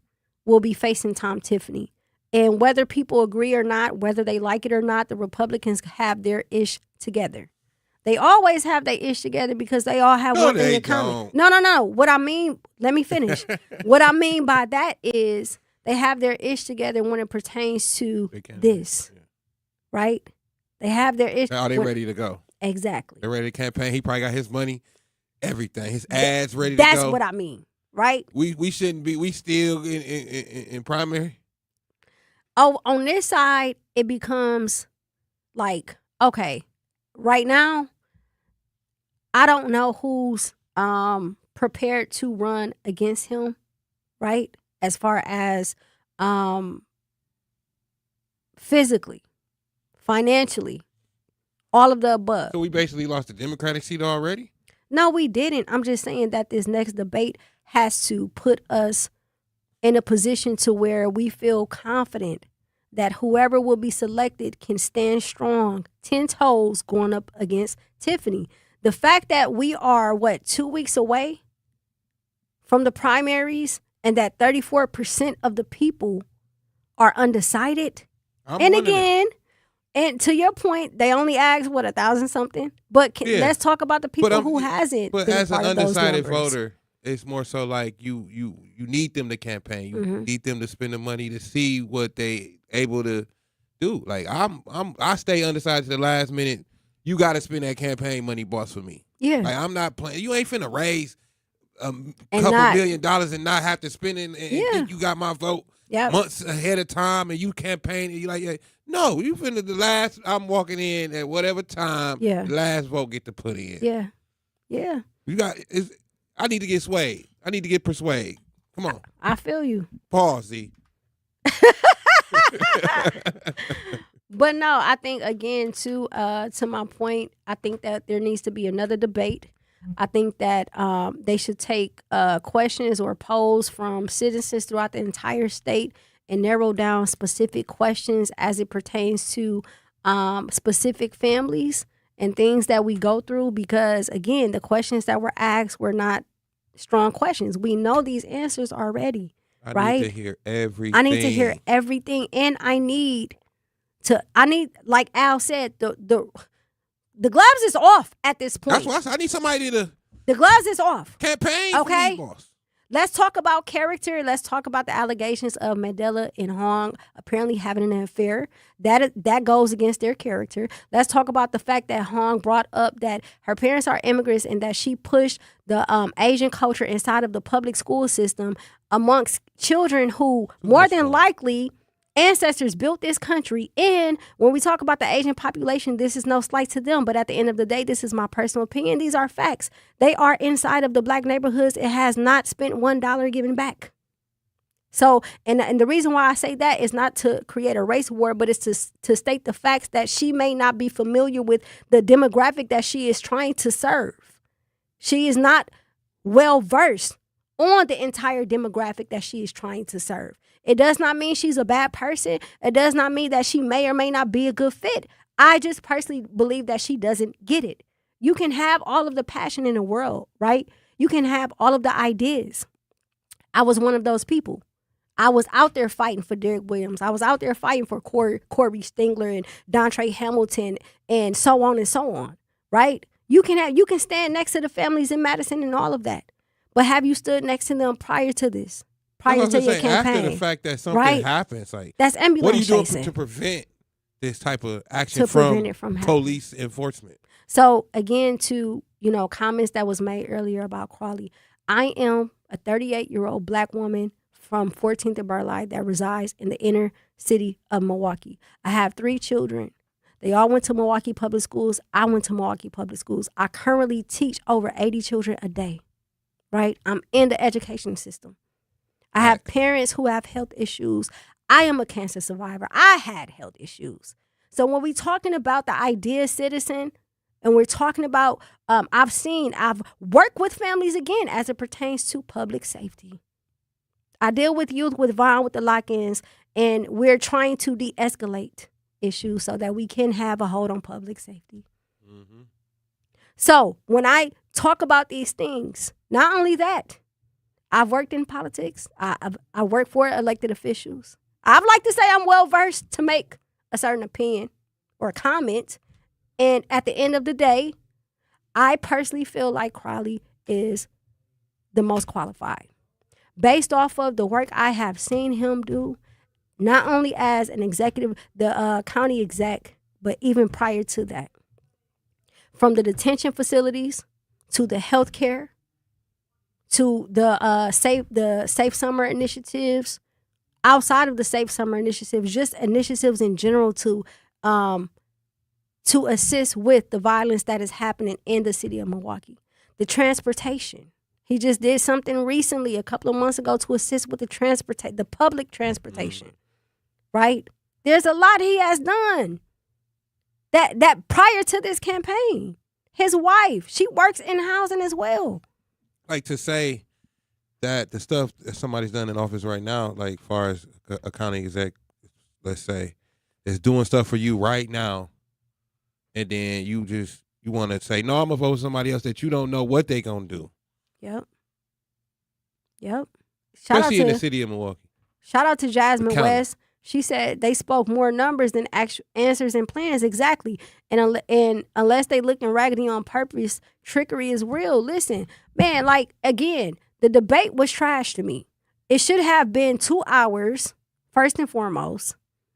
will be facing Tom Tiffany. And whether people agree or not, whether they like it or not, the Republicans have their ish together. They always have their ish together because they all have one thing in common. No. What I mean, let me finish. What I mean by that is they have their ish together when it pertains to this, right? They have their ish. Are they ready to go? Exactly. They're ready to campaign. He probably got his money, everything, his ads ready to go. That's what I mean, right? We shouldn't be. We still in primary. Oh, on this side, it becomes like, okay, right now, I don't know who's prepared to run against him, right? As far as physically, financially, all of the above. So we basically lost the Democratic seat already? No, we didn't. I'm just saying that this next debate has to put us in a position to where we feel confident that whoever will be selected can stand strong, 10 toes going up against Tiffany. The fact that we are, 2 weeks away from the primaries and that 34% of the people are undecided. And again, and to your point, they only asked, 1,000 something? But let's talk about the people who hasn't. But as an undecided voter, it's more so like you need them to campaign. You need them to spend the money to see what they able to do. Like I stay undecided to the last minute. You got to spend that campaign money, boss, for me. Yeah. Like I'm not playing. You ain't finna raise a couple $1 million and not have to spend it and think you got my vote months ahead of time and you campaign and you like, no, you finna the last. I'm walking in at whatever time. The last vote get to put in. Yeah. You got. I need to get swayed. I need to get persuaded. Come on. I feel you. Pause, Z. But no, I think again to my point, I think that there needs to be another debate. I think that they should take questions or polls from citizens throughout the entire state and narrow down specific questions as it pertains to specific families and things that we go through, because again, the questions that were asked were not strong questions. We know these answers already, right? I need to hear everything. I need to hear everything, and I need, like Al said, the gloves is off at this point. That's why I said I need somebody to. The gloves is off. Campaign. Okay. For me, boss. Let's talk about character. Let's talk about the allegations of Mandela and Hong apparently having an affair. That goes against their character. Let's talk about the fact that Hong brought up that her parents are immigrants and that she pushed the Asian culture inside of the public school system amongst children who more than likely ancestors built this country. And when we talk about the Asian population, this is no slight to them. But at the end of the day, this is my personal opinion. These are facts. They are inside of the black neighborhoods. It has not spent $1 given back. So, and the reason why I say that is not to create a race war, but it's to state the facts that she may not be familiar with the demographic that she is trying to serve. She is not well versed on the entire demographic that she is trying to serve. It does not mean she's a bad person. It does not mean that she may or may not be a good fit. I just personally believe that she doesn't get it. You can have all of the passion in the world, right? You can have all of the ideas. I was one of those people. I was out there fighting for Derek Williams. I was out there fighting for Corey Stingler and Dontre Hamilton and so on, right? You can stand next to the families in Madison and all of that. But have you stood next to them prior to this? Prior to your campaign? After the fact that something happens, like that's ambulance what are you doing chasing to prevent this type of action from police enforcement? So again, to comments that was made earlier about Crawley, I am a 38-year-old Black woman from 14th and Burleigh that resides in the inner city of Milwaukee. I have 3 children. They all went to Milwaukee Public Schools. I went to Milwaukee Public Schools. I currently teach over 80 children a day, right? I'm in the education system. I have parents who have health issues. I am a cancer survivor. I had health issues. So when we're talking about the idea citizen, and we're talking about, I've worked with families again as it pertains to public safety. I deal with youth with violence with the lock-ins, and we're trying to de-escalate issues so that we can have a hold on public safety. Mm-hmm. So when I talk about these things, not only that, I've worked in politics. I work for elected officials. I'd like to say I'm well-versed to make a certain opinion or a comment. And at the end of the day, I personally feel like Crawley is the most qualified. Based off of the work I have seen him do, not only as an executive, the county exec, but even prior to that. From the detention facilities to the healthcare to the safe summer initiatives, outside of the safe summer initiatives, just initiatives in general to assist with the violence that is happening in the city of Milwaukee. The transportation. He just did something recently, a couple of months ago, to assist with the public transportation, right? There's a lot he has done that prior to this campaign. His wife, she works in housing as well. Like to say that the stuff that somebody's done in office right now, like far as a county exec, let's say, is doing stuff for you right now, and then you want to say, no, I'm going to vote for somebody else that you don't know what they going to do. Yep. Especially in the city of Milwaukee. Shout out to Jasmine West. She said they spoke more numbers than actual answers and plans. Exactly. And unless they looking raggedy on purpose, trickery is real. Listen, man, like, again, the debate was trash to me. It should have been 2 hours, first and foremost.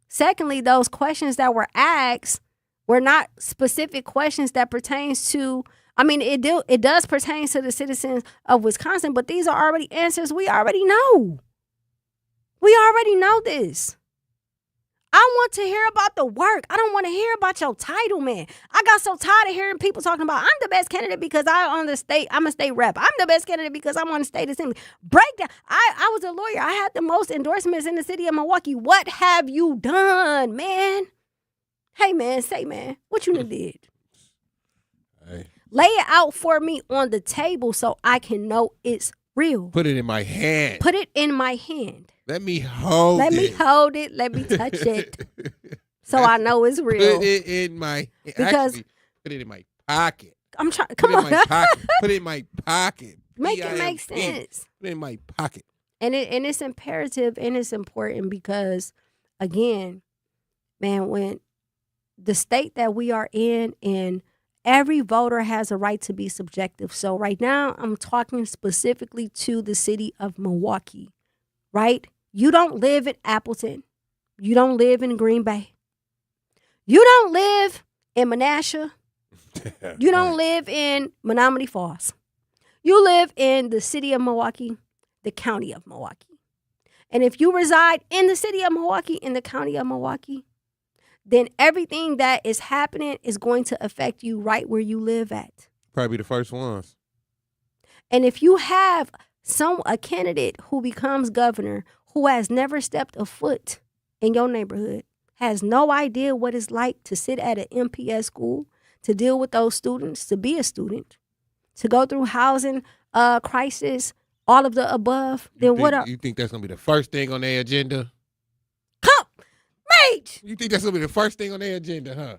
Secondly, those questions that were asked were not specific questions that pertains to, I mean, it does pertain to the citizens of Wisconsin, but these are already answers we already know. We already know this. I want to hear about the work. I don't want to hear about your title, man. I got so tired of hearing people talking about, I'm the best candidate because I'm a state rep. I'm the best candidate because I'm on the state assembly. Breakdown. I was a lawyer. I had the most endorsements in the city of Milwaukee. What have you done, man? Hey, man, say, man, what you done did? Hey. Lay it out for me on the table so I can know it's real. Put it in my hand. Put it in my hand. Let me hold it. Let me hold it. Let me touch it. So I know it's real. Put it in my because put it in my pocket. I'm trying. Come on. Put it in my pocket. Make it make sense. Put it in my pocket. And it's imperative and it's important because, again, man, when the state that we are in and every voter has a right to be subjective. So right now I'm talking specifically to the city of Milwaukee, right? You don't live in Appleton. You don't live in Green Bay. You don't live in Menasha. You don't live in Menominee Falls. You live in the city of Milwaukee, the county of Milwaukee. And if you reside in the city of Milwaukee, in the county of Milwaukee, then everything that is happening is going to affect you right where you live at. Probably the first ones. And if you have a candidate who becomes governor who has never stepped a foot in your neighborhood, has no idea what it's like to sit at an MPS school, to deal with those students, to be a student, to go through housing crisis, all of the above, You think that's going to be the first thing on their agenda? Mate! You think that's going to be the first thing on their agenda, huh?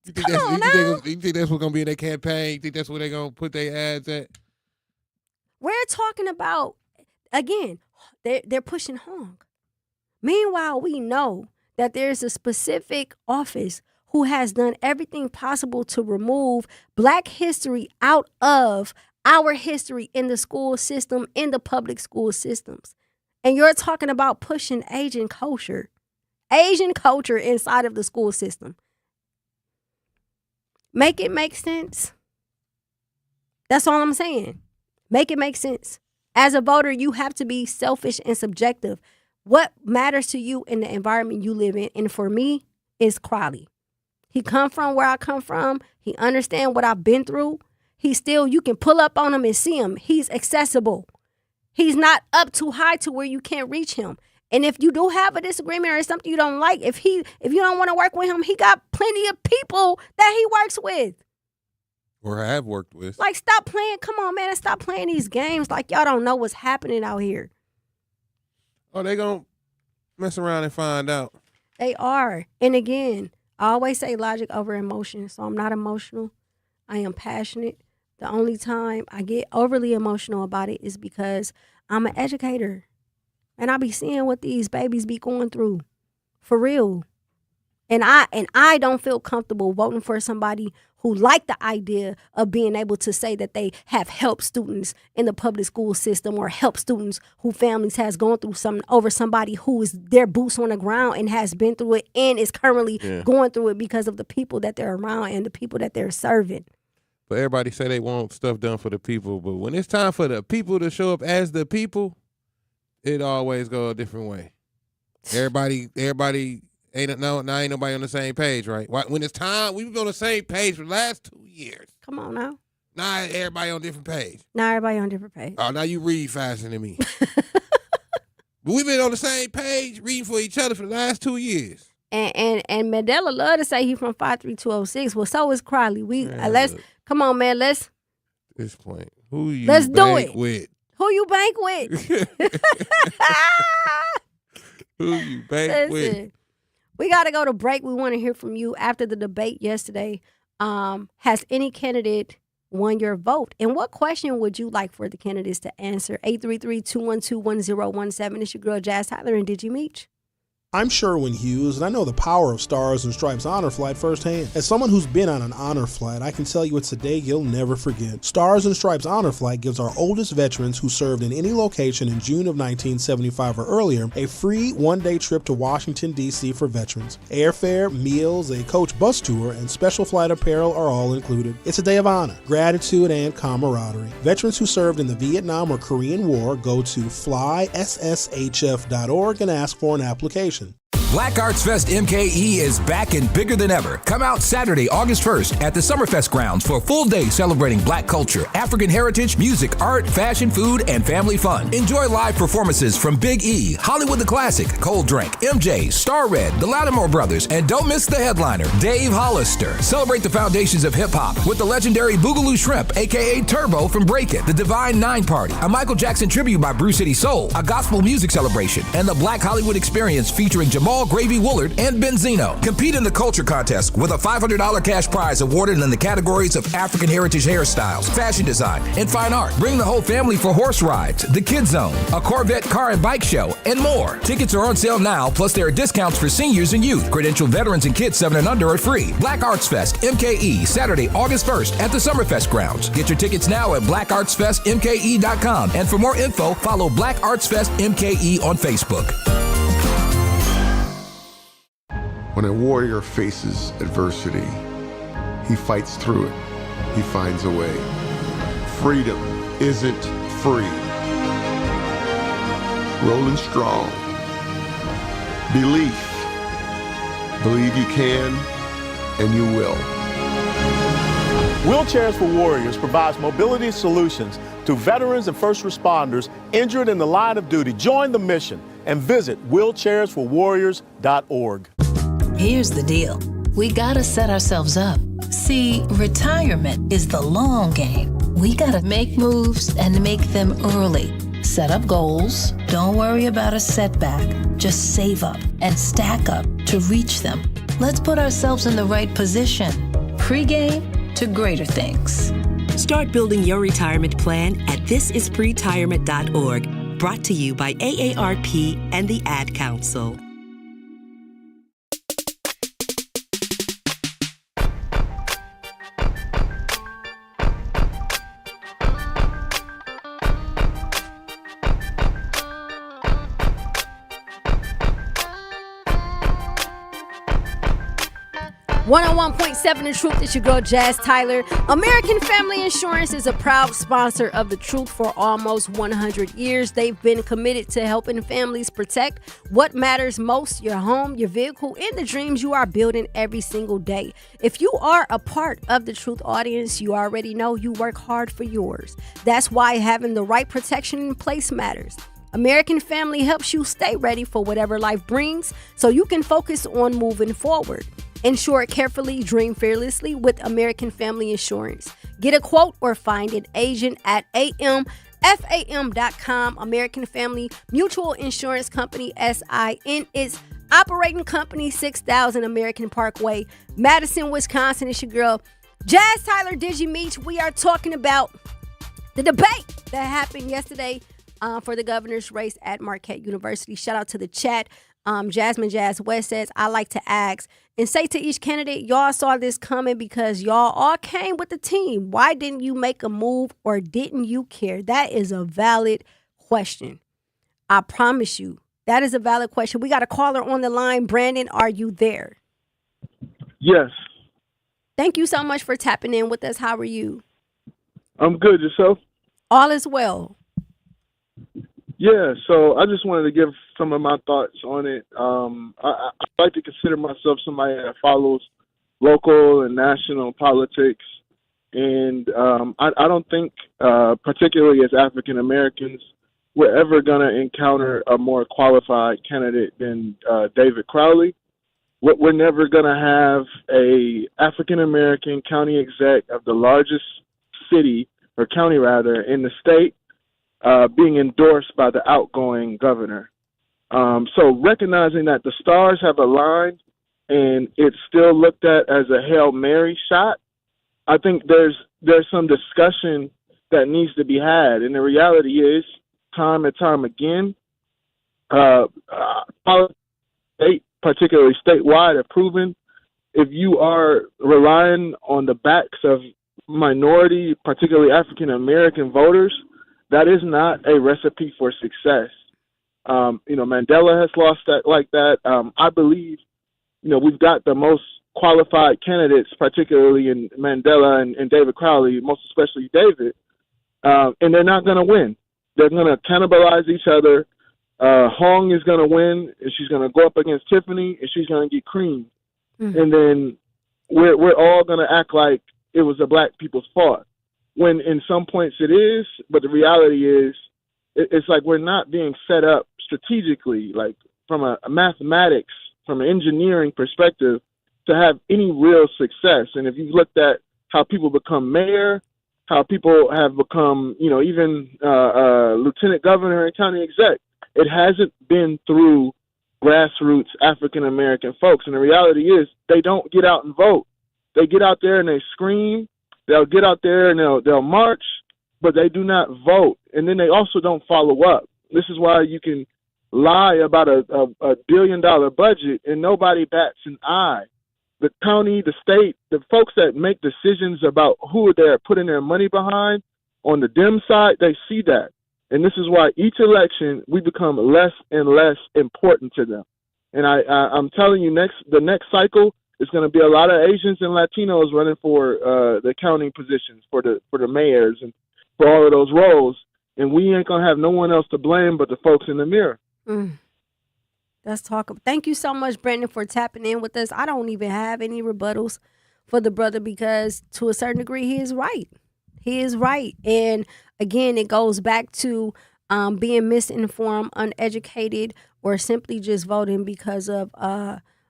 You think that's what's going to be in their campaign? You think that's where they're going to put their ads at? We're talking about, again, they're pushing Hong. Meanwhile, we know that there's a specific office who has done everything possible to remove Black history out of our history in the school system, in the public school systems. And you're talking about pushing Asian culture inside of the school system. Make it make sense. That's all I'm saying. Make it make sense. As a voter, you have to be selfish and subjective. What matters to you in the environment you live in? And for me, it's Crowley. He come from where I come from. He understand what I've been through. You can pull up on him and see him. He's accessible. He's not up too high to where you can't reach him. And if you do have a disagreement or something you don't like, if you don't want to work with him, he got plenty of people that he works with. Or have worked with. Like, stop playing. Come on, man. And stop playing these games like y'all don't know what's happening out here. Oh, they going to mess around and find out. They are. And again, I always say logic over emotion. So I'm not emotional. I am passionate. The only time I get overly emotional about it is because I'm an educator. And I be seeing what these babies be going through. For real. And I don't feel comfortable voting for somebody who like the idea of being able to say that they have helped students in the public school system or helped students who families has gone through something over somebody who is their boots on the ground and has been through it and is currently going through it because of the people that they're around and the people that they're serving. But everybody say they want stuff done for the people. But when it's time for the people to show up as the people, it always go a different way. Everybody ain't nobody on the same page, right? When it's time, we've been on the same page for the last 2 years. Come on now. Now everybody on a different page. Oh, now you read faster than me. But we've been on the same page, reading for each other for the last 2 years. And Mandela love to say he from 53206. Well, so is Crowley. Come on, man. Let's this point. Who you let's do it with? Who you bank with? Who you bank with? We got to go to break. We want to hear from you after the debate yesterday. Has any candidate won your vote? And what question would you like for the candidates to answer? 833-212-1017. It's your girl, Jazz Tyler, and Did You Meet? I'm Sherwin Hughes, and I know the power of Stars and Stripes Honor Flight firsthand. As someone who's been on an honor flight, I can tell you it's a day you'll never forget. Stars and Stripes Honor Flight gives our oldest veterans who served in any location in June of 1975 or earlier a free one-day trip to Washington, D.C. for veterans. Airfare, meals, a coach bus tour, and special flight apparel are all included. It's a day of honor, gratitude, and camaraderie. Veterans who served in the Vietnam or Korean War go to flySSHF.org and ask for an application. Black Arts Fest MKE is back and bigger than ever. Come out Saturday, August 1st at the Summerfest grounds for a full day celebrating Black culture, African heritage, music, art, fashion, food, and family fun. Enjoy live performances from Big E, Hollywood the Classic, Cold Drink, MJ, Star Red, the Lattimore Brothers, and don't miss the headliner, Dave Hollister. Celebrate the foundations of hip-hop with the legendary Boogaloo Shrimp, a.k.a. Turbo from Break It, the Divine Nine Party, a Michael Jackson tribute by Brew City Soul, a gospel music celebration, and the Black Hollywood Experience featuring Jamal Gravy Woolard and Benzino. Compete in the culture contest with a $500 cash prize awarded in the categories of African heritage hairstyles, fashion design, and fine art. Bring the whole family for horse rides, the Kids Zone, a Corvette car and bike show, and more. Tickets are on sale now, plus there are discounts for seniors and youth. Credentialed veterans and kids 7 and under are free. Black Arts Fest MKE, Saturday, August 1st at the Summerfest grounds. Get your tickets now at blackartsfestmke.com. And for more info, follow Black Arts Fest MKE on Facebook. When a warrior faces adversity, he fights through it. He finds a way. Freedom isn't free. Rolling strong. Belief. Believe you can, and you will. Wheelchairs for Warriors provides mobility solutions to veterans and first responders injured in the line of duty. Join the mission. and visit wheelchairsforwarriors.org. Here's the deal. We gotta set ourselves up. See, retirement is the long game. We gotta make moves and make them early. Set up goals. Don't worry about a setback. Just save up and stack up to reach them. Let's put ourselves in the right position. Pre-game to greater things. Start building your retirement plan at thisispretirement.org. Brought to you by AARP and the Ad Council. .7 The Truth. It's your girl Jazz Tyler. American Family Insurance is a proud sponsor of The Truth for almost 100 years. They've been committed to helping families protect what matters most: your home, your vehicle, and the dreams you are building every single day. If you are a part of the Truth audience, you already know you work hard for yours. That's why having the right protection in place matters. American Family helps you stay ready for whatever life brings so you can focus on moving forward. Insure carefully, dream fearlessly with American Family Insurance. Get a quote or find an agent at amfam.com. American Family Mutual Insurance Company, SIN. It's operating company 6000 American Parkway, Madison, Wisconsin. It's your girl, Jazz Tyler Digimeach. We are talking about the debate that happened yesterday for the governor's race at Marquette University. Shout out to the chat. Jasmine Jazz West says, I like to ask and say to each candidate, y'all saw this coming because y'all all came with the team. Why didn't you make a move, or didn't you care? That is a valid question. I promise you, that is a valid question. We got a caller on the line. Brandon, are you there? Yes. Thank you so much for tapping in with us. How are you? I'm good. Yourself? All is well. Yeah, so I just wanted to give some of my thoughts on it. I like to consider myself somebody that follows local and national politics, and I don't think, particularly as African Americans, we're ever going to encounter a more qualified candidate than David Crowley. We're never going to have a African American county exec of the largest city, or county rather, in the state, being endorsed by the outgoing governor. So recognizing that the stars have aligned and it's still looked at as a Hail Mary shot, I think there's some discussion that needs to be had. And the reality is, time and time again, particularly statewide, have proven if you are relying on the backs of minority, particularly African American voters, that is not a recipe for success. Mandela has lost that like that. I believe, we've got the most qualified candidates, particularly in Mandela and David Crowley, most especially David, and they're not going to win. They're going to cannibalize each other. Hong is going to win, and she's going to go up against Tiffany, and she's going to get creamed. Mm-hmm. And then we're all going to act like it was the black people's fault, when in some points it is, but the reality is it's like we're not being set up strategically, like from a mathematics, from an engineering perspective, to have any real success. And if you've looked at how people become mayor, how people have become, even lieutenant governor and county exec, it hasn't been through grassroots African-American folks. And the reality is they don't get out and vote. They get out there and they scream. They'll get out there and they'll march, but they do not vote. And then they also don't follow up. This is why you can lie about a $1 billion budget and nobody bats an eye. The county, the state, the folks that make decisions about who they're putting their money behind on the Dem side, they see that. And this is why each election we become less and less important to them. And I'm telling you, the next cycle, it's going to be a lot of Asians and Latinos running for the county positions, for the mayors, and for all of those roles. And we ain't going to have no one else to blame but the folks in the mirror. Let's talk. Thank you so much, Brandon, for tapping in with us. I don't even have any rebuttals for the brother because to a certain degree, he is right. He is right. And again, it goes back to being misinformed, uneducated, or simply just voting because of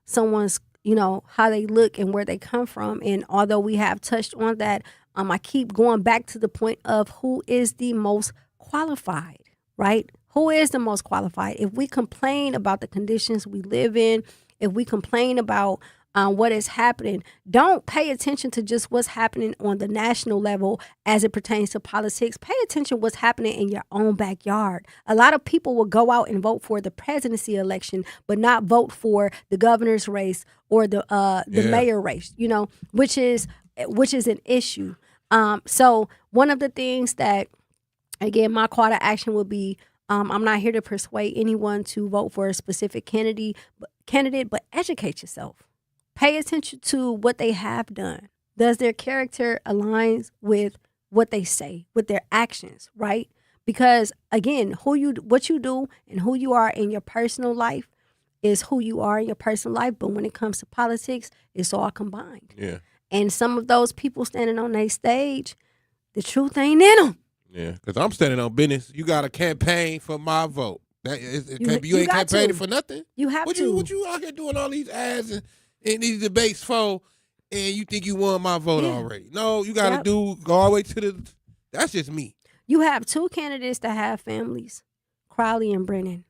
someone's, how they look and where they come from. And although we have touched on that, I keep going back to the point of who is the most qualified, right? Who is the most qualified? If we complain about the conditions we live in, if we complain about what is happening, don't pay attention to just what's happening on the national level as it pertains to politics. Pay attention to what's happening in your own backyard. A lot of people will go out and vote for the presidency election, but not vote for the governor's race or the mayor race, which is an issue. So one of the things that, again, my call to action would be, I'm not here to persuade anyone to vote for a specific candidate, but educate yourself. Pay attention to what they have done. Does their character align with what they say, with their actions, right? Because again, what you do and who you are in your personal life is who you are in your personal life. But when it comes to politics, it's all combined. Yeah. And some of those people standing on their stage, the truth ain't in them. Yeah, because I'm standing on business. You got to campaign for my vote. You ain't campaigning for nothing. You have to. What you out here doing all these ads and these debates for, and you think you won my vote already? No, you got to go all the way to the. That's just me. You have two candidates that have families, Crowley and Brennan.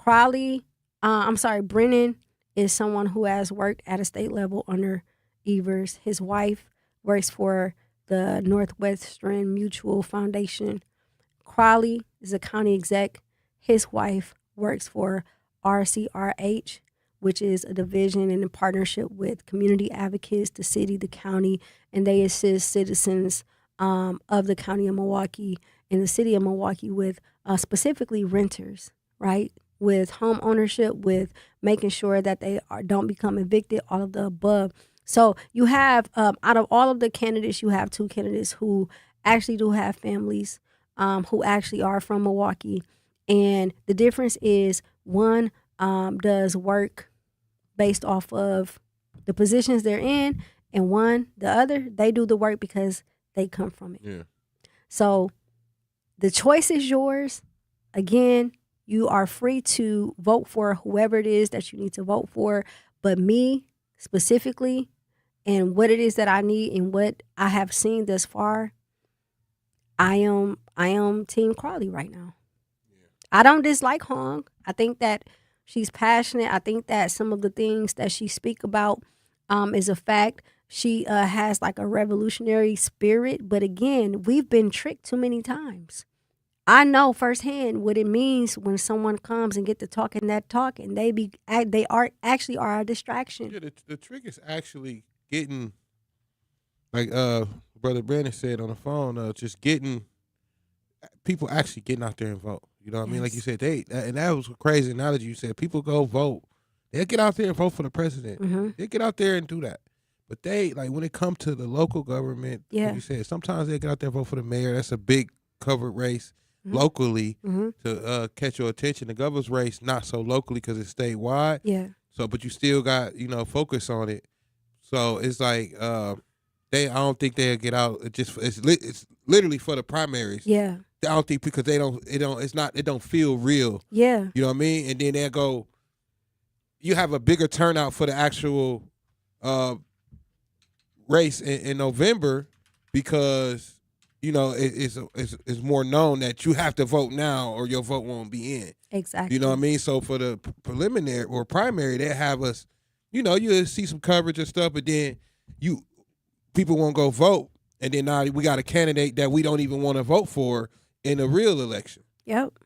Brennan is someone who has worked at a state level under Evers. His wife works for the Northwestern Mutual Foundation. Crowley is a county exec. His wife works for RCRH, which is a division and a partnership with community advocates, the city, the county, and they assist citizens of the county of Milwaukee and the city of Milwaukee with specifically renters, right? With home ownership, with making sure that they don't become evicted, all of the above. So you have, out of all of the candidates, you have two candidates who actually do have families, who actually are from Milwaukee. And the difference is one does work based off of the positions they're in, and the other, they do the work because they come from it. Yeah. So the choice is yours. Again, you are free to vote for whoever it is that you need to vote for. But me specifically, and what it is that I need and what I have seen thus far, I am Team Crowley right now. Yeah. I don't dislike Hong. I think that she's passionate. I think that some of the things that she speak about is a fact. She has like a revolutionary spirit. But again, we've been tricked too many times. I know firsthand what it means when someone comes and get to talking that talk, and they are actually a distraction. Yeah, the trick is actually getting, like Brother Brandon said on the phone, just getting people actually getting out there and vote. You know what I mean? Like you said, and that was crazy. Now that you said people go vote, they'll get out there and vote for the president. Mm-hmm. They'll get out there and do that. But when it comes to the local government, like you said, sometimes they get out there and vote for the mayor. That's a big covered race. Mm-hmm. Locally to catch your attention. The governor's race, not so locally because it's statewide. Yeah. So, but you still got, focus on it. So it's like I don't think they'll get out. It's literally for the primaries. Yeah. I don't think because it don't feel real. Yeah. You know what I mean? And then they'll go. You have a bigger turnout for the actual race in November because. It's more known that you have to vote now or your vote won't be in. Exactly. You know what I mean? So for the preliminary or primary, they have us, you'll see some coverage and stuff, but then people won't go vote. And then now we got a candidate that we don't even want to vote for in a real election. Yep.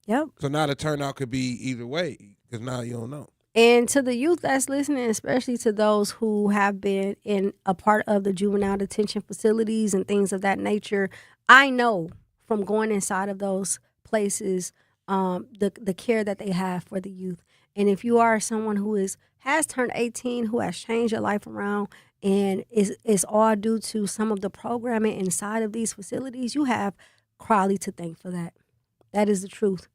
So now the turnout could be either way because now you don't know. And to the youth that's listening, especially to those who have been in a part of the juvenile detention facilities and things of that nature, I know from going inside of those places the care that they have for the youth. And if you are someone who has turned 18, who has changed your life around, and is all due to some of the programming inside of these facilities, you have Crowley to thank for that. That is the truth.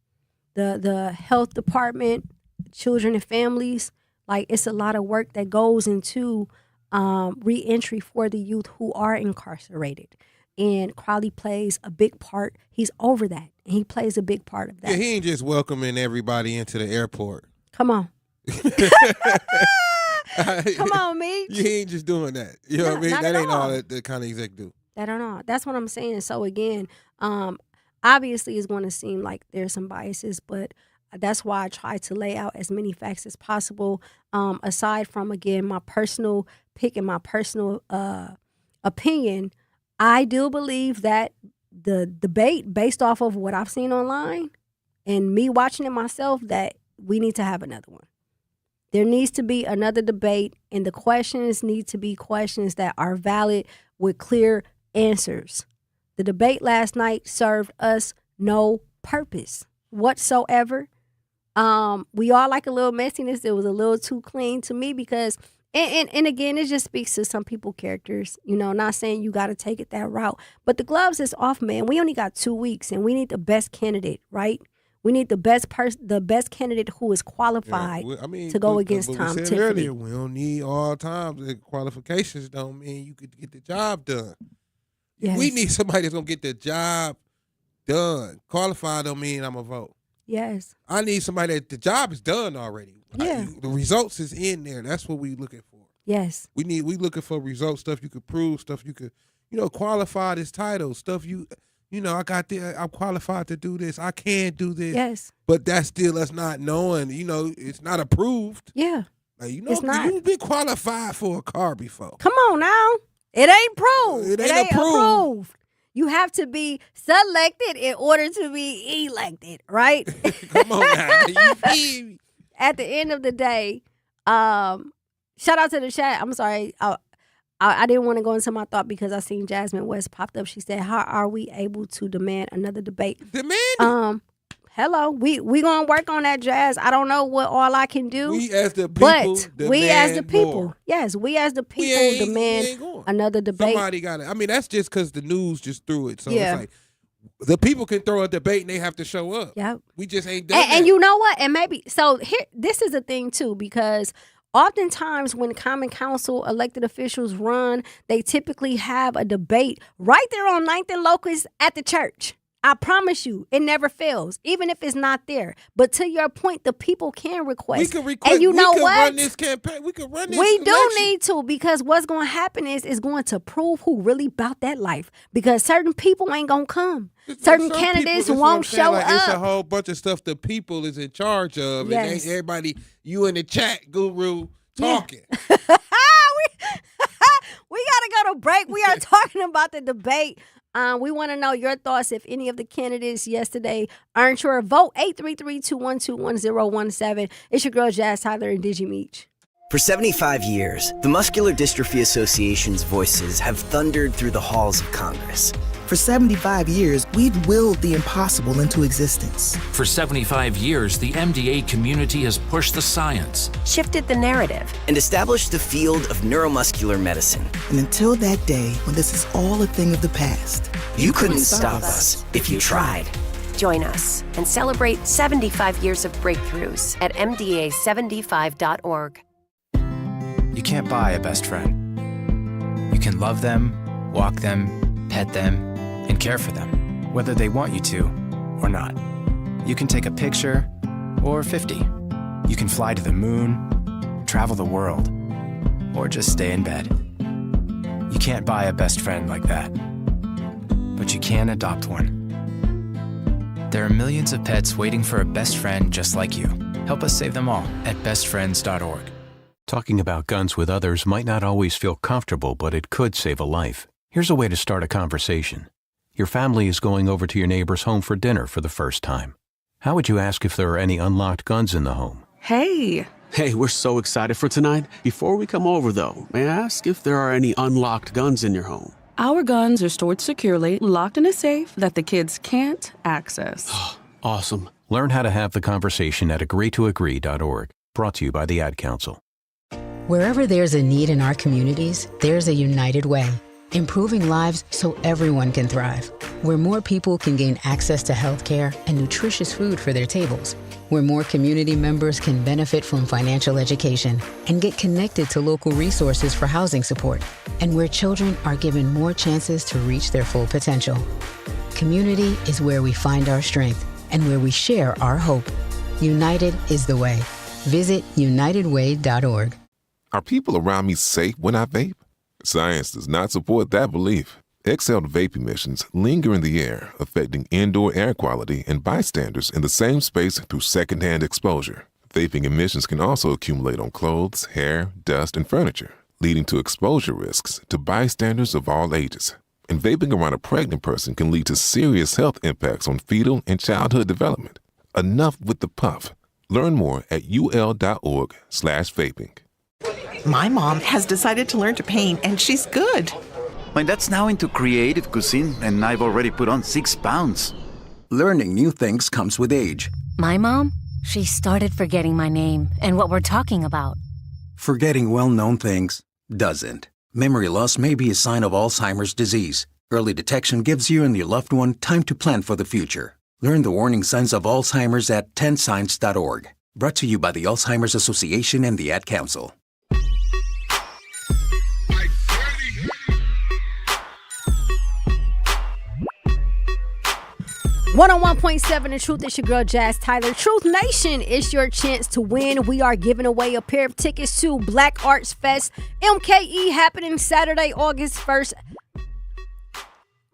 The health department, children and families, like it's a lot of work that goes into reentry for the youth who are incarcerated. And Crowley plays a big part. He's over that, and he plays a big part of that. Yeah, he ain't just welcoming everybody into the airport. Come on. Come on, Meech. You ain't just doing that. You know what I mean? That ain't all that the kind of exec do. That or not. That's what I'm saying. So again, obviously it's going to seem like there's some biases, but that's why I try to lay out as many facts as possible. Aside from, again, my personal pick and my personal opinion, I do believe that the debate, based off of what I've seen online and me watching it myself, that we need to have another one. There needs to be another debate, and the questions need to be questions that are valid with clear answers. The debate last night served us no purpose whatsoever. We all like a little messiness. It was a little too clean to me because, and again, it just speaks to some people's characters. You know, not saying you got to take it that route, but the gloves is off, man. We only got 2 weeks, and we need the best candidate, right? We need the best candidate who is qualified to go against Tom Tiffany. Earlier, we don't need all times. The qualifications don't mean you could get the job done. Yes. We need somebody that's gonna get the job done. Qualified don't mean I'm gonna vote. Yes. I need somebody that the job is done already. Yeah. The results is in there. That's what we looking for. Yes. We looking for results, stuff you could prove, stuff you could, qualify this title, stuff I'm qualified to do this. I can do this. Yes. But that's still us not knowing, it's not approved. Yeah. Like, it's not. You've been qualified for a car before. Come on now. It ain't proved. It ain't approved. You have to be selected in order to be elected, right? Come on now. At the end of the day, shout out to the chat. I'm sorry. I didn't want to go into my thought because I seen Jasmine West popped up. She said, how are we able to demand another debate? Hello. We going to work on that, Jazz. I don't know what all I can do. We as the people more. Yes, we as the people demand another debate. Somebody got it. I mean, that's just because the news just threw it. So it's like the people can throw a debate and they have to show up. Yep. We just ain't done that. And you know what? And maybe, so here, this is a thing too, because oftentimes when Common Council elected officials run, they typically have a debate right there on 9th and Locust at the church. I promise you, it never fails, even if it's not there. But to your point, the people can request. We can request. And you know what? Run this campaign. We can run this We election. do need to, because what's going to happen is it's going to prove who really about that life. Because certain people ain't going to come. Certain candidates people, won't show up. It's a whole bunch of stuff the people is in charge of. Yes. And ain't everybody, you in the chat, guru, talking. We got to go to break. We are talking about the debate. We want to know your thoughts if any of the candidates yesterday earned your vote. 833-212-1017. It's your girl, Jazz Tyler and Digi Meech. For 75 years, the Muscular Dystrophy Association's voices have thundered through the halls of Congress. For 75 years, we've willed the impossible into existence. For 75 years, the MDA community has pushed the science, shifted the narrative, and established the field of neuromuscular medicine. And until that day, when this is all a thing of the past, you couldn't stop us if you tried. Join us and celebrate 75 years of breakthroughs at MDA75.org. You can't buy a best friend. You can love them, walk them, pet them, and care for them, whether they want you to or not. You can take a picture or 50. You can fly to the moon, travel the world, or just stay in bed. You can't buy a best friend like that, but you can adopt one. There are millions of pets waiting for a best friend just like you. Help us save them all at bestfriends.org. Talking about guns with others might not always feel comfortable, but it could save a life. Here's a way to start a conversation. Your family is going over to your neighbor's home for dinner for the first time. How would you ask if there are any unlocked guns in the home? Hey, we're so excited for tonight. Before we come over, though, may I ask if there are any unlocked guns in your home? Our guns are stored securely, locked in a safe that the kids can't access. Awesome. Learn how to have the conversation at agreetoagree.org. Brought to you by the Ad Council. Wherever there's a need in our communities, there's a United Way, improving lives so everyone can thrive. where more people can gain access to healthcare and nutritious food for their tables, where more community members can benefit from financial education and get connected to local resources for housing support, and where children are given more chances to reach their full potential. Community is where we find our strength and where we share our hope. United is the way. Visit unitedway.org. Are people around me safe when I vape? Science does not support that belief. Exhaled vape emissions linger in the air, affecting indoor air quality and bystanders in the same space through secondhand exposure. Vaping emissions can also accumulate on clothes, hair, dust, and furniture, leading to exposure risks to bystanders of all ages. And vaping around a pregnant person can lead to serious health impacts on fetal and childhood development. Enough with the puff. Learn more at ul.org/vaping. My mom has decided to learn to paint, and she's good. My dad's now into creative cuisine, and I've already put on 6 pounds. Learning new things comes with age. My mom, she started forgetting my name and what we're talking about. Forgetting well-known things doesn't. Memory loss may be a sign of Alzheimer's disease. Early detection gives you and your loved one time to plan for the future. Learn the warning signs of Alzheimer's at 10signs.org. Brought to you by the Alzheimer's Association and the Ad Council. One on 1.7 The Truth. It's your girl Jazz Tyler. Truth Nation, it's your chance to win. We are giving away a pair of tickets to Black Arts Fest MKE happening Saturday, August 1st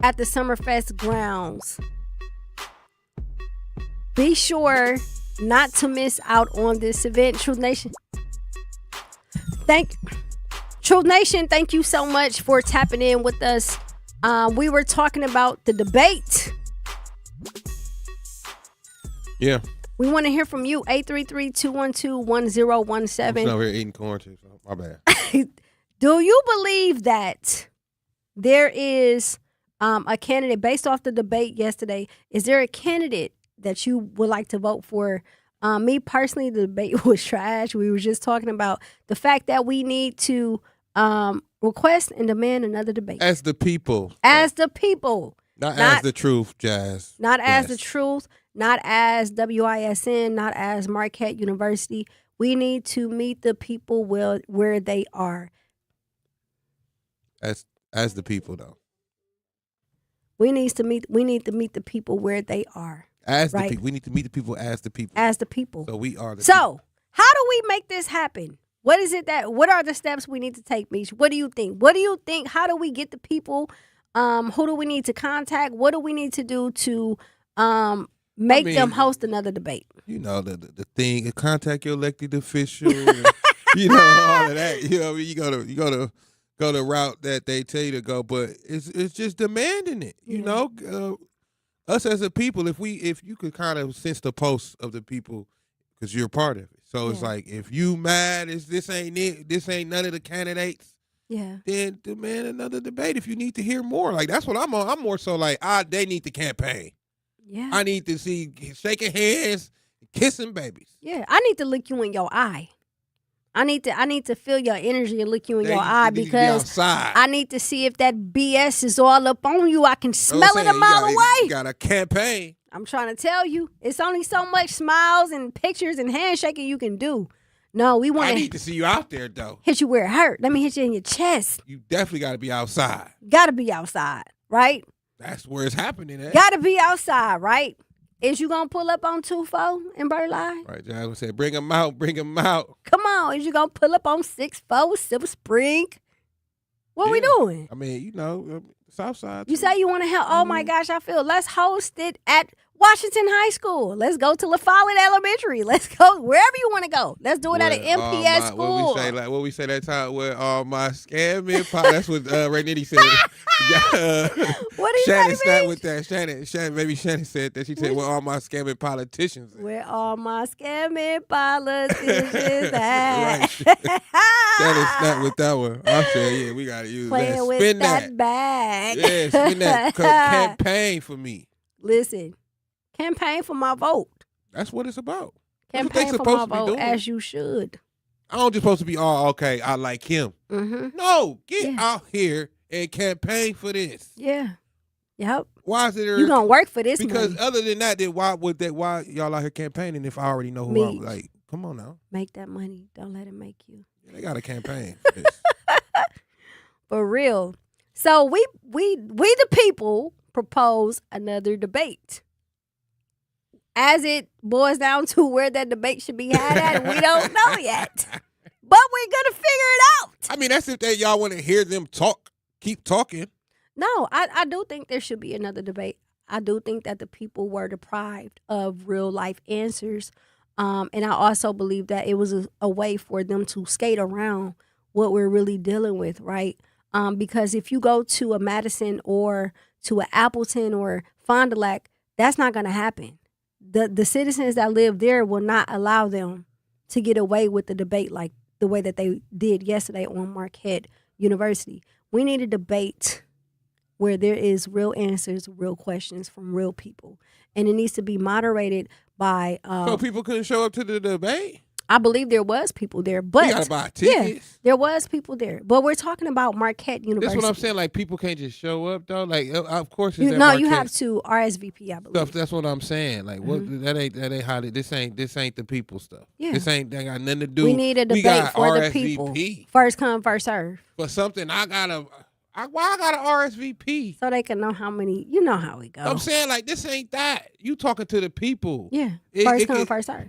at the Summerfest grounds. Be sure not to miss out on this event. Truth Nation, thank you so much for tapping in with us. We were talking about the debate. Yeah. We want to hear from you. 833-212-1017. I'm over here eating corn too, so my bad. Do you believe that there is a candidate, based off the debate yesterday, is there a candidate that you would like to vote for? Me personally, the debate was trash. We were just talking about the fact that we need to request and demand another debate. As the people. As the people. Not as the truth, Jazz. Not as the truth. Not as WISN, not as Marquette University. We need to meet the people where they are. As the people, though. We need to meet the people where they are. As the people. We need to meet the people as the people. As the people. So we are the people. So, how do we make this happen? What are the steps we need to take, Mish? What do you think? How do we get the people? Who do we need to contact? What do we need to do to make them host another debate? You know, the thing, contact your elected official, and, you know, all of that. You know, I mean, you go the route that they tell you to go, but it's just demanding it. You know, us as a people, if you could kind of sense the pulse of the people, because you're part of it. So it's like, if you mad, this ain't it, this ain't none of the candidates. Yeah. Then demand another debate if you need to hear more. Like, that's what I'm on. I'm more so like, they need to campaign. Yeah. I need to see shaking hands, kissing babies. Yeah. I need to look you in your eye. I need to feel your energy and look you in your eye, because I need to see if that BS is all up on you. I can smell it a mile away. You got a campaign. I'm trying to tell you, it's only so much smiles and pictures and handshaking you can do. No, we want I need to see you out there, though. Hit you where it hurt. Let me hit you in your chest. You definitely got to be outside. Got to be outside, right? That's where it's happening at. Got to be outside, right? Is you going to pull up on 2-4 in Burleigh? Right, John said, bring them out, bring them out. Come on. Is you going to pull up on 6-4 Silver Spring? What we doing? I mean, you know, Southside. You say you want to help. Oh, my gosh, I feel. Let's host it at Washington High School. Let's go to La Follette Elementary. Let's go wherever you want to go. Let's do it at an MPS school. What we say that time where my scamming pop. That's what Ray Nitty said. What did Shannon say? Stat with that. Shannon said that. She said, "Where all my scamming politicians at?" Where all my scamming politicians at? Shannon Stat with that one. I said, yeah, we gotta use Playing that. with Spin that bag. Yeah, spin that. Campaign for me. Listen. Campaign for my vote. That's what it's about. Campaign for my vote, as you should. I don't just supposed to be okay, I like him. Mm-hmm. No, get out here and campaign for this. Yeah. Yep. Why is it? You gonna work for this Because money. other than that, then why y'all out here campaigning if I already know who I'm like? Come on now. Make that money. Don't let it make you. They got a campaign for this. For real. So we the people propose another debate. As it boils down to where that debate should be had at, we don't know yet. But we're gonna figure it out. I mean, that's if y'all want to hear them keep talking. No, I do think there should be another debate. I do think that the people were deprived of real life answers. And I also believe that it was a way for them to skate around what we're really dealing with, right? Because if you go to a Madison or to an Appleton or Fond du Lac, that's not going to happen. The citizens that live there will not allow them to get away with the debate like the way that they did yesterday on Marquette University. We need a debate where there is real answers, real questions from real people. And it needs to be moderated by... so people couldn't show up to the debate? I believe there was people there, but... You gotta buy tickets? Yeah, there was people there. But we're talking about Marquette University. That's what I'm saying. Like, people can't just show up, though? Like, of course it's No, you have to RSVP, I believe. Stuff, that's what I'm saying. Like, what? That ain't how this ain't the people stuff. Yeah. This ain't that got nothing to do. We need a debate for RSVP. the people. First come, first serve. For something I gotta RSVP? So they can know how many, you know how it goes. I'm saying, like, this ain't that. You talking to the people. Yeah. First come, first serve.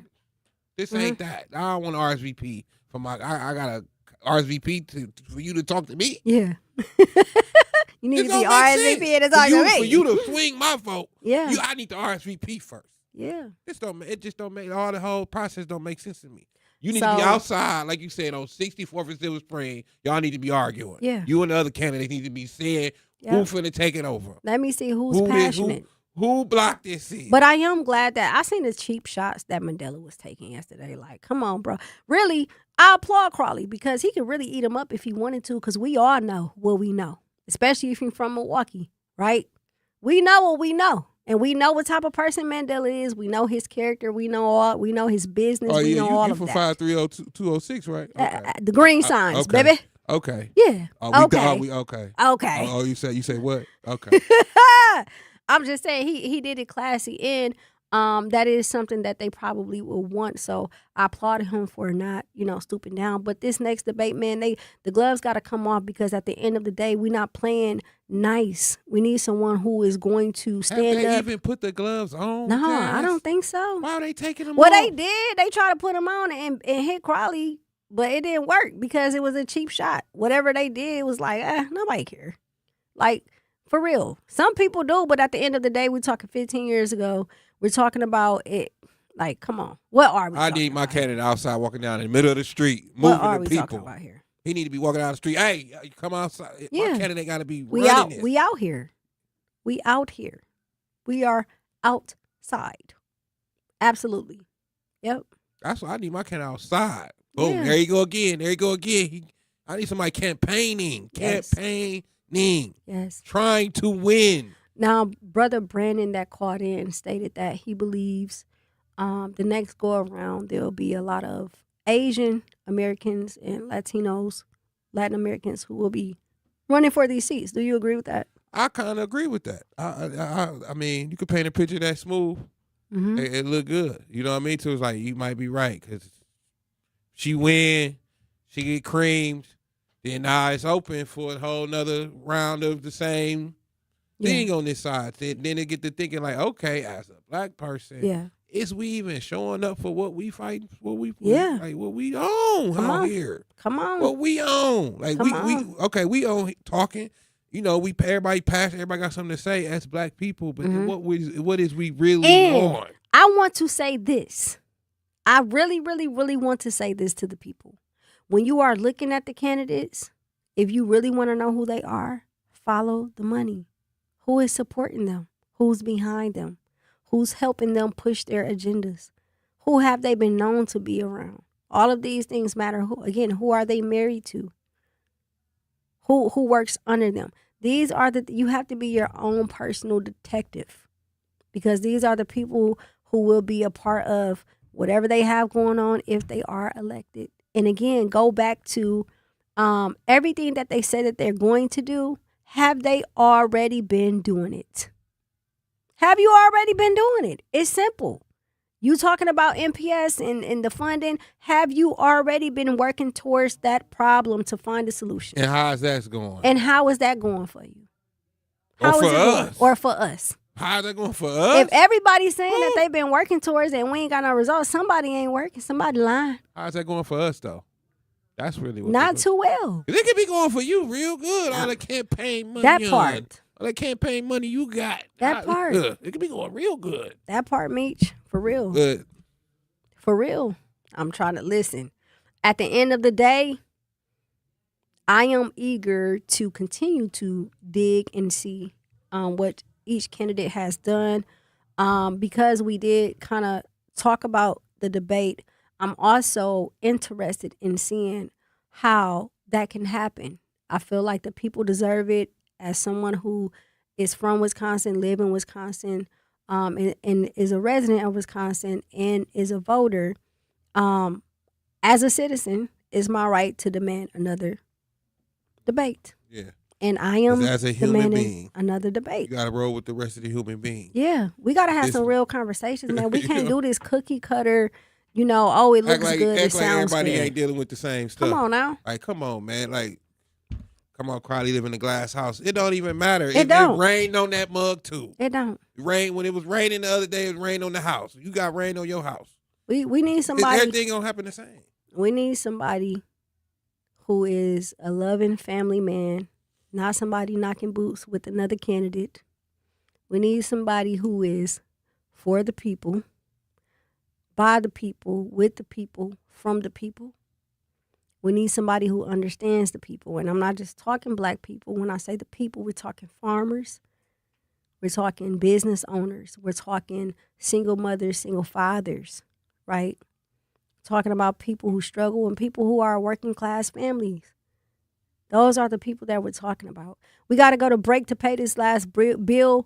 This ain't that. I don't want to RSVP for my. I got to RSVP for you to talk to me. Yeah. You need to be RSVP to talk to me. For you to swing my vote. Yeah. I need to RSVP first. Yeah. It just don't make the whole process don't make sense to me. You need to be outside, like you said, on 64th and Silver Spring. Y'all need to be arguing. Yeah. You and the other candidates need to be saying who finna take it over. Let me see who's passionate. Who blocked this seat? But I am glad that I seen the cheap shots that Mandela was taking yesterday. Like, come on, bro. Really, I applaud Crawley because he could really eat him up if he wanted to because we all know what we know, especially if you're from Milwaukee, right? We know what we know. And we know what type of person Mandela is. We know his character. We know his business. Oh, we yeah, know all you of from that. 530-206, right? Okay. The green signs, okay. baby. Okay. Yeah. Okay. Okay. Oh, you say what? Okay. I'm just saying he did it classy, and that is something that they probably will want. So I applauded him for not, stooping down. But this next debate, man, the gloves got to come off because at the end of the day, we're not playing nice. We need someone who is going to stand Have they up. even put the gloves on? No, Jazz? I don't think so. Why are they taking them Well, off? they did. They tried to put him on and hit Crawley, but it didn't work because it was a cheap shot. Whatever they did was like, nobody care. Like, for real. Some people do, but at the end of the day, we're talking 15 years ago. We're talking about it. Like, come on. What are we I talking need my about candidate outside walking down in the middle of the street, What moving are the we people. talking about here? He need to be walking down the street. Hey, come outside. Yeah. My candidate got to be We running out. this. We out here. We out here. We are outside. Absolutely. Yep. That's why I need my candidate outside. Boom. Yeah. There you go again. I need somebody campaigning. Yes. Campaigning. Yes. Trying to win. Now, Brother Brandon that called in stated that he believes the next go around there'll be a lot of Asian Americans and Latin Americans who will be running for these seats. Do you agree with that? I kind of agree with that. I mean, you could paint a picture that smooth. Mm-hmm. It look good. You know what I mean? So it's like, you might be right because she win, she get creamed, then now it's open for a whole nother round of the same thing on this side. Then they get to thinking like, okay, as a black person, is we even showing up for what we fight, what we own here? Come on. What we own. Like we own talking. Everybody passionate, everybody got something to say as black people, but then what is we really on? I want to say this. I really, really, really want to say this to the people. When you are looking at the candidates, if you really want to know who they are, follow the money. Who is supporting them? Who's behind them? Who's helping them push their agendas? Who have they been known to be around? All of these things matter. Who are they married to? Who works under them? These are you have to be your own personal detective because these are the people who will be a part of whatever they have going on if they are elected. And again, go back to everything that they say that they're going to do. have they already been doing it? Have you already been doing it? It's simple. You talking about MPS and the funding, have you already been working towards that problem to find a solution? And how is that going? And how is that going for you? Or for us? Or for us? How is that going for us? If everybody's saying that they've been working towards it and we ain't got no results, somebody ain't working. Somebody lying. How's that going for us, though? That's really what Not too well. It could be going for you real good. All the campaign money. That part. All that campaign money you got. That part. It could be going real good. That part, Meech. For real. Good. For real. I'm trying to listen. At the end of the day, I am eager to continue to dig and see what each candidate has done. Because we did kind of talk about the debate, I'm also interested in seeing how that can happen. I feel like the people deserve it. As someone who is from Wisconsin, live in Wisconsin, and is a resident of Wisconsin and is a voter, as a citizen, it's my right to demand another debate. Yeah. And I am as a human demanding being, another debate. You got to roll with the rest of the human beings. Yeah. We got to have some real conversations, man. We can't do this cookie cutter, it looks good, it sounds everybody good. ain't dealing with the same stuff. Come on now. Like, come on, man. Like, come on, Crowley live in a glass house. It don't even matter. It don't. It rained on that mug, too. It don't. When it was raining the other day, it rained on the house. You got rain on your house. We need somebody. Everything gonna happen the same. We need somebody who is a loving family man, not somebody knocking boots with another candidate. We need somebody who is for the people, by the people, with the people, from the people. We need somebody who understands the people. And I'm not just talking black people. When I say the people, we're talking farmers. We're talking business owners. We're talking single mothers, single fathers, right? Talking about people who struggle and people who are working class families. Those are the people that we're talking about. We got to go to break to pay this last bill.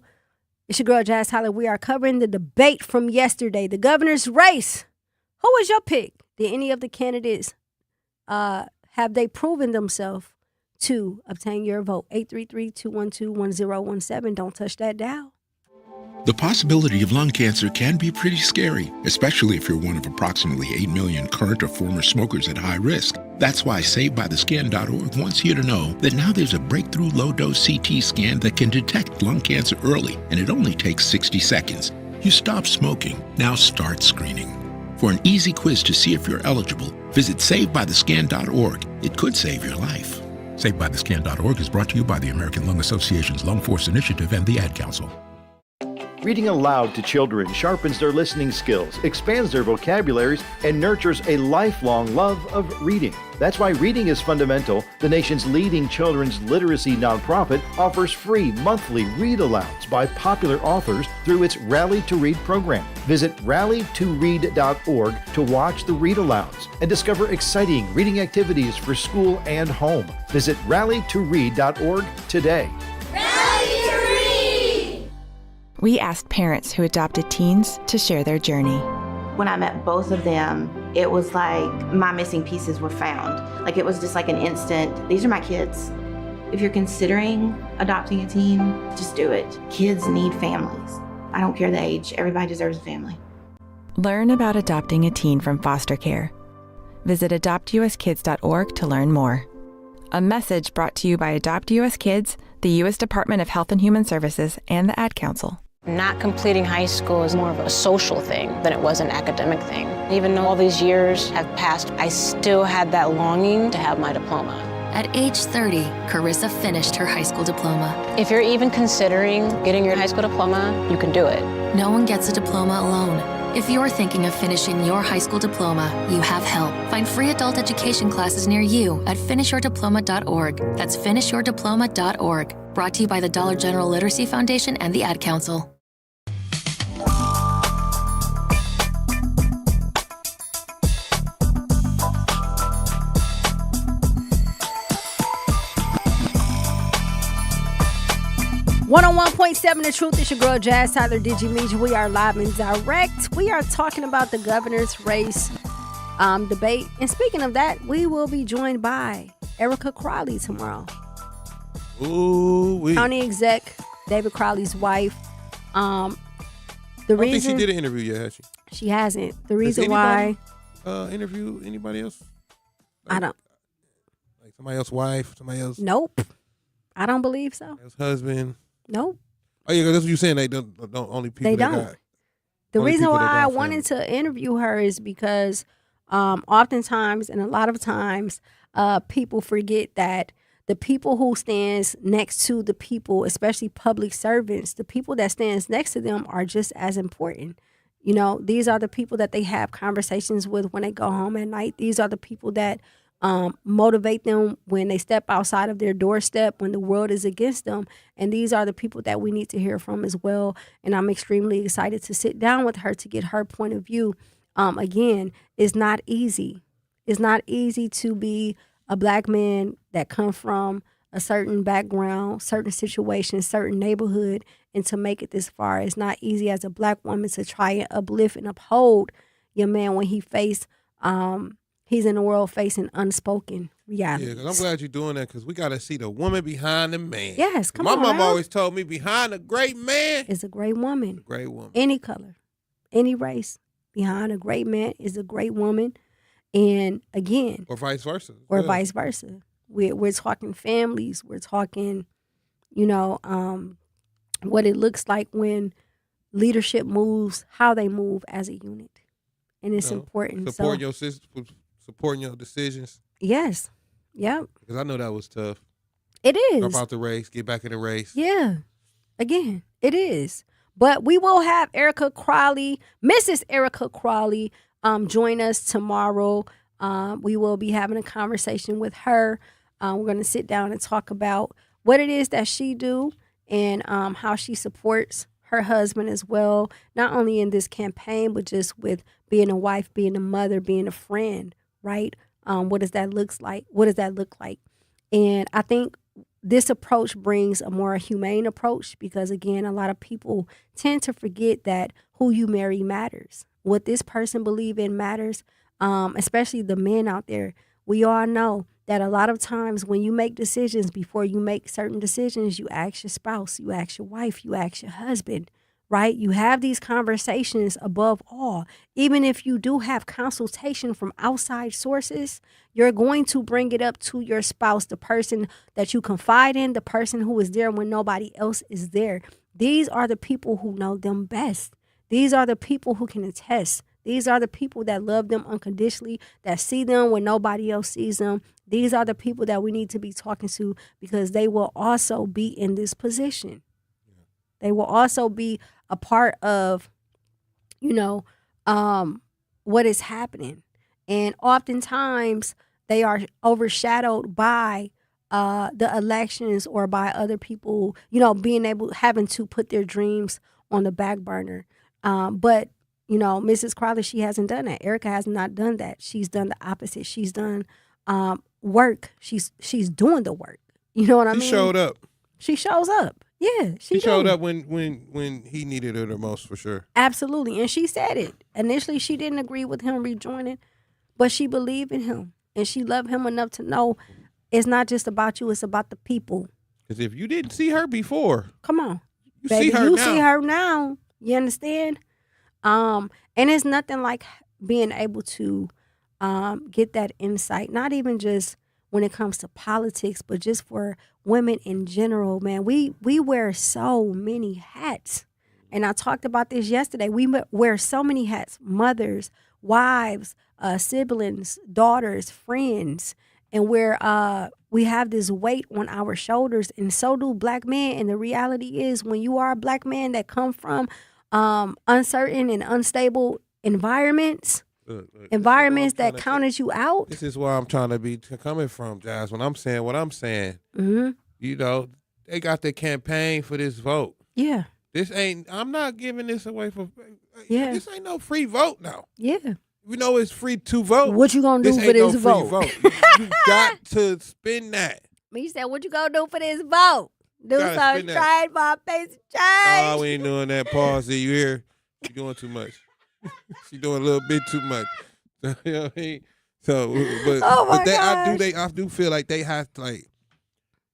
It's your girl, Jazz Tyler. We are covering the debate from yesterday, the governor's race. Who was your pick? Did any of the candidates, have they proven themselves to obtain your vote? 833-212-1017. Don't touch that dial. The possibility of lung cancer can be pretty scary, especially if you're one of approximately 8 million current or former smokers at high risk. That's why SaveByTheScan.org wants you to know that now there's a breakthrough low-dose CT scan that can detect lung cancer early, and it only takes 60 seconds. You stop smoking, now start screening. For an easy quiz to see if you're eligible, visit SaveByTheScan.org. It could save your life. SaveByTheScan.org is brought to you by the American Lung Association's Lung Force Initiative and the Ad Council. Reading aloud to children sharpens their listening skills, expands their vocabularies, and nurtures a lifelong love of reading. That's why Reading is Fundamental, the nation's leading children's literacy nonprofit, offers free monthly read-alouds by popular authors through its Rally to Read program. Visit rallytoread.org to watch the read-alouds and discover exciting reading activities for school and home. Visit rallytoread.org today. We asked parents who adopted teens to share their journey. When I met both of them, it was like my missing pieces were found. Like it was just like an instant, these are my kids. If you're considering adopting a teen, just do it. Kids need families. I don't care the age, everybody deserves a family. Learn about adopting a teen from foster care. Visit adoptuskids.org to learn more. A message brought to you by Adopt US Kids, the U.S. Department of Health and Human Services, and the Ad Council. Not completing high school is more of a social thing than it was an academic thing. Even though all these years have passed, I still had that longing to have my diploma. At age 30, Carissa finished her high school diploma. If you're even considering getting your high school diploma, you can do it. No one gets a diploma alone. If you're thinking of finishing your high school diploma, you have help. Find free adult education classes near you at finishyourdiploma.org. That's finishyourdiploma.org. Brought to you by the Dollar General Literacy Foundation and the Ad Council. .7 The Truth. It's your girl, Jazz Tyler Digimedia. We are live and direct. We are talking about the governor's race debate. And speaking of that, we will be joined by Erica Crowley tomorrow. Ooh, county exec, David Crowley's wife. The I don't reason think she did an interview yet, has she? she hasn't. The reason Does why anybody, interview anybody else? I don't. Like somebody else's wife, somebody else. Nope. I don't believe so. His husband. Nope. Oh yeah, that's what you're saying. They don't only people. They that don't. got, The only reason people why that I got wanted family. to interview her is because oftentimes and a lot of times people forget that the people who stands next to the people, especially public servants, the people that stands next to them are just as important. You know, these are the people that they have conversations with when they go home at night. These are the people that motivate them when they step outside of their doorstep, when the world is against them. And these are the people that we need to hear from as well. And I'm extremely excited to sit down with her to get her point of view. Again, it's not easy. It's not easy to be a black man that come from a certain background, certain situation, certain neighborhood, and to make it this far. It's not easy as a black woman to try and uplift and uphold your man when he face he's in the world facing unspoken reality. Yeah, because I'm glad you're doing that because we got to see the woman behind the man. Yes, come My on. mom now. always told me behind a great man is a great woman. great woman. Any color, any race. Behind a great man is a great woman. And again, Or vice versa. or Yeah. vice versa. We're talking families. We're talking, you know, what it looks like when leadership moves, how they move as a unit, and it's You know, important. Supporting So your sister, supporting your decisions. yes, yep, Because I know that was tough. it is. Drop out the race, get back in the race. Yeah, again, it is. But we will have Erica Crowley, Mrs. Erica Crowley, join us tomorrow. We will be having a conversation with her. We're going to sit down and talk about what it is that she do and how she supports her husband as well, not only in this campaign, but just with being a wife, being a mother, being a friend, right? What does that look like? What does that look like? And I think this approach brings a more humane approach because, again, a lot of people tend to forget that who you marry matters. What this person believe in matters, especially the men out there. We all know that a lot of times when you make decisions, before you make certain decisions, you ask your spouse, you ask your wife, you ask your husband, right? You have these conversations above all. Even if you do have consultation from outside sources, you're going to bring it up to your spouse, the person that you confide in, the person who is there when nobody else is there. These are the people who know them best. These are the people who can attest. These are the people that love them unconditionally, that see them when nobody else sees them. These are the people that we need to be talking to because they will also be in this position. They will also be a part of, you know, what is happening. And oftentimes they are overshadowed by the elections or by other people, you know, having to put their dreams on the back burner. But, you know, Mrs. Crowley, she hasn't done that. Erica has not done that. She's done the opposite. She's done work. She's doing the work. You know what I mean? She showed up. She shows up. Yeah, She showed up when he needed her the most, for sure. Absolutely. And she said it. Initially, she didn't agree with him rejoining, but she believed in him. And she loved him enough to know it's not just about you, it's about the people. Because if you didn't see her before, come on. You Baby, see her you now. see her now. You understand? And it's nothing like being able to get that insight, not even just when it comes to politics, but just for women in general, man. We wear so many hats. And I talked about this yesterday. We wear so many hats: mothers, wives, siblings, daughters, friends. And we have this weight on our shoulders, and so do black men. And the reality is, when you are a black man that come from uncertain and unstable environments, environments that counted you out. This is where I'm trying to be coming from, Jazz. When I'm saying what I'm saying, you know, they got the campaign for this vote. Yeah. I'm not giving this away for. Yeah. This ain't no free vote now. Yeah. We know it's free to vote. What you gonna do for ain't this no vote? Free vote. You got to spend that. Me said, what you gonna do for this vote? Do Gotta something, spend that. try it for a face change. No, we ain't doing that. Pause. See, you hear? She doing too much. She doing a little bit too much. You know what I mean? So, but Oh my but gosh. I do feel like they have to, like,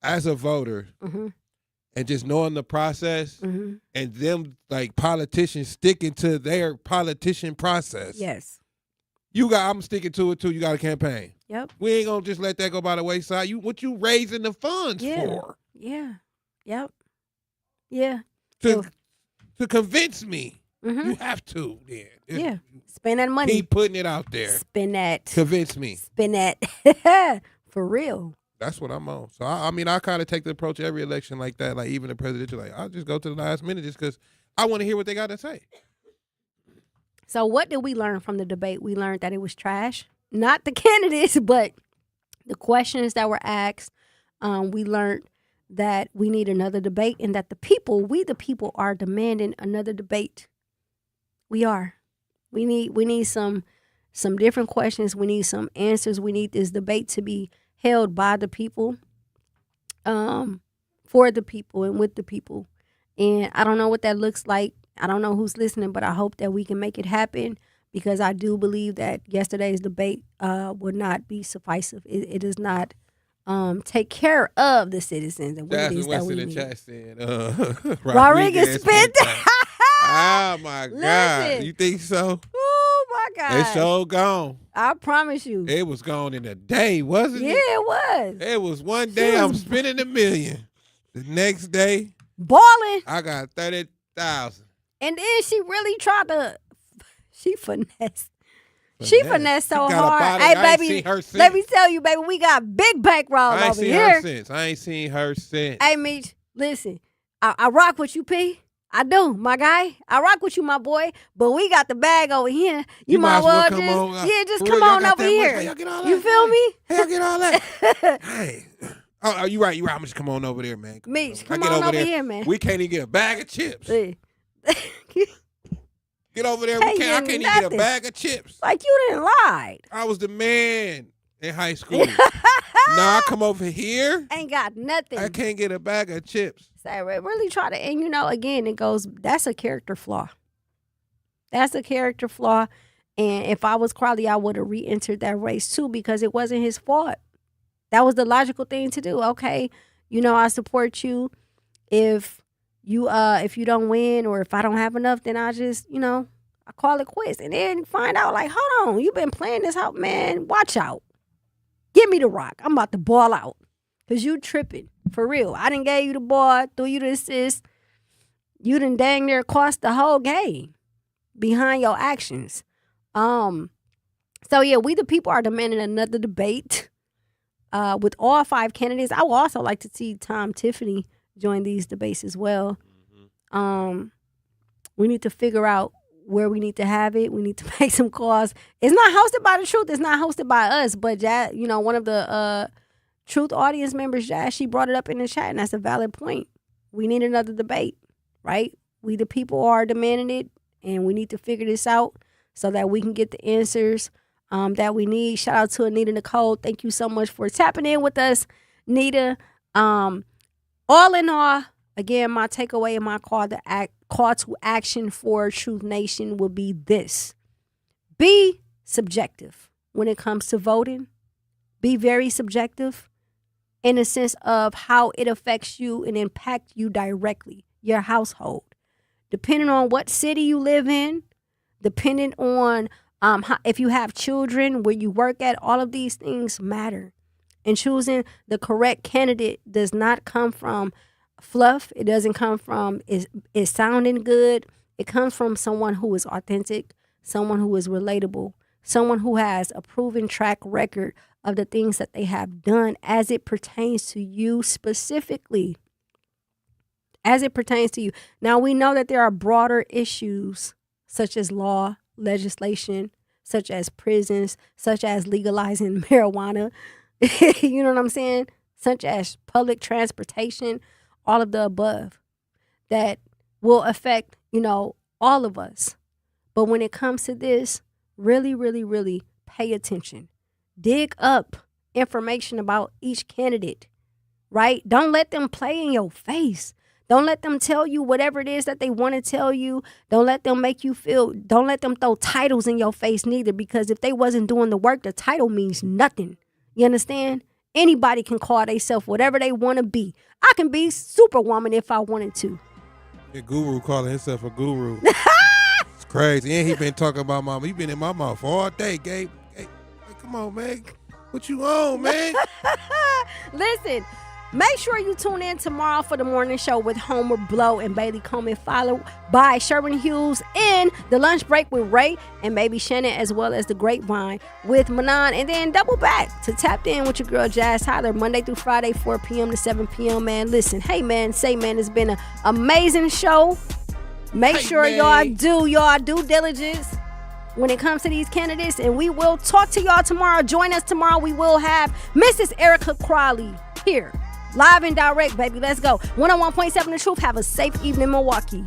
as a voter, and just knowing the process, and them like politicians sticking to their politician process. Yes. I'm sticking to it too. You got a campaign. Yep. We ain't gonna just let that go by the wayside. What you raising the funds for? Yeah. Yep. Yeah. To convince me, you have to. Yeah. Spend that money. Keep putting it out there. Spend that. Convince me. Spend that. For real. That's what I'm on. So I mean, I kind of take the approach every election like that. Like even the presidential, like I'll just go to the last minute just because I want to hear what they got to say. So what did we learn from the debate? We learned that it was trash. Not the candidates, but the questions that were asked. We learned that we need another debate and that we the people are demanding another debate. We are. We need some different questions. We need some answers. We need this debate to be held by the people, for the people and with the people. And I don't know what that looks like. I don't know who's listening, but I hope that we can make it happen because I do believe that yesterday's debate would not be sufficient. It does not take care of the citizens and what it is that we need. Chat said, Rodriguez spent. Oh my God! You think so? Oh my God! It's so gone. I promise you. It was gone in a day, wasn't it? Yeah, it was. It was one day I'm spending $1 million. The next day, balling. I got 30,000. And then she really tried to. She finessed. She finessed so hard. Hey, baby, let me tell you, baby, we got big bankroll over here. I ain't seen her since. Hey, Meech, listen, I rock with you, P. I do, my guy. I rock with you, my boy. But we got the bag over here. You might as well just come on over here. You feel me? Hey, I get all that. Hey. Oh, you right. I'm just come on over there, man. Meech, come on over here, man. We can't even get a bag of chips. Get over there. I can't even get a bag of chips. Like you didn't lie. I was the man in high school. Now I come over here. Ain't got nothing. I can't get a bag of chips. So I really try to, and again, it goes, that's a character flaw. That's a character flaw. And if I was Crowley, I would have re-entered that race too because it wasn't his fault. That was the logical thing to do. Okay, I support you. If you don't win or if I don't have enough, then I just, I call it quits. And then find out, like, hold on, you've been playing this out, man. Watch out. Give me the rock. I'm about to ball out. Because you tripping. For real. I done gave you the ball, threw you the assist. You done dang near cost the whole game behind your actions. So, yeah, we the people are demanding another debate with all 5 candidates. I would also like to see Tom Tiffany join these debates as well. We need to figure out where we need to have it. We need to make some calls. It's not hosted by The Truth. It's not hosted by us. But, one of the Truth audience members, she brought it up in the chat, and that's a valid point. We need another debate, right? We the people are demanding it, and we need to figure this out so that we can get the answers that we need. Shout out to Anita Nicole. Thank you so much for tapping in with us, Nita. All in all, again, my takeaway and my call to action for Truth Nation will be this. Be subjective when it comes to voting. Be very subjective in the sense of how it affects you and impact you directly, your household. Depending on what city you live in, depending on if you have children, where you work at, all of these things matter. And choosing the correct candidate does not come from fluff. It doesn't come from is sounding good. It comes from someone who is authentic, someone who is relatable, someone who has a proven track record of the things that they have done as it pertains to you specifically. As it pertains to you. Now, we know that there are broader issues such as law, legislation, such as prisons, such as legalizing marijuana. You know what I'm saying? Such as public transportation, all of the above that will affect, all of us. But when it comes to this, really, really, really pay attention. Dig up information about each candidate, right? Don't let them play in your face. Don't let them tell you whatever it is that they want to tell you. Don't let them make you feel, don't let them throw titles in your face neither, because if they wasn't doing the work, the title means nothing. You understand? Anybody can call themselves whatever they want to be. I can be Superwoman if I wanted to. The guru calling himself a guru. It's crazy. And he been talking about mama. He been in my mouth all day, Gabe. Hey, come on, man. What you on, man? Listen, make sure you tune in tomorrow for the morning show with Homer Blow and Bailey Coleman, followed by Sherman Hughes in the lunch break with Ray and maybe Shannon, as well as the Grapevine with Manon, and then double back to Tapped In with your girl Jazz Tyler, Monday through Friday, 4 p.m. to 7 p.m. Man, listen, hey man, say man, it's been an amazing show. Make sure y'all do your due diligence when it comes to these candidates, and we will talk to y'all tomorrow. Join us tomorrow. We will have Mrs. Erica Crawley here, live and direct, baby. Let's go. 101.7 The Truth. Have a safe evening, Milwaukee.